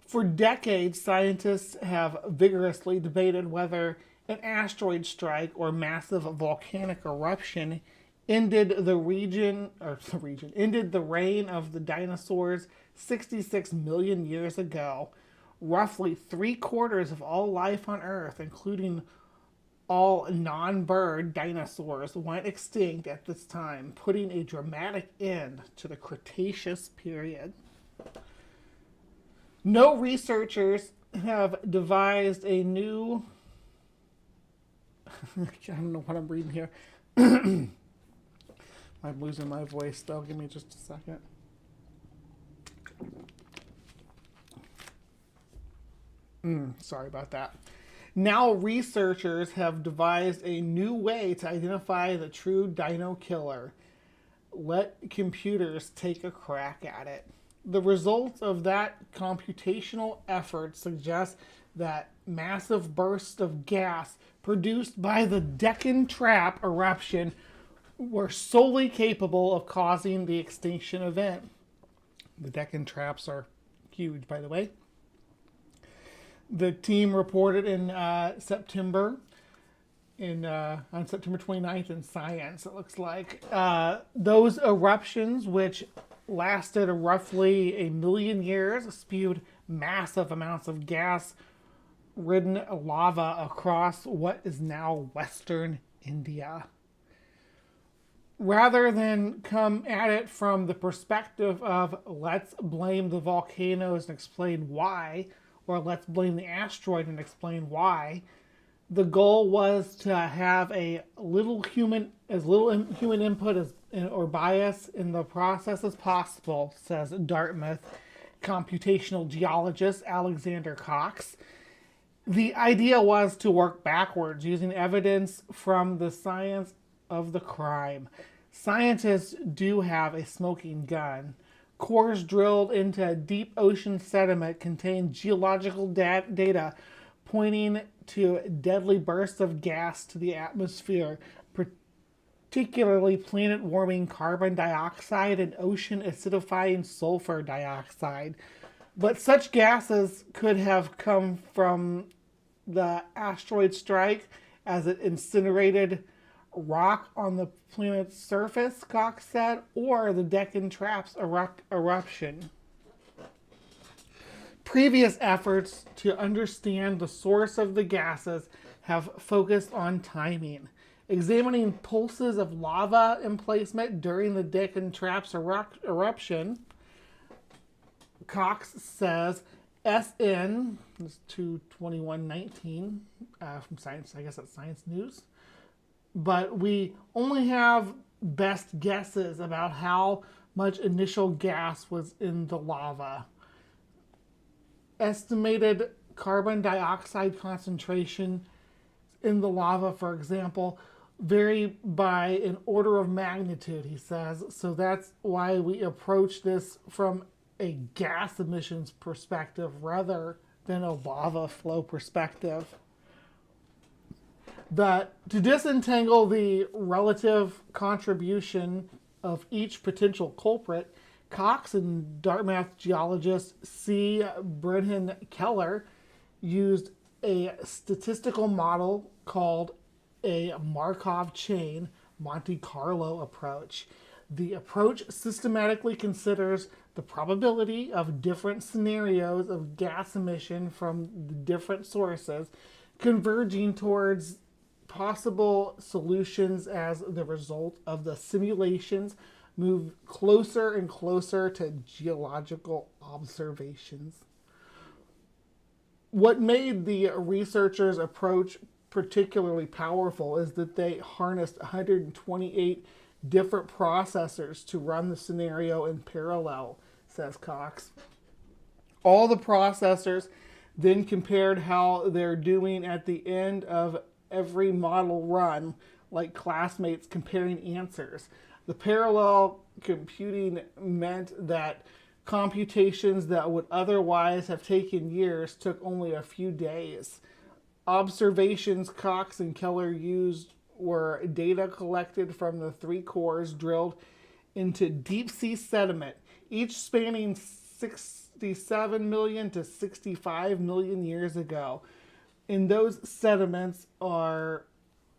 For decades, scientists have vigorously debated whether an asteroid strike or massive volcanic eruption ended the reign of the dinosaurs 66 million years ago. Roughly 3/4 of all life on Earth, including all non-bird dinosaurs, went extinct at this time, putting a dramatic end to the Cretaceous period. No researchers have devised a new... I don't know what I'm reading here. I'm losing my voice, though. Give me just a second. Sorry about that. Now researchers have devised a new way to identify the true dino killer. Let computers take a crack at it. The results of that computational effort suggest that massive bursts of gas produced by the Deccan Trap eruption were solely capable of causing the extinction event. The Deccan Traps are huge, by the way. The team reported in September, on September 29th in Science, it looks like. Those eruptions, which lasted roughly 1 million years, spewed massive amounts of gas-ridden lava across what is now Western India. Rather than come at it from the perspective of let's blame the volcanoes and explain why, or let's blame the asteroid and explain why, the goal was to have as little human input or bias in the process as possible, says Dartmouth computational geologist Alexander Cox. The idea was to work backwards, using evidence from the science of the crime. Scientists do have a smoking gun. Cores drilled into deep ocean sediment contain geological data pointing to deadly bursts of gas to the atmosphere, particularly planet-warming carbon dioxide and ocean acidifying sulfur dioxide. But such gases could have come from the asteroid strike as it incinerated rock on the planet's surface, Cox said, or the Deccan Trap's eruption. Previous efforts to understand the source of the gases have focused on timing. Examining pulses of lava emplacement during the Deccan Trap's eruption, Cox says SN, this is 2/21/19 from Science, I guess that's Science News, but we only have best guesses about how much initial gas was in the lava. Estimated carbon dioxide concentration in the lava, for example, vary by an order of magnitude, he says. So that's why we approach this from a gas emissions perspective rather than a lava flow perspective. To disentangle the relative contribution of each potential culprit, Cox and Dartmouth geologist C. Brennan Keller used a statistical model called a Markov chain Monte Carlo approach. The approach systematically considers the probability of different scenarios of gas emission from the different sources, converging towards possible solutions as the result of the simulations move closer and closer to geological observations. What made the researchers' approach particularly powerful is that they harnessed 128 different processors to run the scenario in parallel, says Cox. All the processors then compared how they're doing at the end of every model run, like classmates comparing answers. The parallel computing meant that computations that would otherwise have taken years took only a few days. Observations Cox and Keller used were data collected from the 3 cores drilled into deep sea sediment, each spanning 67 million to 65 million years ago. In those sediments are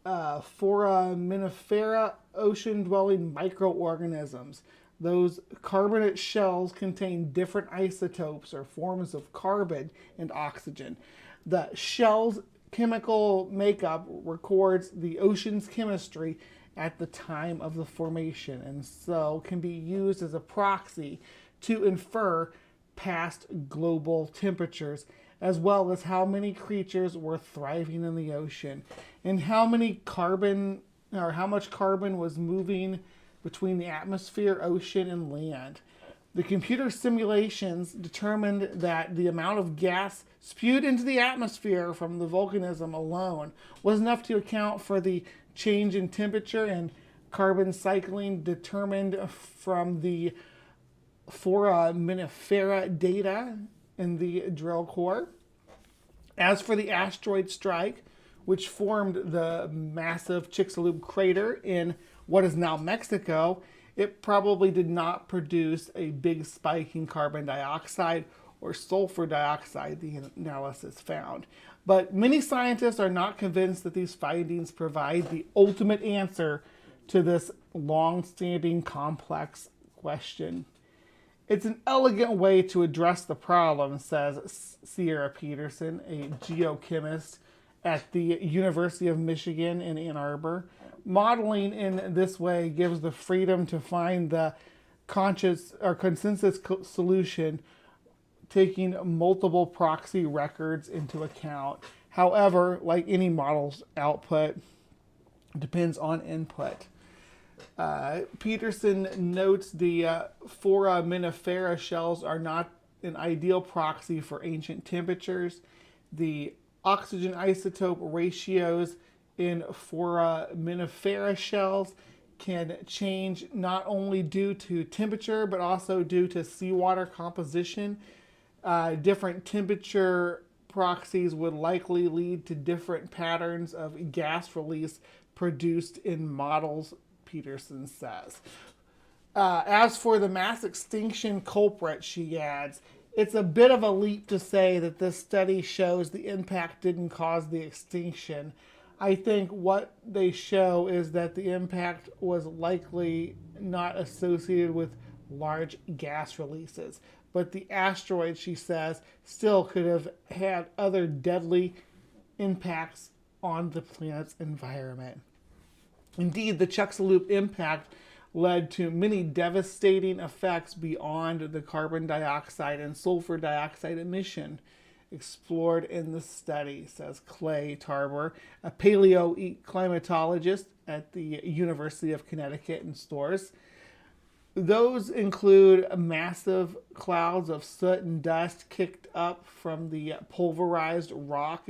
foraminifera ocean-dwelling microorganisms. Those carbonate shells contain different isotopes or forms of carbon and oxygen. The shell's chemical makeup records the ocean's chemistry at the time of the formation, and so can be used as a proxy to infer past global temperatures, as well as how many creatures were thriving in the ocean, and how much carbon was moving between the atmosphere, ocean, and land. The computer simulations determined that the amount of gas spewed into the atmosphere from the volcanism alone was enough to account for the change in temperature and carbon cycling determined from the foraminifera data in the drill core. As for the asteroid strike, which formed the massive Chicxulub crater in what is now Mexico, it probably did not produce a big spike in carbon dioxide or sulfur dioxide, the analysis found. But many scientists are not convinced that these findings provide the ultimate answer to this long-standing complex question. It's an elegant way to address the problem, says Sierra Peterson, a geochemist at the University of Michigan in Ann Arbor. Modeling in this way gives the freedom to find the consensus solution, taking multiple proxy records into account. However, like any model's output, depends on input. Peterson notes the foraminifera shells are not an ideal proxy for ancient temperatures. The oxygen isotope ratios in foraminifera shells can change not only due to temperature but also due to seawater composition. Different temperature proxies would likely lead to different patterns of gas release produced in models, Peterson says. As for the mass extinction culprit, she adds, it's a bit of a leap to say that this study shows the impact didn't cause the extinction. I think what they show is that the impact was likely not associated with large gas releases. But the asteroid, she says, still could have had other deadly impacts on the planet's environment. Indeed, the Chicxulub impact led to many devastating effects beyond the carbon dioxide and sulfur dioxide emission explored in the study, says Clay Tarver, a paleoclimatologist at the University of Connecticut in Storrs. Those include massive clouds of soot and dust kicked up from the pulverized rock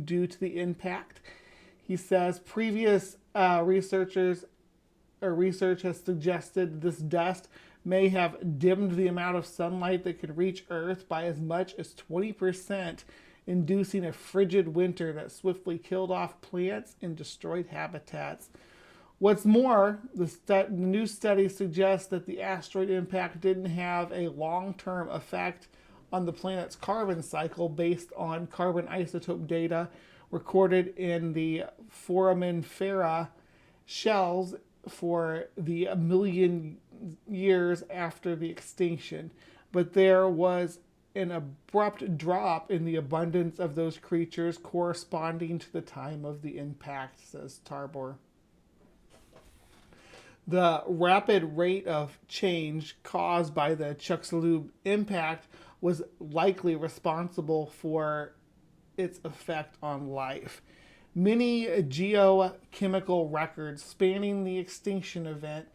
due to the impact. He says previous research has suggested this dust may have dimmed the amount of sunlight that could reach Earth by as much as 20%, inducing a frigid winter that swiftly killed off plants and destroyed habitats. What's more, the new study suggests that the asteroid impact didn't have a long-term effect on the planet's carbon cycle based on carbon isotope data recorded in the foraminifera shells for the 1 million years after the extinction. But there was an abrupt drop in the abundance of those creatures corresponding to the time of the impact, says Tarbor. The rapid rate of change caused by the Chicxulub impact was likely responsible for its effect on life. Many geochemical records spanning the extinction event,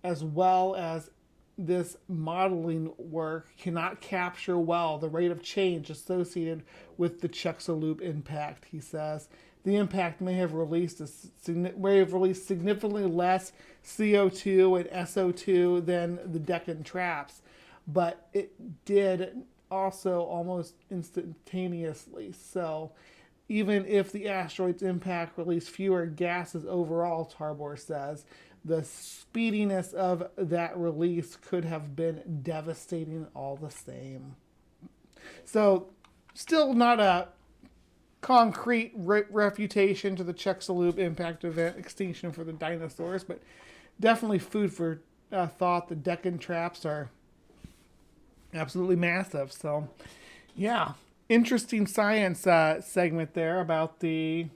as well as this modeling work, cannot capture well the rate of change associated with the Chicxulub impact, he says. The impact may have released significantly less CO2 and SO2 than the Deccan traps, but it did also almost instantaneously. So even if the asteroid's impact released fewer gases overall, Tarbor says, the speediness of that release could have been devastating all the same. So still not a concrete refutation to the Chicxulub impact event extinction for the dinosaurs, but definitely food for thought. The Deccan traps are absolutely massive. So yeah, interesting science segment there about the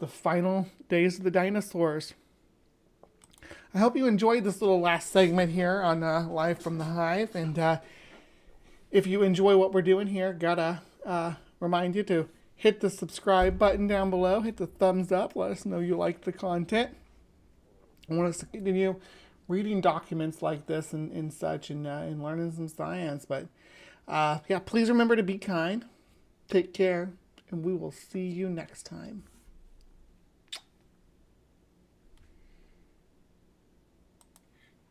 final days of the dinosaurs. I hope you enjoyed this little last segment here on Live from the Hive. And if you enjoy what we're doing here, gotta remind you to hit the subscribe button down below, hit the thumbs up, let us know you like the content. I want us to continue reading documents like this and such, and learning some science. But yeah, please remember to be kind, take care, and we will see you next time.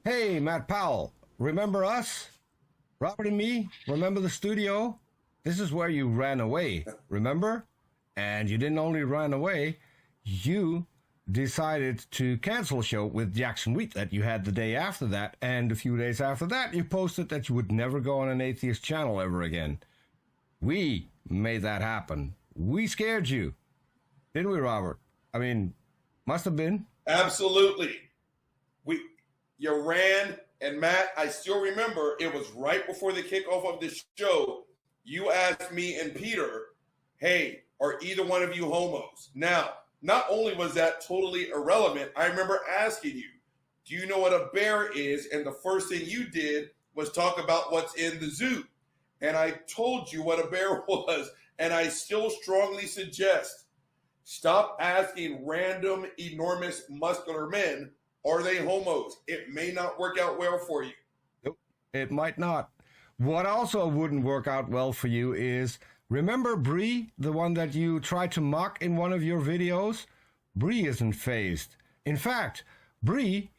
Hey, Matt Powell, remember us? Robert and me, remember the studio? This is where you ran away, remember? And you didn't only run away, you decided to cancel a show with Jackson Wheat that you had the day after that, and a few days after that you posted that you would never go on an atheist channel ever again. We made that happen. We scared you. Didn't we, Robert? I mean, must have been. Absolutely. You ran, and Matt, I still remember it was right before the kickoff of the show. You asked me and Peter, hey, are either one of you homos? Now, not only was that totally irrelevant, I remember asking you, do you know what a bear is? And the first thing you did was talk about what's in the zoo. And I told you what a bear was, and I still strongly suggest stop asking random, enormous, muscular men, are they homos? It may not work out well for you. Nope, it might not. What also wouldn't work out well for you is, remember Bree, the one that you tried to mock in one of your videos? Bree isn't phased. In fact, Bree,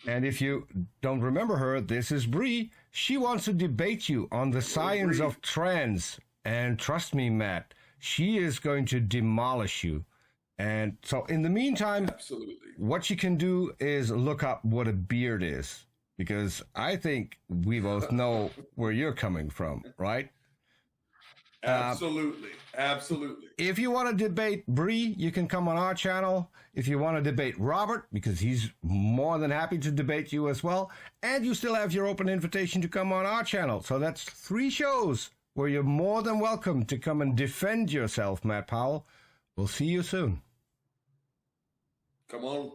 and if you don't remember her, this is Bree, she wants to debate you on the science of trans. And trust me, Matt, she is going to demolish you. And so in the meantime, absolutely, what you can do is look up what a beard is, because I think we both know where you're coming from, right? Absolutely. Absolutely. If you want to debate Bree, you can come on our channel. If you want to debate Robert, because he's more than happy to debate you as well. And you still have your open invitation to come on our channel. So that's 3 shows where you're more than welcome to come and defend yourself, Matt Powell. We'll see you soon. Come on.